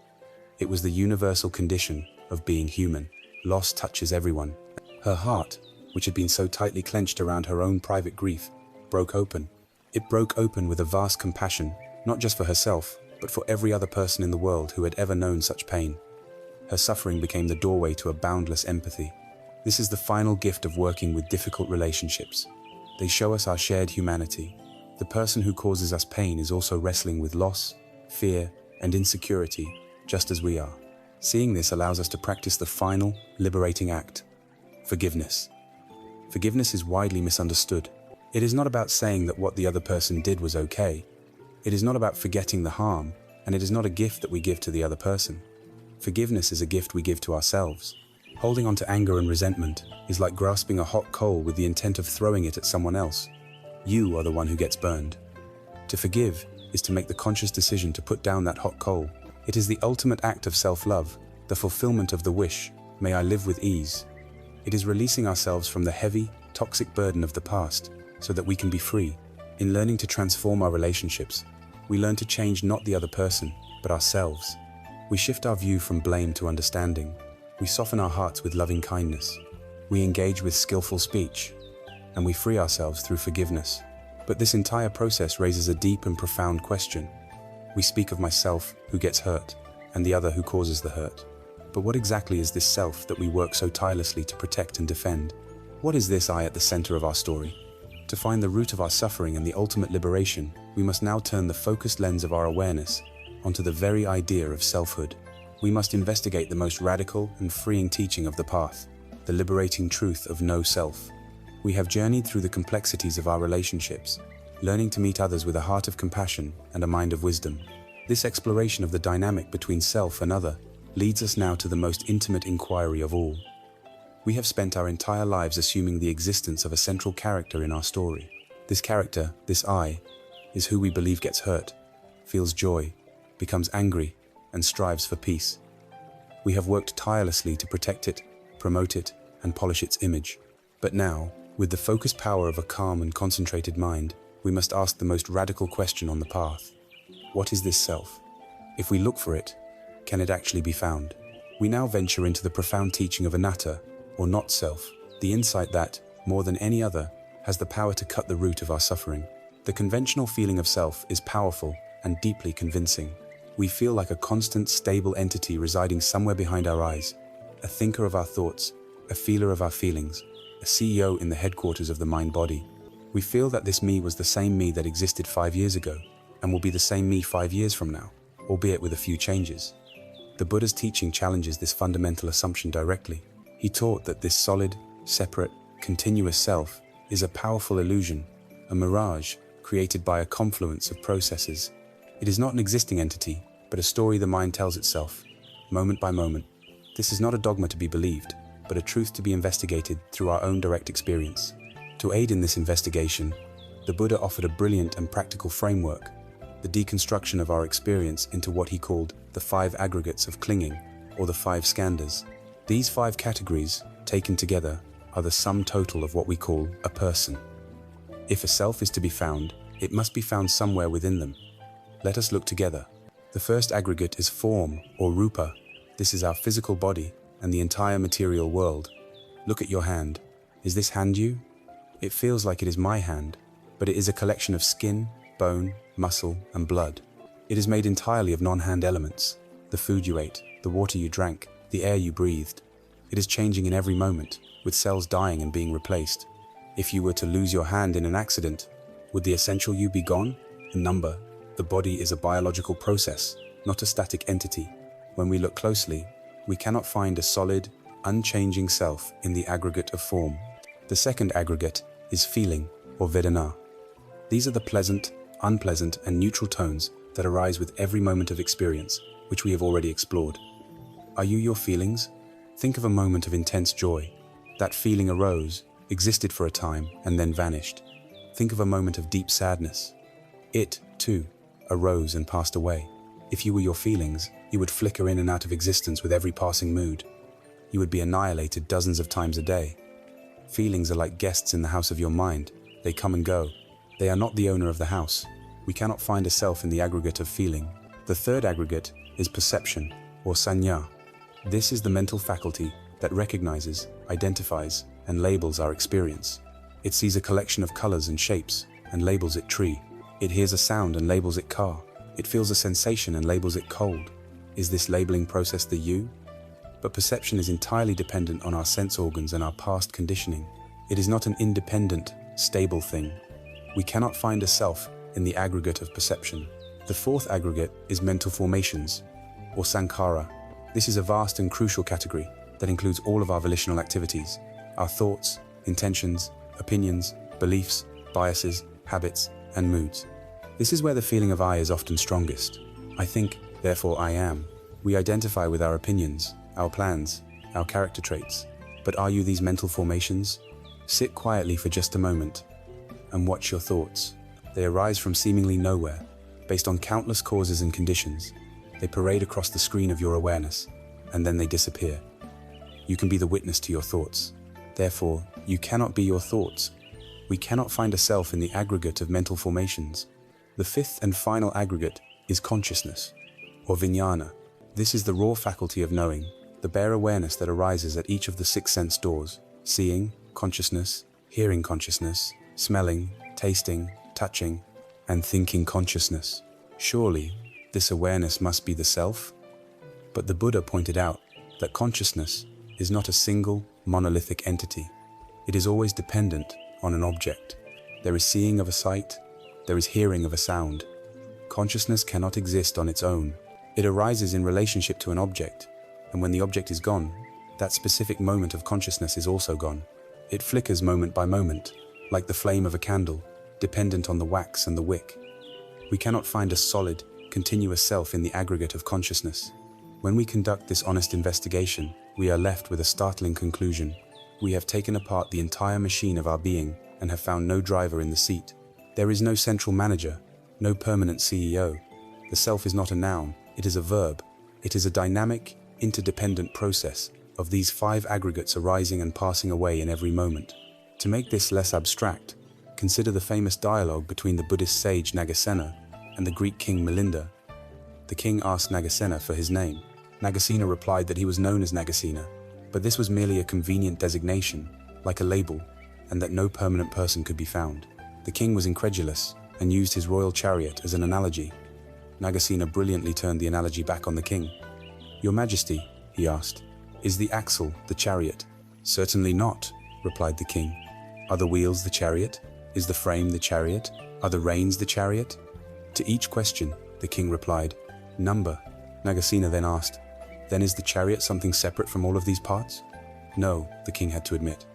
It was the universal condition of being human. Loss touches everyone. Her heart, which had been so tightly clenched around her own private grief, broke open. It broke open with a vast compassion, not just for herself, but for every other person in the world who had ever known such pain. Her suffering became the doorway to a boundless empathy. This is the final gift of working with difficult relationships. They show us our shared humanity. The person who causes us pain is also wrestling with loss, fear, and insecurity, just as we are. Seeing this allows us to practice the final, liberating act: forgiveness. Forgiveness is widely misunderstood. It is not about saying that what the other person did was okay. It is not about forgetting the harm, and it is not a gift that we give to the other person. Forgiveness is a gift we give to ourselves. Holding on to anger and resentment is like grasping a hot coal with the intent of throwing it at someone else. You are the one who gets burned. To forgive is to make the conscious decision to put down that hot coal. It is the ultimate act of self-love, the fulfillment of the wish, "May I live with ease." It is releasing ourselves from the heavy, toxic burden of the past so that we can be free. In learning to transform our relationships, we learn to change not the other person, but ourselves. We shift our view from blame to understanding. We soften our hearts with loving kindness. We engage with skillful speech, and we free ourselves through forgiveness. But this entire process raises a deep and profound question. We speak of myself who gets hurt, and the other who causes the hurt. But what exactly is this self that we work so tirelessly to protect and defend? What is this I at the center of our story? To find the root of our suffering and the ultimate liberation, we must now turn the focused lens of our awareness onto the very idea of selfhood. We must investigate the most radical and freeing teaching of the path, the liberating truth of no self. We have journeyed through the complexities of our relationships, learning to meet others with a heart of compassion and a mind of wisdom. This exploration of the dynamic between self and other leads us now to the most intimate inquiry of all. We have spent our entire lives assuming the existence of a central character in our story. This character, this I, is who we believe gets hurt, feels joy, becomes angry, and strives for peace. We have worked tirelessly to protect it, promote it, and polish its image. But now, with the focused power of a calm and concentrated mind, we must ask the most radical question on the path. What is this self? If we look for it, can it actually be found? We now venture into the profound teaching of anatta, or not self, the insight that, more than any other, has the power to cut the root of our suffering. The conventional feeling of self is powerful and deeply convincing. We feel like a constant, stable entity residing somewhere behind our eyes, a thinker of our thoughts, a feeler of our feelings, a CEO in the headquarters of the mind-body. We feel that this me was the same me that existed 5 years ago, and will be the same me 5 years from now, albeit with a few changes. The Buddha's teaching challenges this fundamental assumption directly. He taught that this solid, separate, continuous self is a powerful illusion, a mirage created by a confluence of processes. It is not an existing entity, but a story the mind tells itself, moment by moment. This is not a dogma to be believed, but a truth to be investigated through our own direct experience. To aid in this investigation, the Buddha offered a brilliant and practical framework, the deconstruction of our experience into what he called the 5 aggregates of clinging, or the 5 skandhas. These 5 categories, taken together, are the sum total of what we call a person. If a self is to be found, it must be found somewhere within them. Let us look together. The first aggregate is form, or rupa. This is our physical body and the entire material world. Look at your hand. Is this hand you? It feels like it is my hand, but it is a collection of skin, bone, muscle, and blood. It is made entirely of non-hand elements: the food you ate, the water you drank, the air you breathed. It is changing in every moment, with cells dying and being replaced. If you were to lose your hand in an accident, would the essential you be gone? A number. The body is a biological process, not a static entity. When we look closely, we cannot find a solid, unchanging self in the aggregate of form. The second aggregate is feeling, or vedana. These are the pleasant, unpleasant, and neutral tones that arise with every moment of experience, which we have already explored. Are you your feelings? Think of a moment of intense joy. That feeling arose, existed for a time, and then vanished. Think of a moment of deep sadness. It, too, arose and passed away. If you were your feelings, you would flicker in and out of existence with every passing mood. You would be annihilated dozens of times a day. Feelings are like guests in the house of your mind. They come and go. They are not the owner of the house. We cannot find a self in the aggregate of feeling. The third aggregate is perception, or sanya. This is the mental faculty that recognizes, identifies, and labels our experience. It sees a collection of colors and shapes and labels it tree. It hears a sound and labels it car. It feels a sensation and labels it cold. Is this labeling process the you? But perception is entirely dependent on our sense organs and our past conditioning. It is not an independent, stable thing. We cannot find a self in the aggregate of perception. The fourth aggregate is mental formations, or sankhara. This is a vast and crucial category that includes all of our volitional activities, our thoughts, intentions, opinions, beliefs, biases, habits, and moods. This is where the feeling of I is often strongest. I think, therefore I am. We identify with our opinions, our plans, our character traits. But are you these mental formations? Sit quietly for just a moment and watch your thoughts. They arise from seemingly nowhere, based on countless causes and conditions. They parade across the screen of your awareness, and then they disappear. You can be the witness to your thoughts. Therefore, you cannot be your thoughts. We cannot find a self in the aggregate of mental formations. The fifth and final aggregate is consciousness, or vijnana. This is the raw faculty of knowing, the bare awareness that arises at each of the 6 sense doors: seeing, consciousness, hearing consciousness, smelling, tasting, touching, and thinking consciousness. Surely, this awareness must be the self? But the Buddha pointed out that consciousness is not a single, monolithic entity. It is always dependent on an object. There is seeing of a sight, there is hearing of a sound. Consciousness cannot exist on its own. It arises in relationship to an object, and when the object is gone, that specific moment of consciousness is also gone. It flickers moment by moment, like the flame of a candle, dependent on the wax and the wick. We cannot find a solid, continuous self in the aggregate of consciousness. When we conduct this honest investigation, we are left with a startling conclusion. We have taken apart the entire machine of our being and have found no driver in the seat. There is no central manager, no permanent CEO. The self is not a noun, it is a verb. It is a dynamic, interdependent process of these 5 aggregates arising and passing away in every moment. To make this less abstract, consider the famous dialogue between the Buddhist sage Nagasena and the Greek king Melinda. The king asked Nagasena for his name. Nagasena replied that he was known as Nagasena, but this was merely a convenient designation, like a label, and that no permanent person could be found. The king was incredulous and used his royal chariot as an analogy. Nagasena brilliantly turned the analogy back on the king. "Your Majesty," he asked, "is the axle the chariot?" "Certainly not," replied the king. "Are the wheels the chariot? Is the frame the chariot? Are the reins the chariot?" To each question, the king replied, "Number." Nagasena then asked, "Then is the chariot something separate from all of these parts?" "No," the king had to admit.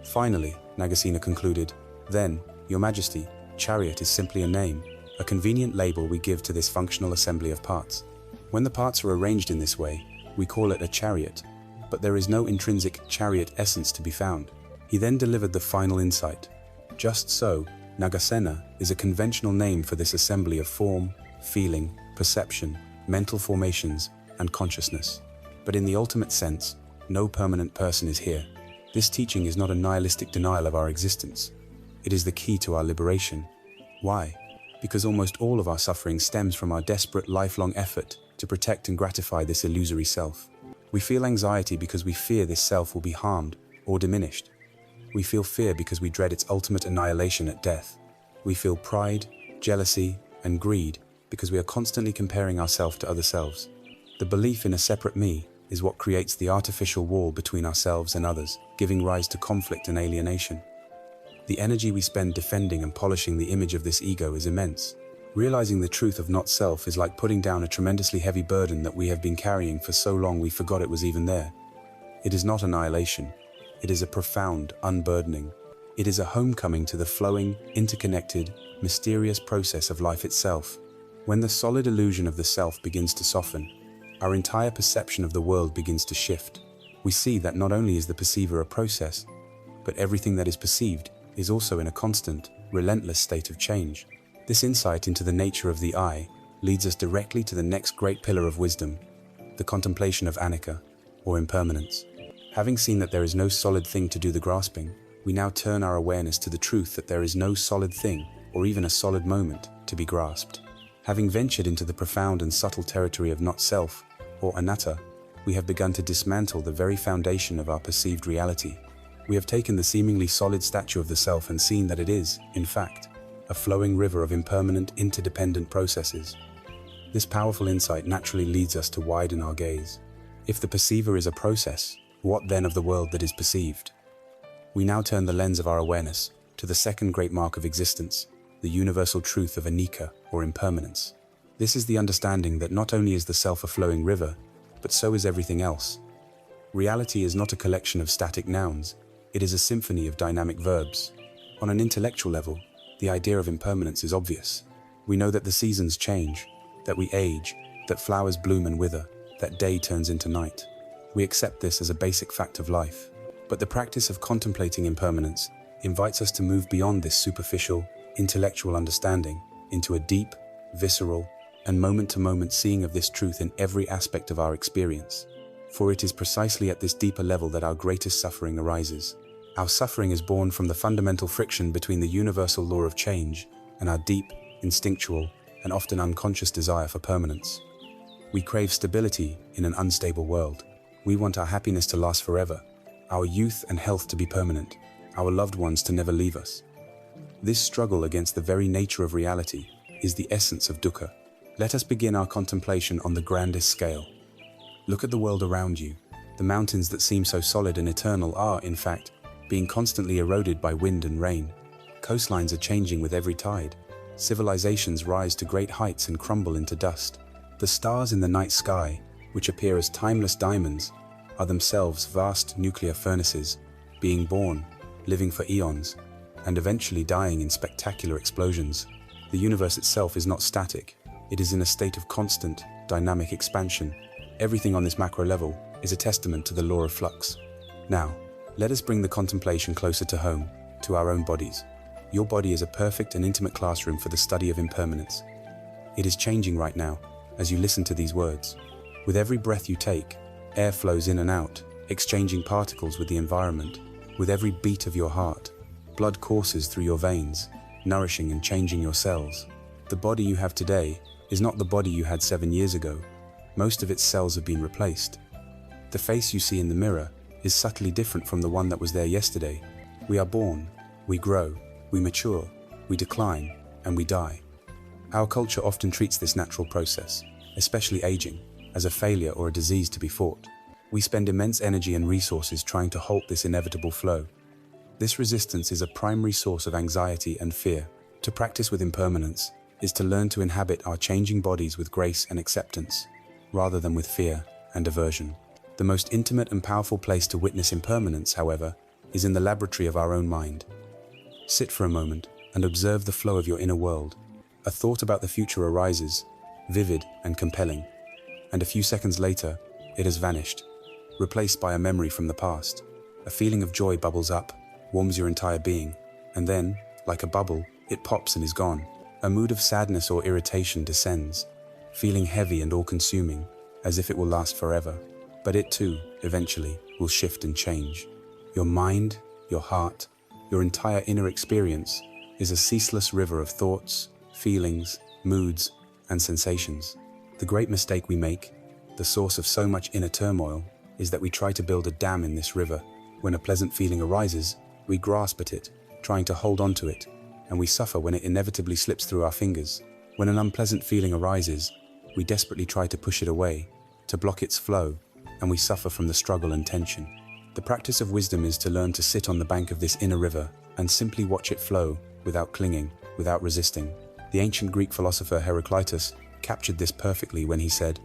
Finally, Nagasena concluded, "Then, Your Majesty, chariot is simply a name, a convenient label we give to this functional assembly of parts. When the parts are arranged in this way, we call it a chariot, but there is no intrinsic chariot essence to be found." He then delivered the final insight. Just so, Nagasena is a conventional name for this assembly of form, feeling, perception, mental formations, and consciousness. But in the ultimate sense, no permanent person is here. This teaching is not a nihilistic denial of our existence. It is the key to our liberation. Why? Because almost all of our suffering stems from our desperate lifelong effort to protect and gratify this illusory self. We feel anxiety because we fear this self will be harmed or diminished. We feel fear because we dread its ultimate annihilation at death. We feel pride, jealousy, and greed because we are constantly comparing ourselves to other selves. The belief in a separate me is what creates the artificial wall between ourselves and others, giving rise to conflict and alienation. The energy we spend defending and polishing the image of this ego is immense. Realizing the truth of not self is like putting down a tremendously heavy burden that we have been carrying for so long we forgot it was even there. It is not annihilation. It is a profound unburdening. It is a homecoming to the flowing, interconnected, mysterious process of life itself. When the solid illusion of the self begins to soften, our entire perception of the world begins to shift. We see that not only is the perceiver a process, but everything that is perceived is also in a constant, relentless state of change. This insight into the nature of the I leads us directly to the next great pillar of wisdom, the contemplation of anicca, or impermanence. Having seen that there is no solid thing to do the grasping, we now turn our awareness to the truth that there is no solid thing, or even a solid moment, to be grasped. Having ventured into the profound and subtle territory of not self, or anatta, we have begun to dismantle the very foundation of our perceived reality. We have taken the seemingly solid statue of the self and seen that it is, in fact, a flowing river of impermanent, interdependent processes. This powerful insight naturally leads us to widen our gaze. If the perceiver is a process, what then of the world that is perceived? We now turn the lens of our awareness to the second great mark of existence, the universal truth of anicca, or impermanence. This is the understanding that not only is the self a flowing river, but so is everything else. Reality is not a collection of static nouns, it is a symphony of dynamic verbs. On an intellectual level, the idea of impermanence is obvious. We know that the seasons change, that we age, that flowers bloom and wither, that day turns into night. We accept this as a basic fact of life. But the practice of contemplating impermanence invites us to move beyond this superficial, intellectual understanding into a deep, visceral, and moment-to-moment seeing of this truth in every aspect of our experience. For it is precisely at this deeper level that our greatest suffering arises. Our suffering is born from the fundamental friction between the universal law of change and our deep, instinctual, and often unconscious desire for permanence. We crave stability in an unstable world. We want our happiness to last forever, our youth and health to be permanent, our loved ones to never leave us. This struggle against the very nature of reality is the essence of dukkha. Let us begin our contemplation on the grandest scale. Look at the world around you. The mountains that seem so solid and eternal are, in fact, being constantly eroded by wind and rain. Coastlines are changing with every tide. Civilizations rise to great heights and crumble into dust. The stars in the night sky, which appear as timeless diamonds, are themselves vast nuclear furnaces, being born, living for eons, and eventually dying in spectacular explosions. The universe itself is not static. It is in a state of constant, dynamic expansion. Everything on this macro level is a testament to the law of flux. Now, let us bring the contemplation closer to home, to our own bodies. Your body is a perfect and intimate classroom for the study of impermanence. It is changing right now, as you listen to these words. With every breath you take, air flows in and out, exchanging particles with the environment. With every beat of your heart, blood courses through your veins, nourishing and changing your cells. The body you have today is not the body you had 7 years ago. Most of its cells have been replaced. The face you see in the mirror is subtly different from the one that was there yesterday. We are born, we grow, we mature, we decline, and we die. Our culture often treats this natural process, especially aging, as a failure or a disease to be fought. We spend immense energy and resources trying to halt this inevitable flow. This resistance is a primary source of anxiety and fear. To practice with impermanence is to learn to inhabit our changing bodies with grace and acceptance, rather than with fear and aversion. The most intimate and powerful place to witness impermanence, however, is in the laboratory of our own mind. Sit for a moment and observe the flow of your inner world. A thought about the future arises, vivid and compelling, and a few seconds later, it has vanished, replaced by a memory from the past. A feeling of joy bubbles up, warms your entire being, and then, like a bubble, it pops and is gone. A mood of sadness or irritation descends, feeling heavy and all-consuming, as if it will last forever. but it too, eventually, will shift and change. Your mind, your heart, your entire inner experience is a ceaseless river of thoughts, feelings, moods, and sensations. The great mistake we make, the source of so much inner turmoil, is that we try to build a dam in this river. When a pleasant feeling arises, we grasp at it, trying to hold on to it, and we suffer when it inevitably slips through our fingers. When an unpleasant feeling arises, we desperately try to push it away, to block its flow, and we suffer from the struggle and tension. The practice of wisdom is to learn to sit on the bank of this inner river and simply watch it flow, without clinging, without resisting. The ancient Greek philosopher Heraclitus captured this perfectly when he said,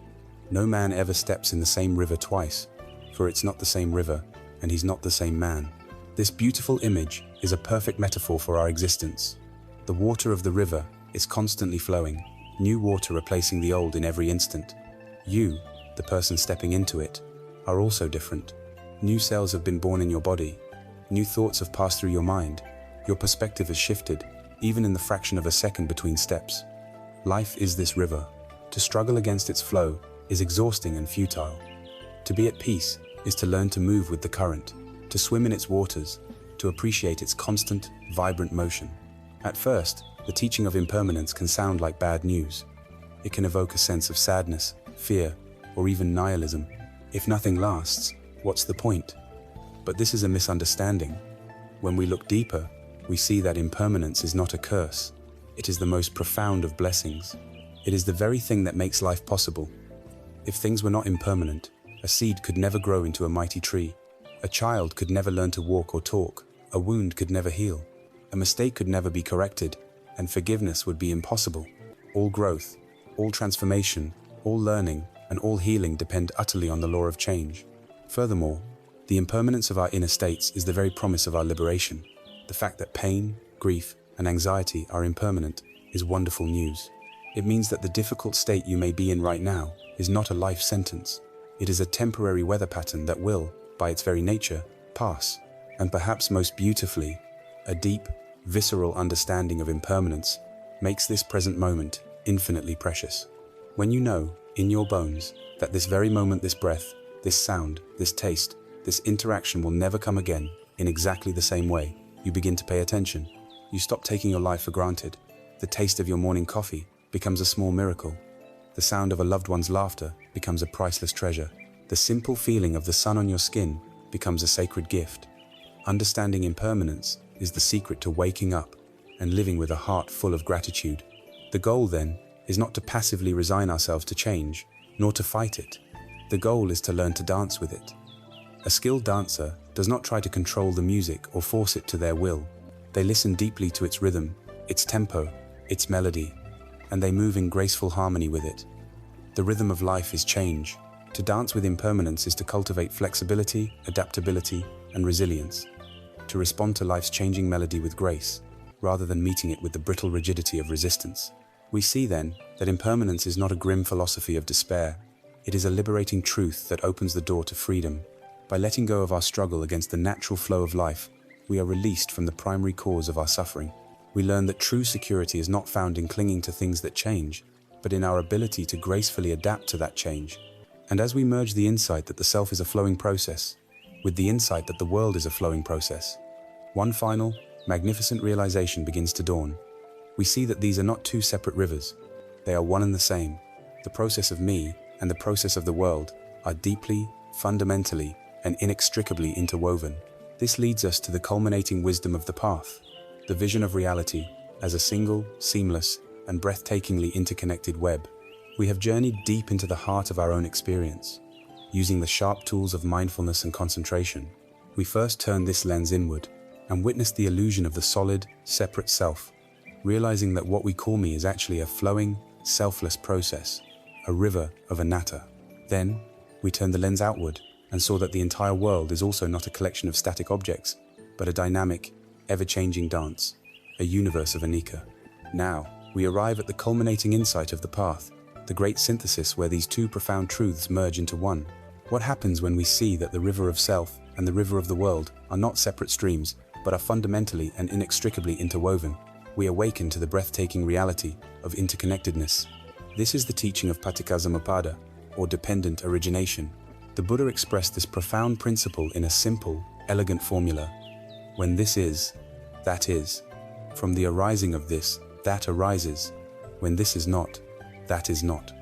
"No man ever steps in the same river twice, for it's not the same river, and he's not the same man." This beautiful image is a perfect metaphor for our existence. The water of the river is constantly flowing, new water replacing the old in every instant. You, the person stepping into it, are also different. New cells have been born in your body. New thoughts have passed through your mind. Your perspective has shifted, even in the fraction of a second between steps. Life is this river. To struggle against its flow is exhausting and futile. To be at peace is to learn to move with the current, to swim in its waters, to appreciate its constant, vibrant motion. At first, the teaching of impermanence can sound like bad news. It can evoke a sense of sadness, fear, or even nihilism. If nothing lasts, what's the point? But this is a misunderstanding. When we look deeper, we see that impermanence is not a curse. It is the most profound of blessings. It is the very thing that makes life possible. If things were not impermanent, a seed could never grow into a mighty tree. A child could never learn to walk or talk. A wound could never heal. A mistake could never be corrected, and forgiveness would be impossible. All growth, all transformation, all learning, and all healing depend utterly on the law of change. Furthermore, the impermanence of our inner states is the very promise of our liberation. The fact that pain, grief, and anxiety are impermanent is wonderful news. It means that the difficult state you may be in right now is not a life sentence. It is a temporary weather pattern that will, by its very nature, pass. And perhaps most beautifully, a deep, visceral understanding of impermanence makes this present moment infinitely precious. When you know, in your bones, that this very moment, this breath, this sound, this taste, this interaction will never come again in exactly the same way, you begin to pay attention. You stop taking your life for granted. The taste of your morning coffee becomes a small miracle. The sound of a loved one's laughter becomes a priceless treasure. The simple feeling of the sun on your skin becomes a sacred gift. Understanding impermanence is the secret to waking up and living with a heart full of gratitude. The goal, then, is not to passively resign ourselves to change, nor to fight it. The goal is to learn to dance with it. A skilled dancer does not try to control the music or force it to their will. They listen deeply to its rhythm, its tempo, its melody, and they move in graceful harmony with it. The rhythm of life is change. To dance with impermanence is to cultivate flexibility, adaptability, and resilience. To respond to life's changing melody with grace, rather than meeting it with the brittle rigidity of resistance. We see then that impermanence is not a grim philosophy of despair. It is a liberating truth that opens the door to freedom. By letting go of our struggle against the natural flow of life, we are released from the primary cause of our suffering. We learn that true security is not found in clinging to things that change, but in our ability to gracefully adapt to that change. And as we merge the insight that the self is a flowing process, with the insight that the world is a flowing process, one final, magnificent realization begins to dawn. We see that these are not two separate rivers. They are one and the same. The process of me and the process of the world are deeply, fundamentally, and inextricably interwoven. This leads us to the culminating wisdom of the path, the vision of reality as a single, seamless, and breathtakingly interconnected web. We have journeyed deep into the heart of our own experience. Using the sharp tools of mindfulness and concentration, we first turn this lens inward and witness the illusion of the solid, separate self, realizing that what we call me is actually a flowing, selfless process, a river of anatta. Then, we turn the lens outward and saw that the entire world is also not a collection of static objects, but a dynamic, ever-changing dance, a universe of anicca. Now, we arrive at the culminating insight of the path, the great synthesis where these two profound truths merge into one. What happens when we see that the river of self and the river of the world are not separate streams, but are fundamentally and inextricably interwoven? We awaken to the breathtaking reality of interconnectedness. This is the teaching of Paticca Samuppada, or dependent origination. The Buddha expressed this profound principle in a simple, elegant formula. When this is, that is. From the arising of this, that arises. When this is not, that is not.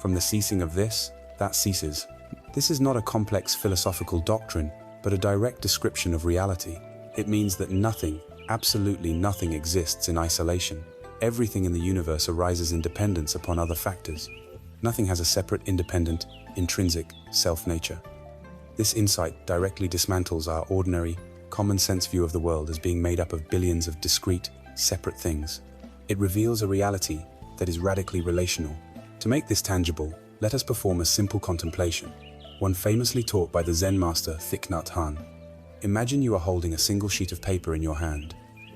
From the ceasing of this, that ceases. This is not a complex philosophical doctrine, but a direct description of reality. It means that nothing, absolutely nothing, exists in isolation. Everything in the universe arises in dependence upon other factors. Nothing has a separate, independent, intrinsic self-nature. This insight directly dismantles our ordinary, common-sense view of the world as being made up of billions of discrete, separate things. It reveals a reality that is radically relational. To make this tangible, let us perform a simple contemplation, one famously taught by the Zen master Thich Nhat Hanh. Imagine you are holding a single sheet of paper in your hand.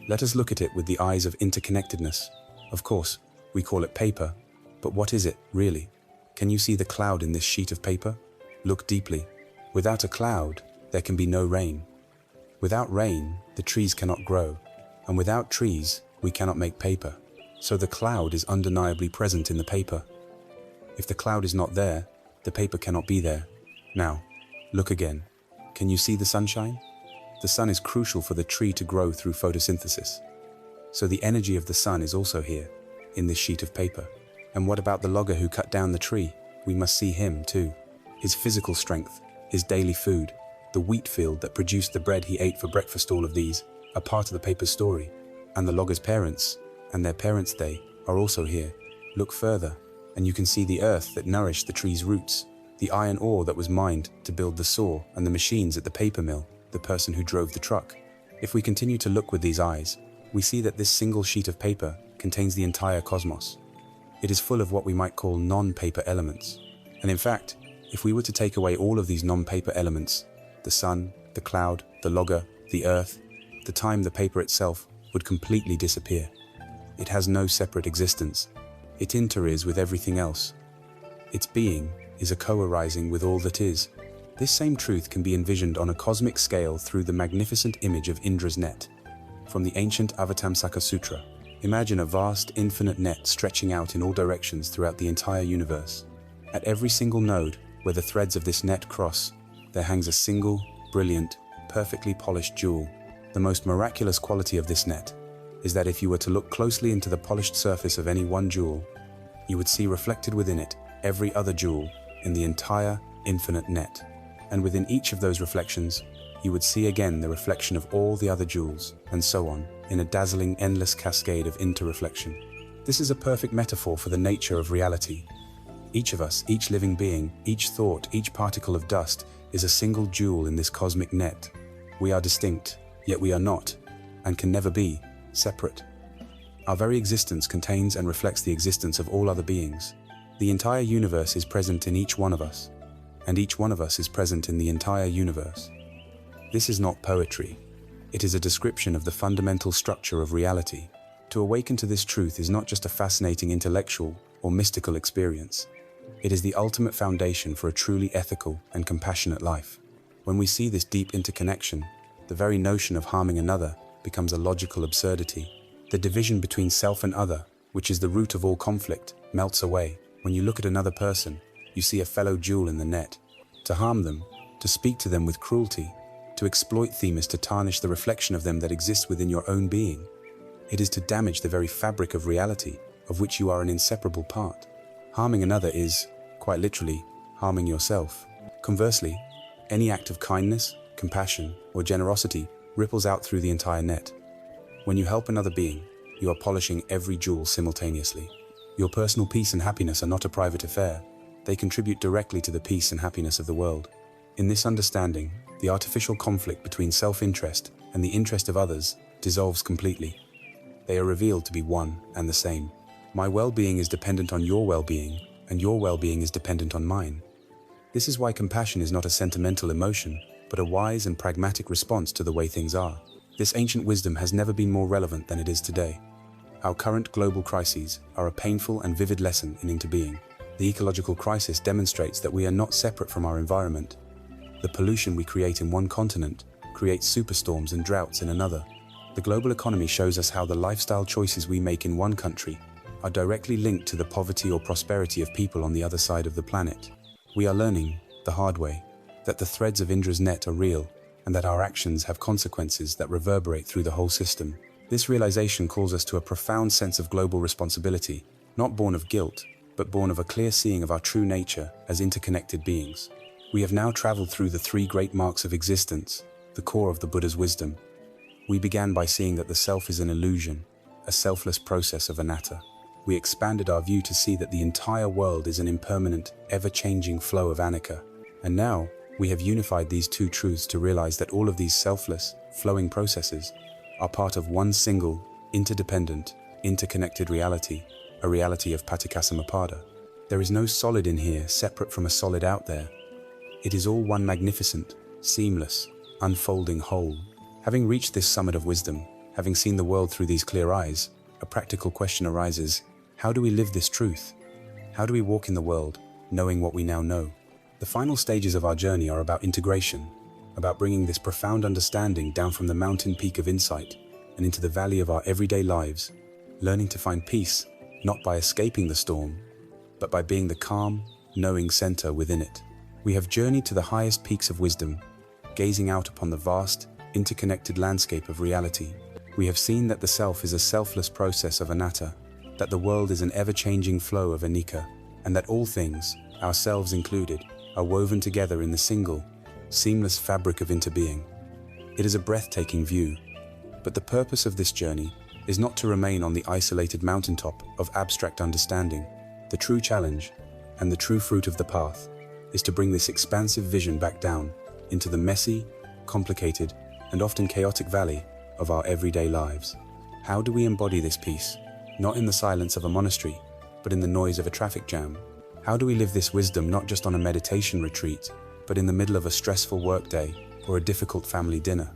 Let us look at it with the eyes of interconnectedness. Of course, we call it paper, but what is it, really? Can you see the cloud in this sheet of paper? Look deeply. Without a cloud, there can be no rain. Without rain, the trees cannot grow, and without trees, we cannot make paper. So the cloud is undeniably present in the paper. If the cloud is not there, the paper cannot be there. Now, look again. Can you see the sunshine? The sun is crucial for the tree to grow through photosynthesis. So the energy of the sun is also here, in this sheet of paper. And what about the logger who cut down the tree? We must see him too. His physical strength, his daily food, the wheat field that produced the bread he ate for breakfast, all of these are part of the paper's story. And the logger's parents, and their parents, they are also here. Look further, and you can see the earth that nourished the tree's roots, the iron ore that was mined to build the saw, and the machines at the paper mill, the person who drove the truck. If we continue to look with these eyes, we see that this single sheet of paper contains the entire cosmos. It is full of what we might call non-paper elements. And in fact, if we were to take away all of these non-paper elements, the sun, the cloud, the logger, the earth, the time, the paper itself would completely disappear. It has no separate existence. It inter-is with everything else. Its being is a co-arising with all that is. This same truth can be envisioned on a cosmic scale through the magnificent image of Indra's net. From the ancient Avatamsaka Sutra, imagine a vast, infinite net stretching out in all directions throughout the entire universe. At every single node where the threads of this net cross, there hangs a single, brilliant, perfectly polished jewel. The most miraculous quality of this net is that if you were to look closely into the polished surface of any one jewel, you would see reflected within it every other jewel in the entire infinite net. And within each of those reflections, you would see again the reflection of all the other jewels, and so on, in a dazzling, endless cascade of interreflection. This is a perfect metaphor for the nature of reality. Each of us, each living being, each thought, each particle of dust is a single jewel in this cosmic net. We are distinct, yet we are not, and can never be, separate. Our very existence contains and reflects the existence of all other beings. The entire universe is present in each one of us, and each one of us is present in the entire universe. This is not poetry. It is a description of the fundamental structure of reality. To awaken to this truth is not just a fascinating intellectual or mystical experience. It is the ultimate foundation for a truly ethical and compassionate life. When we see this deep interconnection, the very notion of harming another becomes a logical absurdity. The division between self and other, which is the root of all conflict, melts away. When you look at another person, you see a fellow jewel in the net. To harm them, to speak to them with cruelty, to exploit them is to tarnish the reflection of them that exists within your own being. It is to damage the very fabric of reality, of which you are an inseparable part. Harming another is, quite literally, harming yourself. Conversely, any act of kindness, compassion, or generosity ripples out through the entire net. When you help another being, you are polishing every jewel simultaneously. Your personal peace and happiness are not a private affair. They contribute directly to the peace and happiness of the world. In this understanding, the artificial conflict between self-interest and the interest of others dissolves completely. They are revealed to be one and the same. My well-being is dependent on your well-being, and your well-being is dependent on mine. This is why compassion is not a sentimental emotion, but a wise and pragmatic response to the way things are. This ancient wisdom has never been more relevant than it is today. Our current global crises are a painful and vivid lesson in interbeing. The ecological crisis demonstrates that we are not separate from our environment. The pollution we create in one continent creates superstorms and droughts in another. The global economy shows us how the lifestyle choices we make in one country are directly linked to the poverty or prosperity of people on the other side of the planet. We are learning, the hard way, that the threads of Indra's net are real, and that our actions have consequences that reverberate through the whole system. This realization calls us to a profound sense of global responsibility, not born of guilt, but born of a clear seeing of our true nature as interconnected beings. We have now traveled through the three great marks of existence, the core of the Buddha's wisdom. We began by seeing that the self is an illusion, a selfless process of anatta. We expanded our view to see that the entire world is an impermanent, ever-changing flow of anicca. And now, we have unified these two truths to realize that all of these selfless, flowing processes are part of one single, interdependent, interconnected reality, a reality of Paticcasamuppada. There is no solid in here separate from a solid out there. It is all one magnificent, seamless, unfolding whole. Having reached this summit of wisdom, having seen the world through these clear eyes, a practical question arises: how do we live this truth? How do we walk in the world, knowing what we now know? The final stages of our journey are about integration, about bringing this profound understanding down from the mountain peak of insight and into the valley of our everyday lives, learning to find peace, not by escaping the storm, but by being the calm, knowing center within it. We have journeyed to the highest peaks of wisdom, gazing out upon the vast, interconnected landscape of reality. We have seen that the self is a selfless process of anatta, that the world is an ever-changing flow of anicca, and that all things, ourselves included, are woven together in the single, seamless fabric of interbeing. It is a breathtaking view, but the purpose of this journey is not to remain on the isolated mountaintop of abstract understanding. The true challenge, and the true fruit of the path, is to bring this expansive vision back down into the messy, complicated, and often chaotic valley of our everyday lives. How do we embody this peace? Not in the silence of a monastery, but in the noise of a traffic jam. How do we live this wisdom not just on a meditation retreat, but in the middle of a stressful workday or a difficult family dinner?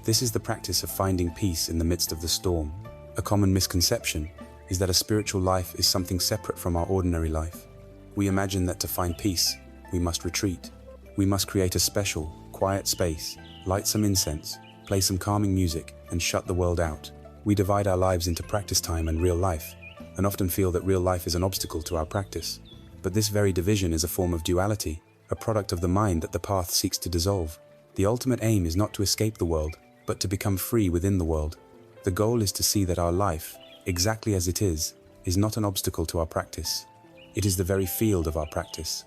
This is the practice of finding peace in the midst of the storm. A common misconception is that a spiritual life is something separate from our ordinary life. We imagine that to find peace, we must retreat. We must create a special, quiet space, light some incense, play some calming music, and shut the world out. We divide our lives into practice time and real life, and often feel that real life is an obstacle to our practice. But this very division is a form of duality, a product of the mind that the path seeks to dissolve. The ultimate aim is not to escape the world, but to become free within the world. The goal is to see that our life, exactly as it is not an obstacle to our practice. It is the very field of our practice.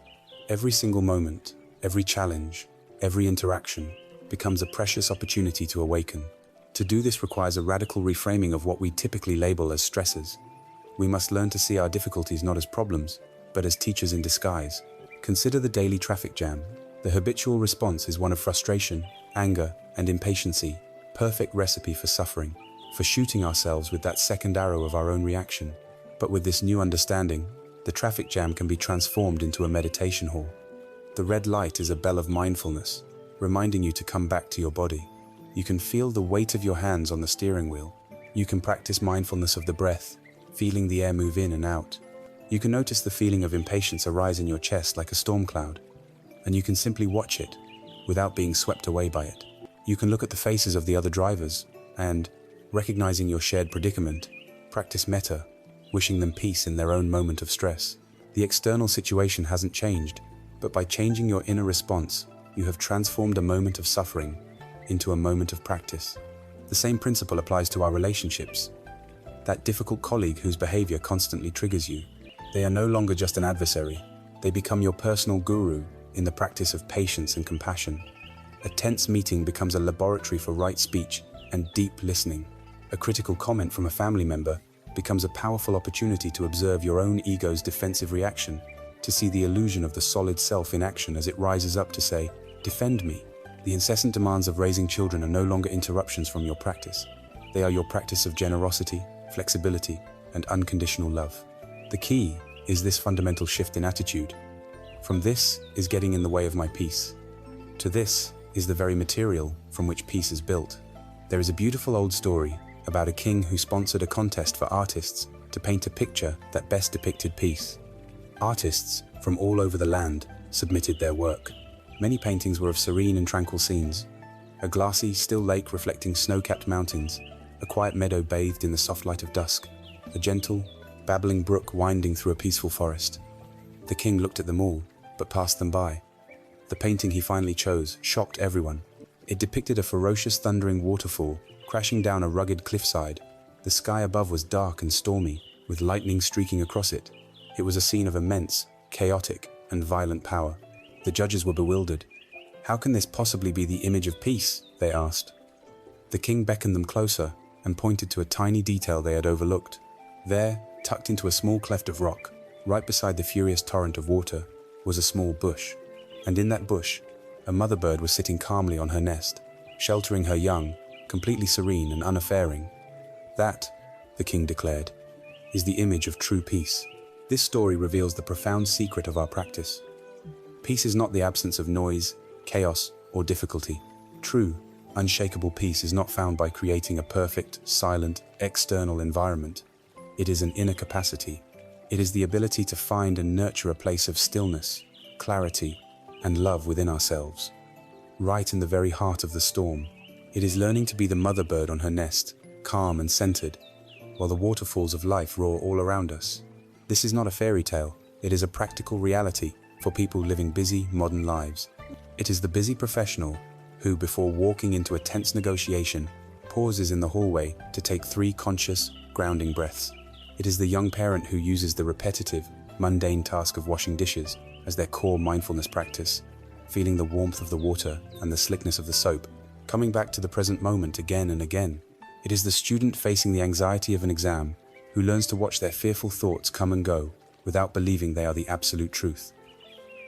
Every single moment, every challenge, every interaction becomes a precious opportunity to awaken. To do this requires a radical reframing of what we typically label as stressors. We must learn to see our difficulties not as problems, but as teachers in disguise. Consider the daily traffic jam. The habitual response is one of frustration, anger, and impatiency, perfect recipe for suffering, for shooting ourselves with that second arrow of our own reaction. But with this new understanding, the traffic jam can be transformed into a meditation hall. The red light is a bell of mindfulness, reminding you to come back to your body. You can feel the weight of your hands on the steering wheel. You can practice mindfulness of the breath, feeling the air move in and out. You can notice the feeling of impatience arise in your chest like a storm cloud, and you can simply watch it without being swept away by it. You can look at the faces of the other drivers and, recognizing your shared predicament, practice Mettā, wishing them peace in their own moment of stress. The external situation hasn't changed, but by changing your inner response, you have transformed a moment of suffering into a moment of practice. The same principle applies to our relationships. That difficult colleague whose behavior constantly triggers you. They are no longer just an adversary. They become your personal guru in the practice of patience and compassion. A tense meeting becomes a laboratory for right speech and deep listening. A critical comment from a family member becomes a powerful opportunity to observe your own ego's defensive reaction, to see the illusion of the solid self in action as it rises up to say, "Defend me." The incessant demands of raising children are no longer interruptions from your practice. They are your practice of generosity, flexibility, and unconditional love. The key is this fundamental shift in attitude. From "this is getting in the way of my peace" to "this is the very material from which peace is built." There is a beautiful old story about a king who sponsored a contest for artists to paint a picture that best depicted peace. Artists from all over the land submitted their work. Many paintings were of serene and tranquil scenes: a glassy, still lake reflecting snow-capped mountains, a quiet meadow bathed in the soft light of dusk, a gentle, babbling brook winding through a peaceful forest. The king looked at them all, but passed them by. The painting he finally chose shocked everyone. It depicted a ferocious thundering waterfall crashing down a rugged cliffside. The sky above was dark and stormy, with lightning streaking across it. It was a scene of immense, chaotic, and violent power. The judges were bewildered. "How can this possibly be the image of peace?" they asked. The king beckoned them closer and pointed to a tiny detail they had overlooked. There, tucked into a small cleft of rock, right beside the furious torrent of water, was a small bush. And in that bush, a mother bird was sitting calmly on her nest, sheltering her young, completely serene and unaffairing. "That," the king declared, "is the image of true peace." This story reveals the profound secret of our practice. Peace is not the absence of noise, chaos, or difficulty. True, unshakable peace is not found by creating a perfect, silent, external environment. It is an inner capacity. It is the ability to find and nurture a place of stillness, clarity, and love within ourselves. Right in the very heart of the storm, it is learning to be the mother bird on her nest, calm and centered, while the waterfalls of life roar all around us. This is not a fairy tale. It is a practical reality for people living busy, modern lives. It is the busy professional who, before walking into a tense negotiation, pauses in the hallway to take 3 conscious, grounding breaths. It is the young parent who uses the repetitive, mundane task of washing dishes as their core mindfulness practice, feeling the warmth of the water and the slickness of the soap, coming back to the present moment again and again. It is the student facing the anxiety of an exam who learns to watch their fearful thoughts come and go without believing they are the absolute truth.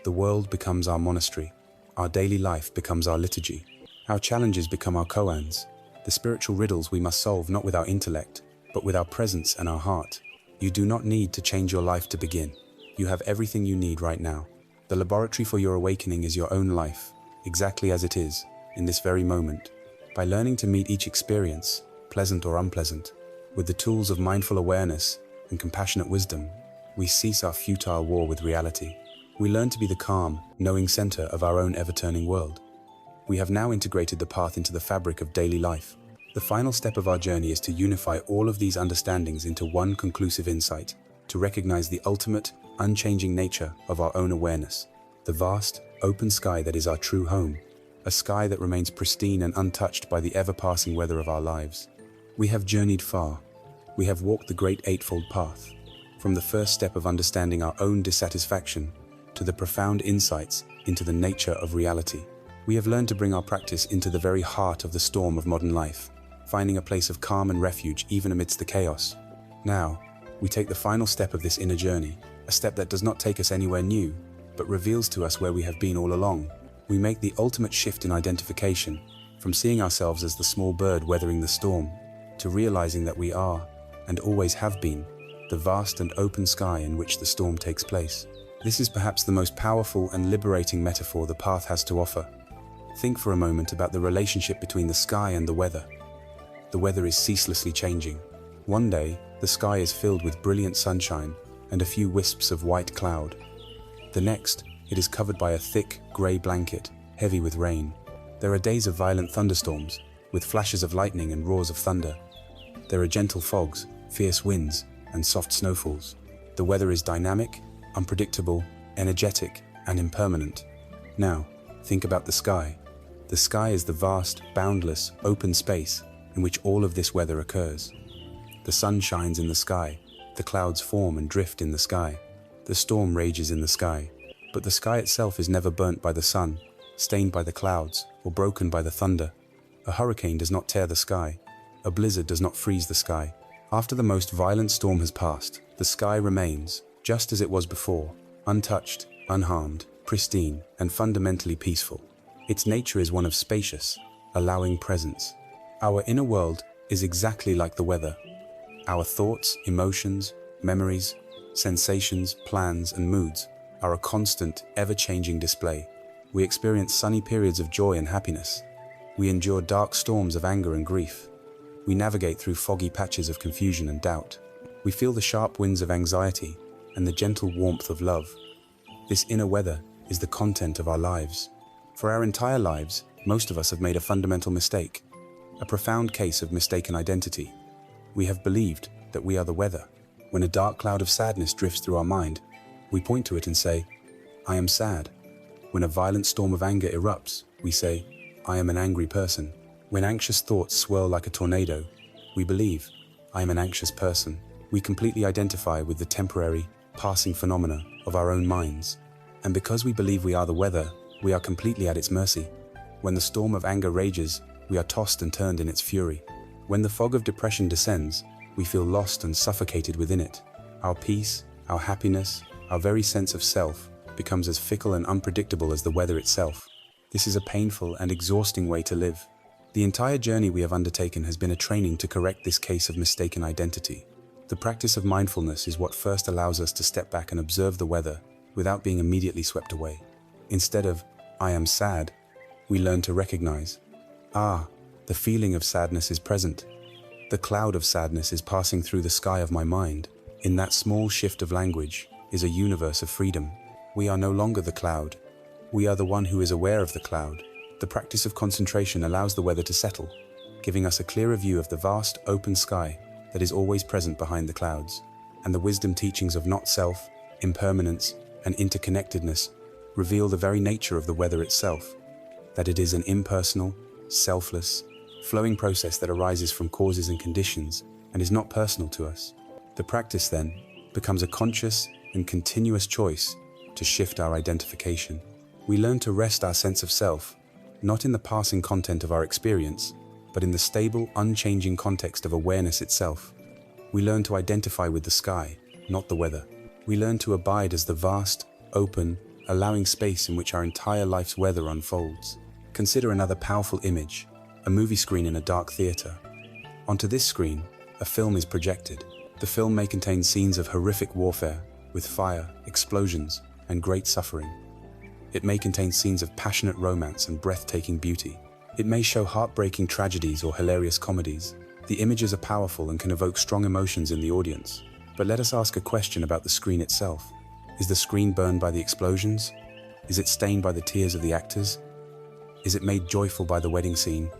The world becomes our monastery. Our daily life becomes our liturgy. Our challenges become our koans, the spiritual riddles we must solve not with our intellect, but with our presence and our heart. You do not need to change your life to begin. You have everything you need right now. The laboratory for your awakening is your own life, exactly as it is, in this very moment. By learning to meet each experience, pleasant or unpleasant, with the tools of mindful awareness and compassionate wisdom, we cease our futile war with reality. We learn to be the calm, knowing center of our own ever-turning world. We have now integrated the path into the fabric of daily life. The final step of our journey is to unify all of these understandings into one conclusive insight, to recognize the ultimate, unchanging nature of our own awareness, the vast, open sky that is our true home, a sky that remains pristine and untouched by the ever-passing weather of our lives. We have journeyed far. We have walked the great eightfold path, from the first step of understanding our own dissatisfaction to the profound insights into the nature of reality. We have learned to bring our practice into the very heart of the storm of modern life, finding a place of calm and refuge even amidst the chaos. Now, we take the final step of this inner journey, a step that does not take us anywhere new, but reveals to us where we have been all along. We make the ultimate shift in identification, from seeing ourselves as the small bird weathering the storm, to realizing that we are, and always have been, the vast and open sky in which the storm takes place. This is perhaps the most powerful and liberating metaphor the path has to offer. Think for a moment about the relationship between the sky and the weather. The weather is ceaselessly changing. One day, the sky is filled with brilliant sunshine and a few wisps of white cloud. The next, it is covered by a thick, grey blanket, heavy with rain. There are days of violent thunderstorms, with flashes of lightning and roars of thunder. There are gentle fogs, fierce winds, and soft snowfalls. The weather is dynamic, unpredictable, energetic, and impermanent. Now, think about the sky. The sky is the vast, boundless, open space in which all of this weather occurs. The sun shines in the sky, the clouds form and drift in the sky, the storm rages in the sky, but the sky itself is never burnt by the sun, stained by the clouds, or broken by the thunder. A hurricane does not tear the sky. A blizzard does not freeze the sky. After the most violent storm has passed, the sky remains, just as it was before, untouched, unharmed, pristine, and fundamentally peaceful. Its nature is one of spacious, allowing presence. Our inner world is exactly like the weather. Our thoughts, emotions, memories, sensations, plans, and moods are a constant, ever-changing display. We experience sunny periods of joy and happiness. We endure dark storms of anger and grief. We navigate through foggy patches of confusion and doubt. We feel the sharp winds of anxiety and the gentle warmth of love. This inner weather is the content of our lives. For our entire lives, most of us have made a fundamental mistake, a profound case of mistaken identity. We have believed that we are the weather. When a dark cloud of sadness drifts through our mind, we point to it and say, "I am sad." When a violent storm of anger erupts, we say, I am an angry person. When anxious thoughts swirl like a tornado, we believe, I am an anxious person. We completely identify with the temporary, passing phenomena of our own minds. And because we believe we are the weather, we are completely at its mercy. When the storm of anger rages, we are tossed and turned in its fury. When the fog of depression descends, we feel lost and suffocated within it. Our peace, our happiness, our very sense of self becomes as fickle and unpredictable as the weather itself. This is a painful and exhausting way to live. The entire journey we have undertaken has been a training to correct this case of mistaken identity. The practice of mindfulness is what first allows us to step back and observe the weather without being immediately swept away. Instead of, I am sad, we learn to recognize, the feeling of sadness is present. The cloud of sadness is passing through the sky of my mind. In that small shift of language is a universe of freedom. We are no longer the cloud. We are the one who is aware of the cloud. The practice of concentration allows the weather to settle, giving us a clearer view of the vast, open sky that is always present behind the clouds. And the wisdom teachings of not-self, impermanence, and interconnectedness reveal the very nature of the weather itself, that it is an impersonal, selfless, flowing process that arises from causes and conditions and is not personal to us. The practice, then, becomes a conscious and continuous choice to shift our identification. We learn to rest our sense of self, not in the passing content of our experience, but in the stable, unchanging context of awareness itself. We learn to identify with the sky, not the weather. We learn to abide as the vast, open, allowing space in which our entire life's weather unfolds. Consider another powerful image, a movie screen in a dark theater. Onto this screen, a film is projected. The film may contain scenes of horrific warfare, with fire, explosions, and great suffering. It may contain scenes of passionate romance and breathtaking beauty. It may show heartbreaking tragedies or hilarious comedies. The images are powerful and can evoke strong emotions in the audience. But let us ask a question about the screen itself. Is the screen burned by the explosions? Is it stained by the tears of the actors? Is it made joyful by the wedding scene?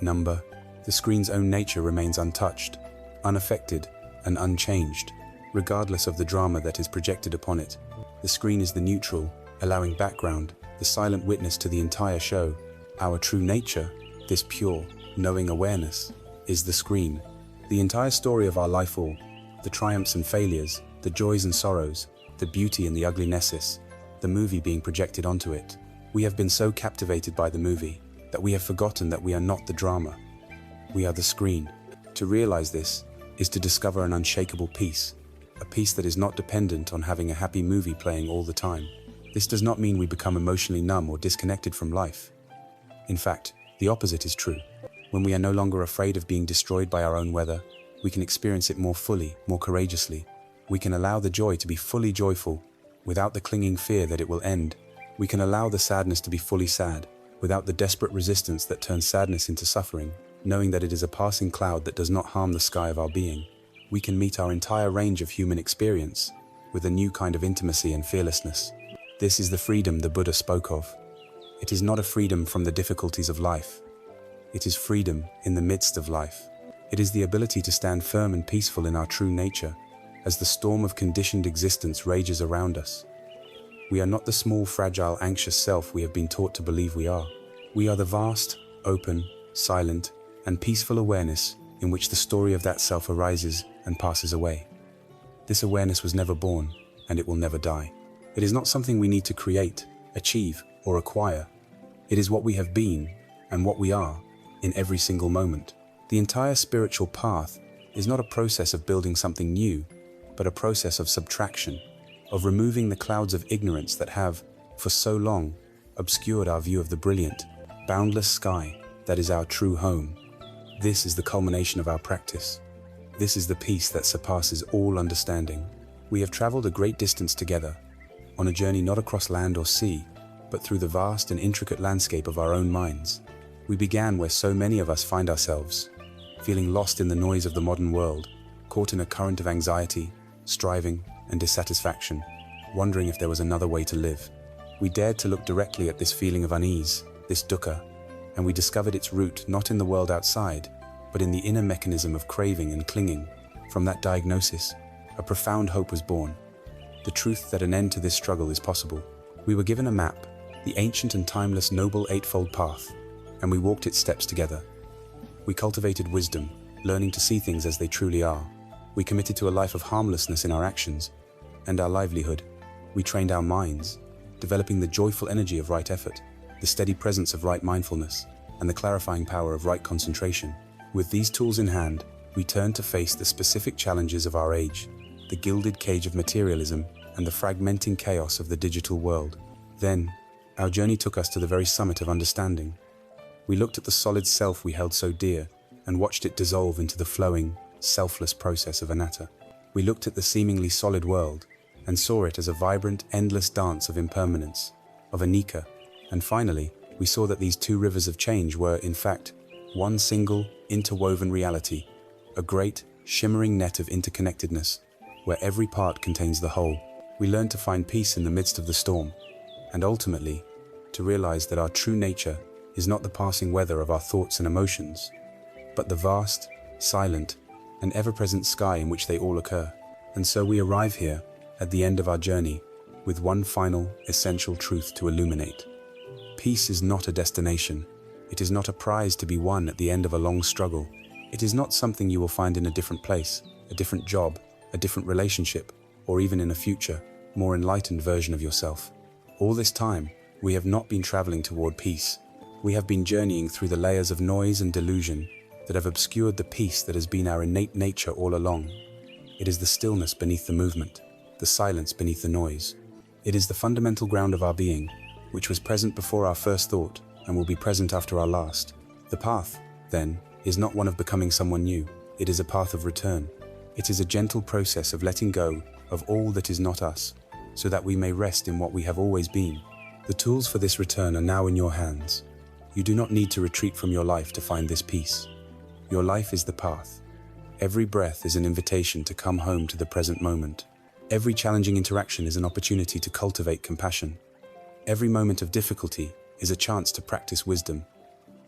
The screen's own nature remains untouched, unaffected, and unchanged, regardless of the drama that is projected upon it. The screen is the neutral, allowing background, the silent witness to the entire show. Our true nature, this pure, knowing awareness, is the screen. The entire story of our life, all, the triumphs and failures, the joys and sorrows, the beauty and the uglinesses, the movie being projected onto it. We have been so captivated by the movie that we have forgotten that we are not the drama. We are the screen. To realize this is to discover an unshakable peace, a peace that is not dependent on having a happy movie playing all the time. This does not mean we become emotionally numb or disconnected from life. In fact, the opposite is true. When we are no longer afraid of being destroyed by our own weather, we can experience it more fully, more courageously. We can allow the joy to be fully joyful, without the clinging fear that it will end. We can allow the sadness to be fully sad, without the desperate resistance that turns sadness into suffering, knowing that it is a passing cloud that does not harm the sky of our being. We can meet our entire range of human experience with a new kind of intimacy and fearlessness. This is the freedom the Buddha spoke of. It is not a freedom from the difficulties of life. It is freedom in the midst of life. It is the ability to stand firm and peaceful in our true nature as the storm of conditioned existence rages around us. We are not the small, fragile, anxious self we have been taught to believe we are. We are the vast, open, silent, and peaceful awareness in which the story of that self arises and passes away. This awareness was never born, and it will never die. It is not something we need to create, achieve, or acquire. It is what we have been and what we are in every single moment. The entire spiritual path is not a process of building something new, but a process of subtraction, of removing the clouds of ignorance that have, for so long, obscured our view of the brilliant, boundless sky that is our true home. This is the culmination of our practice. This is the peace that surpasses all understanding. We have traveled a great distance together, on a journey not across land or sea, but through the vast and intricate landscape of our own minds. We began where so many of us find ourselves, feeling lost in the noise of the modern world, caught in a current of anxiety, striving, and dissatisfaction, wondering if there was another way to live. We dared to look directly at this feeling of unease, this dukkha, and we discovered its root not in the world outside, but in the inner mechanism of craving and clinging. From that diagnosis, a profound hope was born. The truth that an end to this struggle is possible. We were given a map, the ancient and timeless Noble Eightfold Path, and we walked its steps together. We cultivated wisdom, learning to see things as they truly are. We committed to a life of harmlessness in our actions and our livelihood. We trained our minds, developing the joyful energy of right effort, the steady presence of right mindfulness, and the clarifying power of right concentration. With these tools in hand, we turned to face the specific challenges of our age, the gilded cage of materialism and the fragmenting chaos of the digital world. Then, our journey took us to the very summit of understanding. We looked at the solid self we held so dear and watched it dissolve into the flowing, selfless process of anatta. We looked at the seemingly solid world and saw it as a vibrant, endless dance of impermanence, of anicca, and finally, we saw that these two rivers of change were, in fact, one single, interwoven reality, a great, shimmering net of interconnectedness, where every part contains the whole. We learned to find peace in the midst of the storm, and ultimately, to realize that our true nature is not the passing weather of our thoughts and emotions, but the vast, silent, and ever-present sky in which they all occur. And so we arrive here, at the end of our journey, with one final, essential truth to illuminate. Peace is not a destination. It is not a prize to be won at the end of a long struggle. It is not something you will find in a different place, a different job, a different relationship, or even in a future, more enlightened version of yourself. All this time, we have not been traveling toward peace. We have been journeying through the layers of noise and delusion that have obscured the peace that has been our innate nature all along. It is the stillness beneath the movement, the silence beneath the noise. It is the fundamental ground of our being, which was present before our first thought and will be present after our last. The path, then, is not one of becoming someone new. It is a path of return. It is a gentle process of letting go of all that is not us, so that we may rest in what we have always been. The tools for this return are now in your hands. You do not need to retreat from your life to find this peace. Your life is the path. Every breath is an invitation to come home to the present moment. Every challenging interaction is an opportunity to cultivate compassion. Every moment of difficulty is a chance to practice wisdom.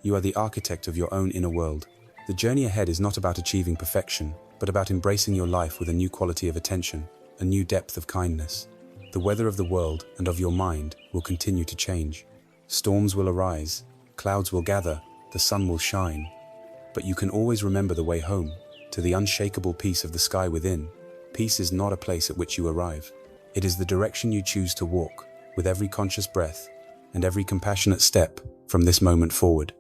You are the architect of your own inner world. The journey ahead is not about achieving perfection, but about embracing your life with a new quality of attention, a new depth of kindness. The weather of the world and of your mind will continue to change. Storms will arise, clouds will gather, the sun will shine. But you can always remember the way home, to the unshakable peace of the sky within. Peace is not a place at which you arrive. It is the direction you choose to walk, with every conscious breath and every compassionate step from this moment forward.